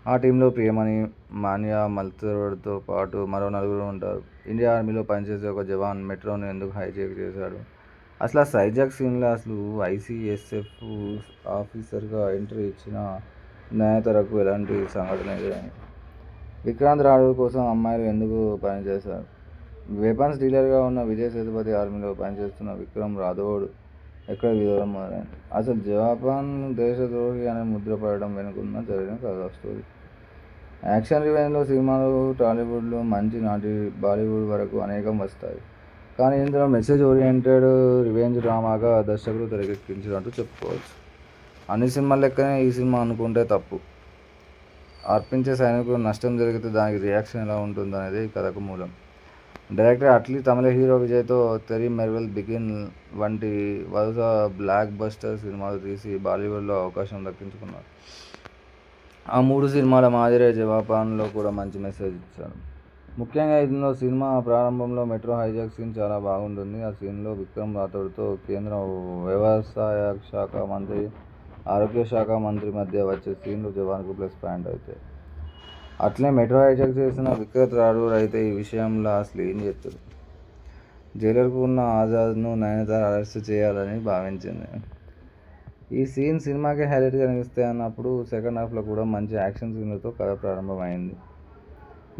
ఆ టీంలో ప్రియమణి, మాన్యా మల్తేరాతో పాటు మరో నలుగురు ఉంటారు. ఇండియా ఆర్మీలో పనిచేసే ఒక జవాన్ మెట్రోను ఎందుకు హైజాక్ చేశాడు? అసలు ఆ సైజాక్ సీన్లో అసలు ఐసీఎస్ఎఫ్ ఆఫీసర్గా ఎంట్రీ ఇచ్చిన నయనతారకు ఎలాంటి సంఘటన ఎదురైంది? విక్రాంత్ రాఘవ్ కోసం అమ్మాయిలు ఎందుకు పనిచేశారు? వెపన్స్ డీలర్గా ఉన్న విజయ్ సేతుపతి ఆర్మీలో పనిచేస్తున్న విక్రమ్ రాథోడ్ ఎక్కడ విదూరం మొదలైంది? అసలు జపాన్ దేశద్రోహి అనే ముద్ర పడడం వెనుకున్న జరిగిన కథ స్టోరీ. యాక్షన్ రివెంజ్లో సినిమాలు టాలీవుడ్లో మంచి నాటి బాలీవుడ్ వరకు అనేకం వస్తాయి. కానీ ఇందులో మెసేజ్ ఓరియంటెడ్ రివెంజ్ డ్రామాగా దర్శకుడు తెరకెక్కించినట్టు చెప్పుకోవచ్చు. అన్ని సినిమాల లెక్కనే ఈ సినిమా అనుకుంటే తప్పు. అర్పించే సైనికులు నష్టం జరిగితే దానికి రియాక్షన్ ఎలా ఉంటుందనేది ఈ కథకు మూలం. డైరెక్టర్ అట్లీ తమిళ హీరో విజయ్తో తెరీ మెర్వెల్ బిగిన్ వంటి వరుస బ్లాక్ బస్టర్ సినిమాలు తీసి బాలీవుడ్లో అవకాశం దక్కించుకున్నారు. ఆ 3 సినిమాల మాదిరే జవాన్లో కూడా మంచి మెసేజ్ ఇచ్చారు. ముఖ్యంగా ఇందులో సినిమా ప్రారంభంలో మెట్రో హైజాక్ సీన్ చాలా బాగుంటుంది. ఆ సీన్లో విక్రమ్ రాథోడ్తో కేంద్ర వ్యవసాయ శాఖ మంత్రి, ఆరోగ్య శాఖ మంత్రి మధ్య వచ్చే సీన్లు జవాన్కు ప్లస్ పాయింట్ అవుతాయి. అట్లే మెట్రో హైజాక్ చేసిన విక్రత్ రాథోడ్ అయితే ఈ విషయంలో అసలు ఏం చేస్తారు? జైలర్కు ఉన్న ఆజాద్ను నయనతార అరెస్ట్ చేయాలని భావించింది. ఈ సీన్ సినిమాకి హైలైట్గా నిలుస్తాయి అన్నప్పుడు సెకండ్ హాఫ్లో కూడా మంచి యాక్షన్ సీన్లతో కథ ప్రారంభమైంది.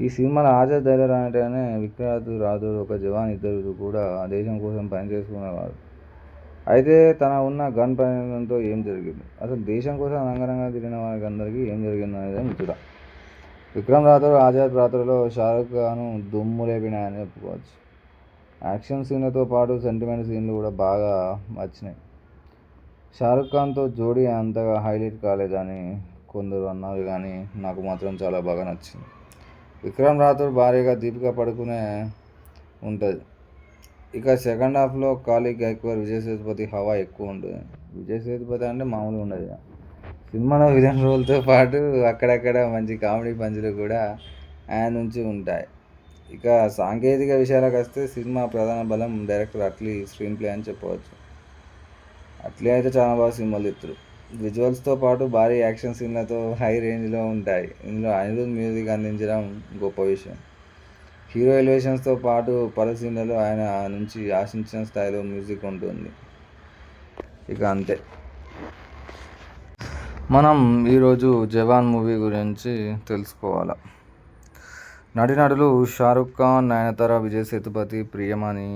ఈ సినిమాలో ఆజాద్ జైలర్ అంటేనే విక్రాంత్ రాథోడ్ ఒక జవాన్, ఇద్దరు కూడా దేశం కోసం పనిచేసుకునేవారు. అయితే తన ఉన్న గన్ పరిణామంతో ఏం జరిగింది? అసలు దేశం కోసం రంగరంగా తిరిగిన వారికి అందరికీ ఏం జరిగింది అనేది ముచ్చట. విక్రమ్ రాథోడ్ ఆజాద్ పాత్రలో షారుఖ్ ఖాన్ దుమ్ము లేపినాయని చెప్పుకోవచ్చు. యాక్షన్ సీన్లతో పాటు సెంటిమెంట్ సీన్లు కూడా బాగా వచ్చినాయి. షారుఖ్ ఖాన్తో జోడీ అంతగా హైలైట్ కాలేదని కొందరు అన్నారు, కానీ నాకు మాత్రం చాలా బాగా నచ్చింది. విక్రమ్ రాథోడ్ భార్యగా దీపికా పడుకునే ఉంటుంది. ఇక సెకండ్ హాఫ్లో కాళీ గైక్వాడ్, విజయ్ సేతుపతి హవా ఎక్కువ ఉంటుంది. విజయ్ సేతుపతి అంటే మామూలుగా ఉండదు. సినిమాలో విలన్ రోల్తో పాటు అక్కడక్కడ మంచి కామెడీ పంచులు కూడా ఆయన నుంచి ఉంటాయి. ఇక సాంకేతిక విషయాలకు వస్తే సినిమా ప్రధాన బలం డైరెక్టర్ అట్లీ స్క్రీన్ ప్లే అని చెప్పవచ్చు. అట్లే అయితే చాలా బాగా సినిమాలు తీస్తారు. విజువల్స్తో పాటు భారీ యాక్షన్ సీన్లతో హై రేంజ్లో ఉంటాయి. ఇందులో అనిరుద్ మ్యూజిక్ అందించడం గొప్ప విషయం. హీరో ఎలివేషన్స్తో పాటు పలు సీన్లలో ఆయన నుంచి ఆశించిన స్థాయిలో మ్యూజిక్ ఉంటుంది. ఇక అంతే. మనం ఈరోజు జవాన్ మూవీ గురించి తెలుసుకోవాలి. నటీనటులు షారుఖ్ ఖాన్, నయనతార, విజయ్ సేతుపతి, ప్రియమణి,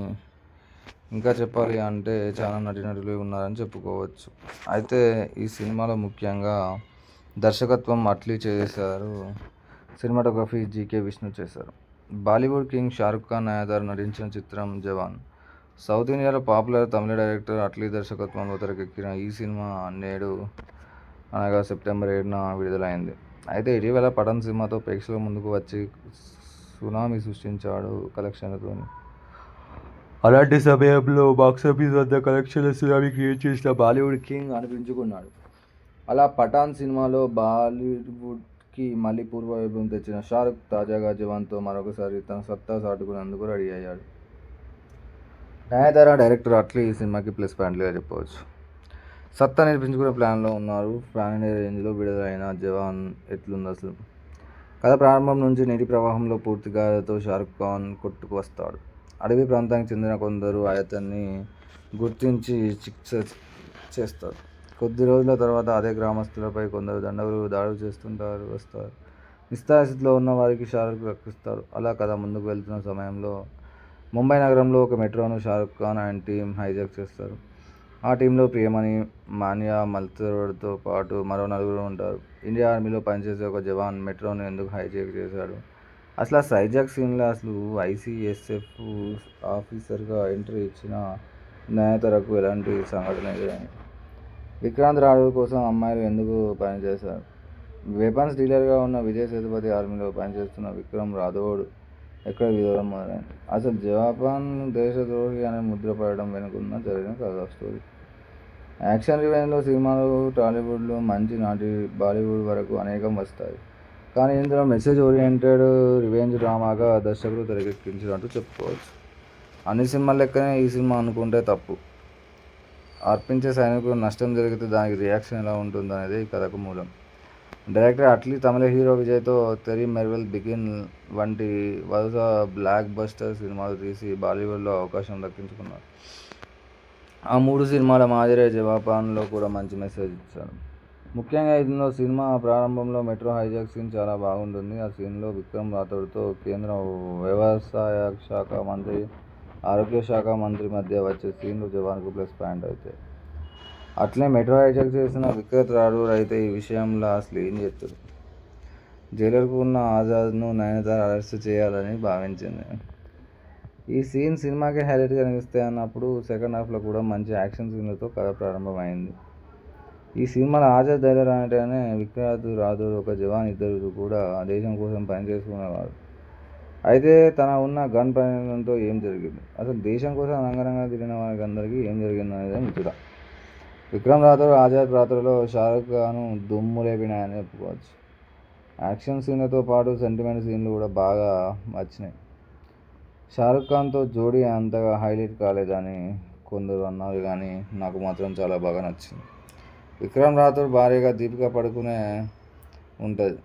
ఇంకా చెప్పాలి అంటే చాలా నటీనటులు ఉన్నారని చెప్పుకోవచ్చు. అయితే ఈ సినిమాలో ముఖ్యంగా దర్శకత్వం అట్లీ చేశారు. సినిమాటోగ్రఫీ జీకే విష్ణు చేశారు. బాలీవుడ్ కింగ్ షారుఖ్ ఖాన్, నయనతార నటించిన చిత్రం జవాన్. సౌత్ ఇండియాలో పాపులర్ తమిళ డైరెక్టర్ అట్లీ దర్శకత్వంలో తెరకెక్కిన ఈ సినిమా నేడు అనగా సెప్టెంబర్ 7న విడుదలైంది. అయితే ఇటీవల పఠాన్ సినిమాతో ప్రేక్షకుల ముందుకు వచ్చి సునామీ సృష్టించాడు కలెక్షన్లతో. అలాంటి సమయంలో బాక్సాఫీస్ వద్ద కలెక్షన్ల సునామీ క్రియేట్ చేసిన బాలీవుడ్ కింగ్ అనిపించుకున్నాడు. అలా పఠాన్ సినిమాలో బాలీవుడ్కి మళ్ళీ పూర్వ వైభవం తెచ్చిన షారుఖ్ తాజాగా జవాన్తో మరొకసారి తన సత్తా చాటుకునేందుకు రెడీ అయ్యాడు. నయనతార, డైరెక్టర్ అట్లీ ఈ సినిమాకి ప్లస్ పాయింట్లుగా చెప్పవచ్చు. సత్తా నిరూపించుకునే ప్లాన్లో ఉన్నారు. పాన్ ఇండియా రేంజ్లో విడుదలైన జవాన్ ఎట్లుంది అసలు? కథ ప్రారంభం నుంచి నీటి ప్రవాహంలో పూర్తిగాతో షారుఖ్ ఖాన్ కొట్టుకు వస్తాడు. అడవి ప్రాంతానికి చెందిన కొందరు అతన్ని గుర్తించి చికిత్స చేస్తారు. కొద్ది రోజుల తర్వాత అదే గ్రామస్తులపై కొందరు దండగులు దాడులు వస్తారు. నిస్సహాయ స్థితిలో ఉన్న వారికి షారుఖ్ రక్షిస్తాడు. అలా కథ ముందుకు వెళ్తున్న సమయంలో ముంబై నగరంలో ఒక మెట్రోను Shahrukh Khan and team hijack చేస్తారు. ఆ టీంలో ప్రియమణి, మాన్యా మల్హోత్రాతో పాటు మరో నలుగురు ఉంటారు. ఇండియా ఆర్మీలో పనిచేసే ఒక జవాన్ మెట్రోను ఎందుకు హైజాక్ చేశాడు? అసలు ఆ హైజాక్ సీన్లో అసలు ఐసీఎస్ఎఫ్ ఆఫీసర్గా ఎంట్రీ ఇచ్చిన నయనతారకు ఎలాంటి సంఘటన ఎదురైంది? విక్రాంత్ రాఘవ్ కోసం అమ్మాయిలు ఎందుకు పనిచేశారు? వెపన్స్ డీలర్గా ఉన్న విజయ్ సేతుపతి ఆర్మీలో పనిచేస్తున్న విక్రమ్ రాథోడ్ ఎక్కడ విదూరం మొదలైంది? అసలు జపాన్ దేశద్రోహి అనే ముద్ర పడడం వెనుకున్న జరిగిన కథ స్టోరీ. యాక్షన్ రివెంజ్లో సినిమాలు టాలీవుడ్లో మంచి నాటి బాలీవుడ్ వరకు అనేకం వస్తాయి. కానీ ఇందులో మెసేజ్ ఓరియంటెడ్ రివెంజ్ డ్రామాగా దర్శకుడు తెరకెక్కించినట్టు చెప్పుకోవచ్చు. అన్ని సినిమాల లెక్కనే ఈ సినిమా అనుకుంటే తప్పు. అర్పించే సైనికులు నష్టం జరిగితే దానికి రియాక్షన్ ఎలా ఉంటుందనేది ఈ కథకు మూలం. డైరెక్టర్ అట్లీ తమిళ హీరో విజయ్తో తెరీ మెర్వెల్ బిగిన్ వంటి వరుస బ్లాక్ బస్టర్ సినిమాలు తీసి బాలీవుడ్లో అవకాశం దక్కించుకున్నారు. ఆ 3 సినిమాల మాదిరే 'జవాన్'లో కూడా మంచి మెసేజ్ ఇచ్చారు. ముఖ్యంగా ఇందులో సినిమా ప్రారంభంలో మెట్రో హైజాక్ సీన్ చాలా బాగుంటుంది. ఆ సీన్లో విక్రమ్ రాథోడ్తో కేంద్ర వ్యవసాయ శాఖ మంత్రి, ఆరోగ్య శాఖ మంత్రి మధ్య వచ్చే సీన్లు 'జవాన్'కు ప్లస్ పాయింట్ అవుతాయి. అట్లే మెట్రో హైజాక్ చేసిన విక్రమ్ రాథోడ్ అయితే ఈ విషయంలో అసలు ఏం చేస్తారు? జైలర్కు ఉన్న ఆజాద్ను నయనతార అరెస్ట్ చేయాలని భావించింది. ఈ సీన్ సినిమాకి హైలైట్గా నిలుస్తాయి అన్నప్పుడు సెకండ్ హాఫ్లో కూడా మంచి యాక్షన్ సీన్లతో కథ ప్రారంభమైంది. ఈ సినిమాలో ఆజాద్ జైలర్ అంటేనే విక్రాంత్ రాథోడ్ ఒక జవాన్, ఇద్దరు కూడా దేశం కోసం పనిచేసుకునేవారు. అయితే తన ఉన్న గన్ ప్రయోగంతో ఏం జరిగింది, అసలు దేశం కోసం రంగరంగా తిరిగిన వారికి అందరికీ ఏం జరిగింది అనేది ముచ్చట. విక్రమ్ రాథోడ్ ఆజాద్ పాత్రలో షారుఖ్ ఖాన్ దుమ్ము లేపినాయని చెప్పుకోవచ్చు. యాక్షన్ సీన్లతో పాటు సెంటిమెంట్ సీన్లు కూడా బాగా వచ్చినాయి. షారుఖ్ ఖాన్తో జోడీ అంతగా హైలైట్ కాలేదని కొందరు అన్నారు, కానీ నాకు మాత్రం చాలా బాగా నచ్చింది. విక్రమ్ రాథోడ్ భార్యగా దీపికా పడుకునే ఉంటుంది.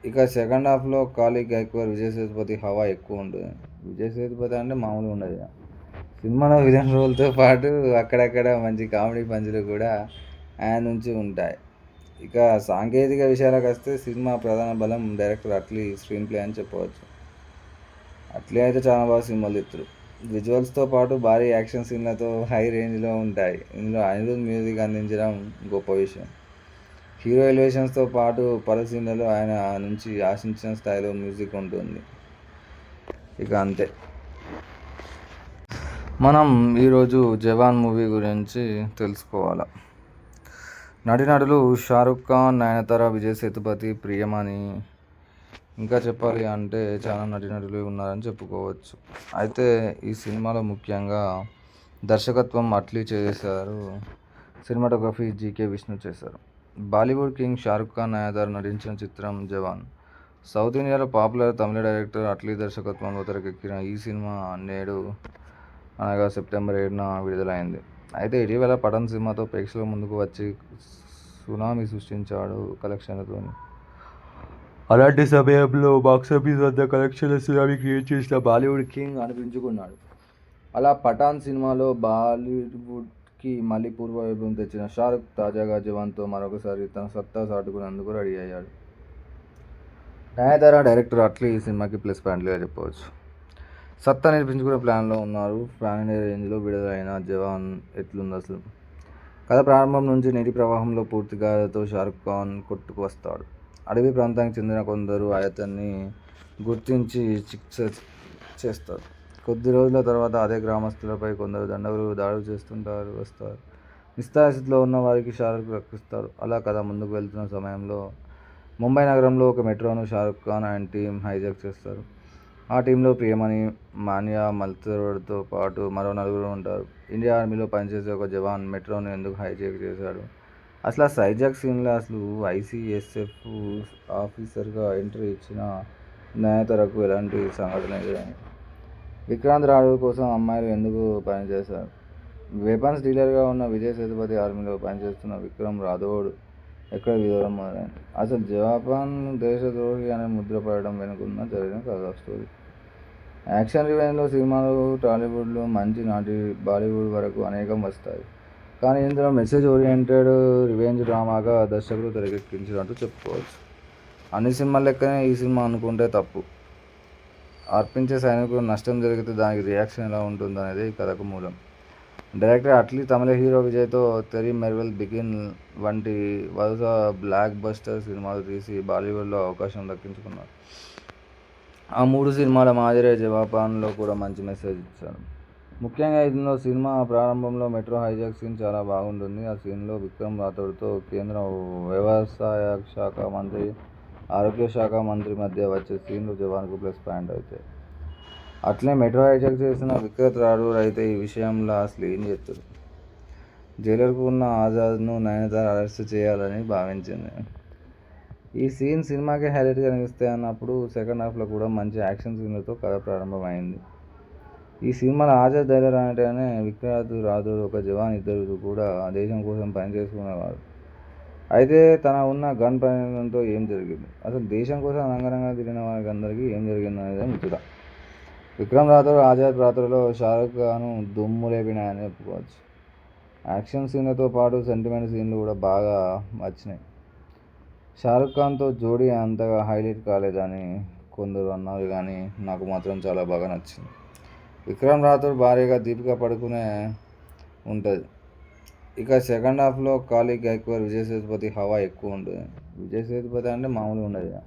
ఇక సెకండ్ హాఫ్లో కాళీ గైక్వాడ్, విజయ్ సేతుపతి హవా ఎక్కువ ఉంటుంది. విజయ్ సేతుపతి అంటే మామూలుగా ఉండదు. సినిమాలో విలన్ రోల్తో పాటు అక్కడక్కడ మంచి కామెడీ పంచులు కూడా ఆయన నుంచి ఉంటాయి. ఇక సాంకేతిక విషయాలకు వస్తే సినిమా ప్రధాన బలం డైరెక్టర్ అట్లీ స్క్రీన్ ప్లే అని చెప్పవచ్చు. అట్లే అయితే చాలా బాగా సినిమాలు తీస్తారు. విజువల్స్తో పాటు భారీ యాక్షన్ సీన్లతో హై రేంజ్లో ఉంటాయి. ఇందులో అనిరుద్ మ్యూజిక్ అందించడం గొప్ప విషయం. హీరో ఎలివేషన్స్తో పాటు పలు సీన్లలో ఆయన నుంచి ఆశించిన స్థాయిలో మ్యూజిక్ ఉంటుంది. ఇక అంతే. మనం ఈరోజు జవాన్ మూవీ గురించి తెలుసుకోవాలి. నటీనటులు షారుఖ్ ఖాన్, నయనతార, విజయ్ సేతుపతి, ప్రియమణి, ఇంకా చెప్పాలి అంటే చాలా నటీనటులు ఉన్నారని చెప్పుకోవచ్చు. అయితే ఈ సినిమాలో ముఖ్యంగా దర్శకత్వం అట్లీ చేశారు, సినిమాటోగ్రఫీ జీకే విష్ణు చేశారు. బాలీవుడ్ కింగ్ షారుఖ్ ఖాన్, నయనతార నటించిన చిత్రం జవాన్. సౌత్ ఇండియాలో పాపులర్ తమిళ డైరెక్టర్ అట్లీ దర్శకత్వంలో తెరకెక్కిన ఈ సినిమా నేడు అనగా సెప్టెంబర్ 7న విడుదలైంది. అయితే ఇటీవల పఠాన్ సినిమాతో ప్రేక్షకుల ముందుకు వచ్చి సునామీ సృష్టించాడు కలెక్షన్లతో. అలాంటి సమయంలో బాక్సాఫీస్ వద్ద కలెక్షన్ల సునామీ క్రియేట్ చేసిన బాలీవుడ్ కింగ్ అనిపించుకున్నాడు. అలా పఠాన్ సినిమాలో బాలీవుడ్కి మళ్ళీ పూర్వ వైభవం తెచ్చిన షారుఖ్ తాజాగా జవాన్తో మరొకసారి తన సత్తా చాటుకునేందుకు రెడీ అయ్యాడు. నయనతార, డైరెక్టర్ అట్లీ ఈ సినిమాకి ప్లస్ పాయింట్లుగా చెప్పవచ్చు. సత్తా నిరూపించుకునే ప్లాన్లో ఉన్నారు. పాన్ ఇండియా రేంజ్లో విడుదలైన జవాన్ ఎట్లుంది అసలు? కథ ప్రారంభం నుంచి నీటి ప్రవాహంలో పూర్తిగాతో షారుఖ్ ఖాన్ కొట్టుకు వస్తాడు. అడవి ప్రాంతానికి చెందిన కొందరు అతన్ని గుర్తించి చికిత్స చేస్తారు. కొద్ది రోజుల తర్వాత అదే గ్రామస్తులపై కొందరు దండగులు దాడులు వస్తారు. నిస్సహాయస్థితిలో ఉన్న వారికి షారుఖ్ రక్షిస్తాడు. అలా కథ ముందుకు వెళ్తున్న సమయంలో ముంబై నగరంలో ఒక మెట్రోను Shahrukh Khan and team hijack చేస్తారు. ఆ టీంలో ప్రియమణి, మాన్యా మల్హోత్రాతో పాటు మరో నలుగురు ఉంటారు. ఇండియా ఆర్మీలో పనిచేసే ఒక జవాన్ మెట్రోను ఎందుకు హైజాక్ చేశాడు, అసలు ఆ హైజాక్ సీన్లో అసలు ఐసీఎస్ఎఫ్ ఆఫీసర్గా ఎంట్రీ ఇచ్చిన నయనతారకు ఎలాంటి సంఘటన ఎదురైంది, విక్రాంత్ రాథోడ్ కోసం అమ్మాయిలు ఎందుకు పనిచేశారు, వెపన్స్ డీలర్గా ఉన్న విజయ్ సేతుపతి ఆర్మీలో పనిచేస్తున్న విక్రమ్ రాథోడ్ ఎక్కడ వివరం మొదలైంది, అసలు జవాన్ దేశద్రోహి అనే ముద్ర పడడం వెనుకున్న జరిగిన కథ స్టోరీ. యాక్షన్ రివెంజ్లో సినిమాలు టాలీవుడ్లో మంచి నాటి బాలీవుడ్ వరకు అనేకం వస్తాయి. కానీ ఇందులో మెసేజ్ ఓరియంటెడ్ రివెంజ్ డ్రామాగా దర్శకుడు తెరకెక్కించినట్టు చెప్పుకోవచ్చు. అన్ని సినిమాల లెక్కనే ఈ సినిమా అనుకుంటే తప్పు. అర్పించే సైనికులు నష్టం జరిగితే దానికి రియాక్షన్ ఎలా ఉంటుందనేది ఈ కథకు మూలం. డైరెక్టర్ అట్లీ తమిళ హీరో విజయ్తో తెరీ మెర్వెల్, బిగిన్ వంటి వరుస బ్లాక్ బస్టర్ సినిమాలు తీసి బాలీవుడ్లో అవకాశం దక్కించుకున్నారు. ఆ 3 సినిమాల మాదిరే 'జవాన్'లో కూడా మంచి మెసేజ్ ఇచ్చారు. ముఖ్యంగా ఇందులో సినిమా ప్రారంభంలో మెట్రో హైజాక్ సీన్ చాలా బాగుంటుంది. ఆ సీన్లో విక్రమ్ రాథోడ్తో కేంద్ర వ్యవసాయ శాఖ మంత్రి, ఆరోగ్య శాఖ మంత్రి మధ్య వచ్చే సీన్లు 'జవాన్'కు ప్లస్ పాయింట్ అవుతాయి. అట్లే మెట్రో హైజాక్ చేసిన విక్రమ్ రాథోడ్ అయితే ఈ విషయంలో అసలు ఏం చేస్తారు? జైలర్కు ఉన్న ఆజాద్ను నయనతార అరెస్ట్ చేయాలని భావించింది. ఈ సీన్ సినిమాకి హైలైట్గా నిలుస్తాయి అన్నప్పుడు సెకండ్ హాఫ్లో కూడా మంచి యాక్షన్ సీన్లతో కథ ప్రారంభమైంది. ఈ సినిమాలో ఆజాద్ జైలర్ అంటేనే విక్రాంత్ రాథోడ్ ఒక జవాన్, ఇద్దరు కూడా దేశం కోసం పనిచేసుకునేవారు. అయితే తన ఉన్న గన్ ప్రయోగంతో ఏం జరిగింది, అసలు దేశం కోసం రంగరంగా తిరిగిన వారికి అందరికీ ఏం జరిగింది అనేది ముచ్చట. విక్రమ్ రాథోడ్ ఆజాద్ పాత్రలో షారుఖ్ ఖాన్ దుమ్ము లేపినాయని చెప్పుకోవచ్చు. యాక్షన్ సీన్లతో పాటు సెంటిమెంట్ సీన్లు కూడా బాగా వచ్చినాయి. షారుఖ్ ఖాన్తో జోడీ అంతగా హైలైట్ కాలేదని కొందరు అన్నారు, కానీ నాకు మాత్రం చాలా బాగా నచ్చింది. విక్రమ్ రాథోడ్ భార్యగా దీపికా పడుకునే ఉంటుంది. ఇక సెకండ్ హాఫ్లో కాళీ గైక్వాడ్, విజయ్ సేతుపతి హవా ఎక్కువ ఉంటుంది. విజయ్ సేతుపతి అంటే మామూలుగా ఉండదు.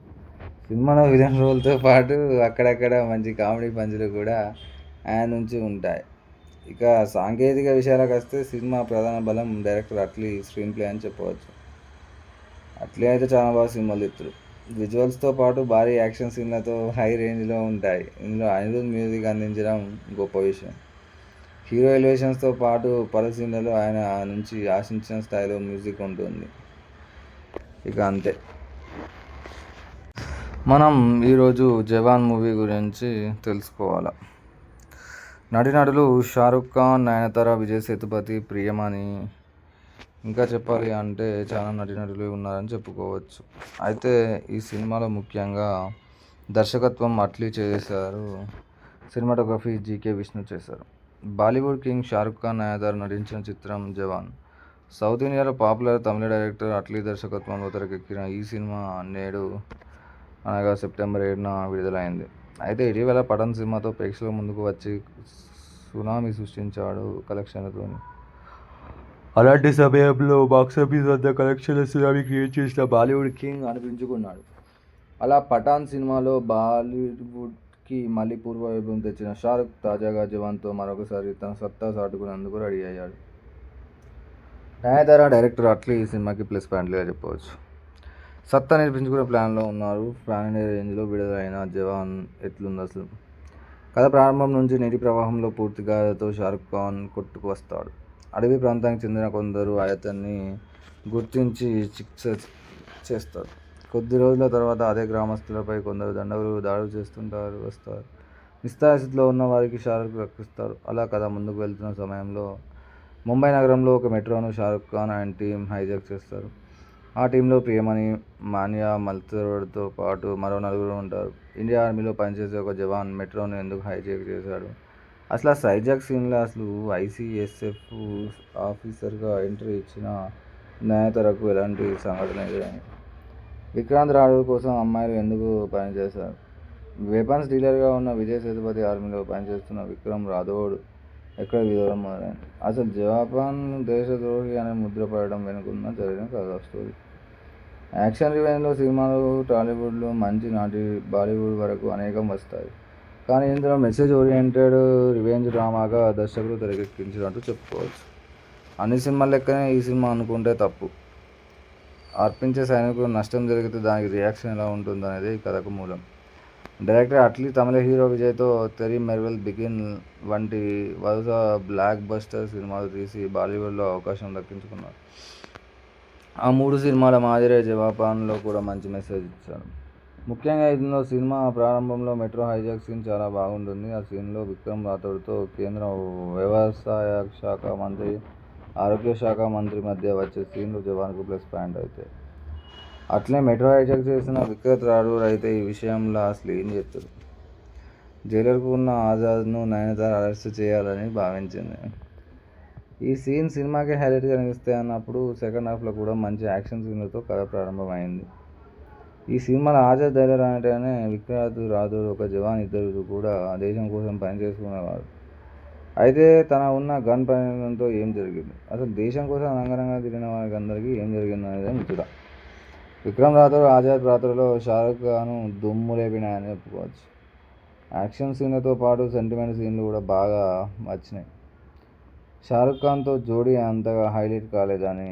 సినిమాలో విలన్ రోల్తో పాటు అక్కడక్కడ మంచి కామెడీ పంచులు కూడా ఆయన నుంచి ఉంటాయి. ఇక సాంకేతిక విషయాలకు వస్తే సినిమా ప్రధాన బలం డైరెక్టర్ అట్లీ స్క్రీన్ ప్లే అని చెప్పవచ్చు. అట్లీ అయితే చాలా బాగా సినిమాలు తీస్తాడు. విజువల్స్తో పాటు భారీ యాక్షన్ సీన్లతో హై రేంజ్లో ఉంటాయి. ఇందులో అనిరుద్ మ్యూజిక్ అందించడం గొప్ప విషయం. హీరో ఎలివేషన్స్తో పాటు పలు సీన్లలో ఆయన నుంచి ఆశించిన స్థాయిలో మ్యూజిక్ ఉంటుంది. ఇక అంతే. మనం ఈరోజు జవాన్ మూవీ గురించి తెలుసుకోవాలి. నటీనటులు షారుఖ్ ఖాన్, నయనతార, విజయ్ సేతుపతి, ప్రియమణి, ఇంకా చెప్పాలి అంటే చాలా నటీనటులు ఉన్నారని చెప్పుకోవచ్చు. అయితే ఈ సినిమాలో ముఖ్యంగా దర్శకత్వం అట్లీ చేశారు. సినిమాటోగ్రఫీ జీకే విష్ణు చేశారు. బాలీవుడ్ కింగ్ షారుఖ్ ఖాన్, నయనతార నటించిన చిత్రం జవాన్. సౌత్ ఇండియాలో పాపులర్ తమిళ డైరెక్టర్ అట్లీ దర్శకత్వంలో తెరకెక్కిన ఈ సినిమా నేడు అనగా సెప్టెంబర్ 7న విడుదలైంది. అయితే ఇటీవల పఠాన్ సినిమాతో ప్రేక్షకుల ముందుకు వచ్చి సునామీ సృష్టించాడు కలెక్షన్లతో. అలాంటి సమయంలో బాక్సాఫీస్ వద్ద కలెక్షన్ల సునామీ క్రియేట్ చేసిన బాలీవుడ్ కింగ్ అనిపించుకున్నాడు. అలా పఠాన్ సినిమాలో బాలీవుడ్కి మళ్ళీ పూర్వ వైభవం తెచ్చిన షారుఖ్ తాజాగా జవాన్తో మరొకసారి తన సత్తా చాటుకునేందుకు రెడీ అయ్యాడు. నయనతార, డైరెక్టర్ అట్లీ ఈ సినిమాకి ప్లస్ పాయింట్లుగా చెప్పవచ్చు. సత్తా నిరూపించుకునే ప్లాన్లో ఉన్నారు. పాన్ ఇండియా రేంజ్లో విడుదలైన జవాన్ ఎట్లుంది అసలు? కథ ప్రారంభం నుంచి నీటి ప్రవాహంలో పూర్తిగాతో షారుఖ్ ఖాన్ కొట్టుకు వస్తాడు. అడవి ప్రాంతానికి చెందిన కొందరు అతన్ని గుర్తించి చికిత్స చేస్తారు. కొద్ది రోజుల తర్వాత అదే గ్రామస్తులపై కొందరు దండగులు దాడులు వస్తారు. నిస్సహాయస్థితిలో ఉన్న వారికి షారుఖ్ రక్షిస్తారు. అలా కథ ముందుకు వెళ్తున్న సమయంలో ముంబై నగరంలో ఒక మెట్రోను Shahrukh Khan and team hijack చేస్తారు. ఆ టీంలో ప్రియమణి, మాన్యా మల్హోత్రాతో పాటు మరో నలుగురు ఉంటారు. ఇండియా ఆర్మీలో పనిచేసే ఒక జవాన్ మెట్రోను ఎందుకు హైజాక్ చేశాడు? అసలు ఆ హైజాక్ సీన్లో అసలు ఐసీఎస్ఎఫ్ ఆఫీసర్గా ఎంట్రీ ఇచ్చిన నయనతారకు ఎలాంటి సంఘటన ఎదురైంది? విక్రాంత్ రాథోడ్ కోసం అమ్మాయిలు ఎందుకు పనిచేశారు? వెపన్స్ డీలర్గా ఉన్న విజయ్ సేతుపతి ఆర్మీలో పనిచేస్తున్న విక్రమ్ రాథోడ్ ఎక్కడ విరోధం మొదలైంది? అసలు జవాన్ దేశద్రోహి అనే ముద్ర పడడం వెనుకున్న జరిగిన కథ స్టోరీ. యాక్షన్ రివెంజ్లో సినిమాలు టాలీవుడ్లో మంచి నాటి బాలీవుడ్ వరకు అనేకం వస్తాయి. కానీ ఇందులో మెసేజ్ ఓరియంటెడ్ రివెంజ్ డ్రామాగా దర్శకుడు తెరకెక్కించినట్టు చెప్పుకోవచ్చు. అన్ని సినిమాల లెక్కనే ఈ సినిమా అనుకుంటే తప్పు. అర్పించే సైనికులకు నష్టం జరిగితే దానికి రియాక్షన్ ఎలా ఉంటుందనేది ఈ కథకు మూలం. డైరెక్టర్ అట్లీ తమిళ హీరో విజయ్తో తెరీ మెర్వెల్, బిగిన్ వంటి వరుస బ్లాక్ బస్టర్ సినిమాలు తీసి బాలీవుడ్లో అవకాశం దక్కించుకున్నారు. ఆ 3 సినిమాల మాదిరే జవాన్లో కూడా మంచి మెసేజ్ ఇచ్చారు. ముఖ్యంగా ఇందులో సినిమా ప్రారంభంలో మెట్రో హైజాక్ సీన్ చాలా బాగుంటుంది. ఆ సీన్లో విక్రమ్ రాథోడ్తో కేంద్ర వ్యవసాయ శాఖ మంత్రి, ఆరోగ్య శాఖ మంత్రి మధ్య వచ్చే సీన్లు జవాన్కు ప్లస్ పాయింట్ అవుతాయి. అట్లే మెట్రో హైజాక్ చేసిన విక్రమ్ రాథోడ్ అయితే ఈ విషయంలో అసలు ఏం చేస్తాడు? జైలర్కు ఉన్న ఆజాద్ను నయనతార అరెస్ట్ చేయాలని భావించింది. ఈ సీన్ సినిమాకి హైలైట్గా నిలుస్తాయి అన్నప్పుడు సెకండ్ హాఫ్లో కూడా మంచి యాక్షన్ సీన్లతో కథ ప్రారంభమైంది. ఈ సినిమాలో ఆజాద్ జైలర్ అంటేనే విక్రాంత్ రాథోడ్ ఒక జవాన్, ఇద్దరు కూడా దేశం కోసం పనిచేసుకునేవారు. అయితే తన ఉన్న గన్ పరిణామంతో ఏం జరిగింది? అసలు దేశం కోసం రంగరంగా తిరిగిన వారికి అందరికీ ఏం జరిగింది అనేది ముచ్చట. విక్రమ్ రాథోడ్ ఆజాద్ పాత్రలో షారుఖ్ ఖాన్ దుమ్ము లేపినాయని చెప్పుకోవచ్చు. యాక్షన్ సీన్లతో పాటు సెంటిమెంట్ సీన్లు కూడా బాగా వచ్చినాయి. షారుఖ్ ఖాన్తో జోడీ అంతగా హైలైట్ కాలేదని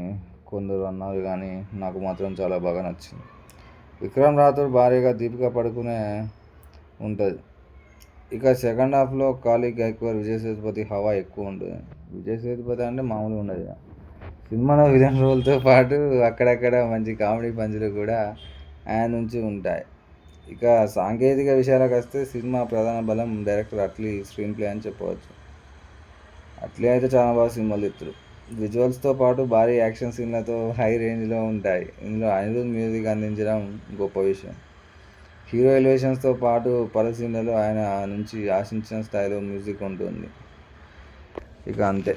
కొందరు అన్నారు, కానీ నాకు మాత్రం చాలా బాగా నచ్చింది. విక్రమ్ రాథోడ్ భార్యగా దీపికా పడుకునే ఉంటుంది. ఇక సెకండ్ హాఫ్లో కాళీ గైక్వాడ్, విజయ్ సేతుపతి హవా ఎక్కువ ఉంటుంది. విజయ్ సేతుపతి అంటే మామూలుగా ఉండదు. సినిమాలో విలన్ రోల్తో పాటు అక్కడక్కడ మంచి కామెడీ పంచులు కూడా ఆయన నుంచి ఉంటాయి. ఇక సాంకేతిక విషయాలకు వస్తే సినిమా ప్రధాన బలం డైరెక్టర్ అట్లీ స్క్రీన్ ప్లే అని చెప్పవచ్చు. అట్లీ అయితే చాలా బాగా సినిమాలు తీస్తాడు. విజువల్స్తో పాటు భారీ యాక్షన్ సీన్లతో హై రేంజ్లో ఉంటాయి. ఇందులో అనిరుద్ మ్యూజిక్ అందించడం గొప్ప విషయం. హీరో ఎలివేషన్స్తో పాటు పలు సీన్లలో ఆయన నుంచి ఆశించిన స్థాయిలో మ్యూజిక్ ఉంటుంది. ఇక అంతే.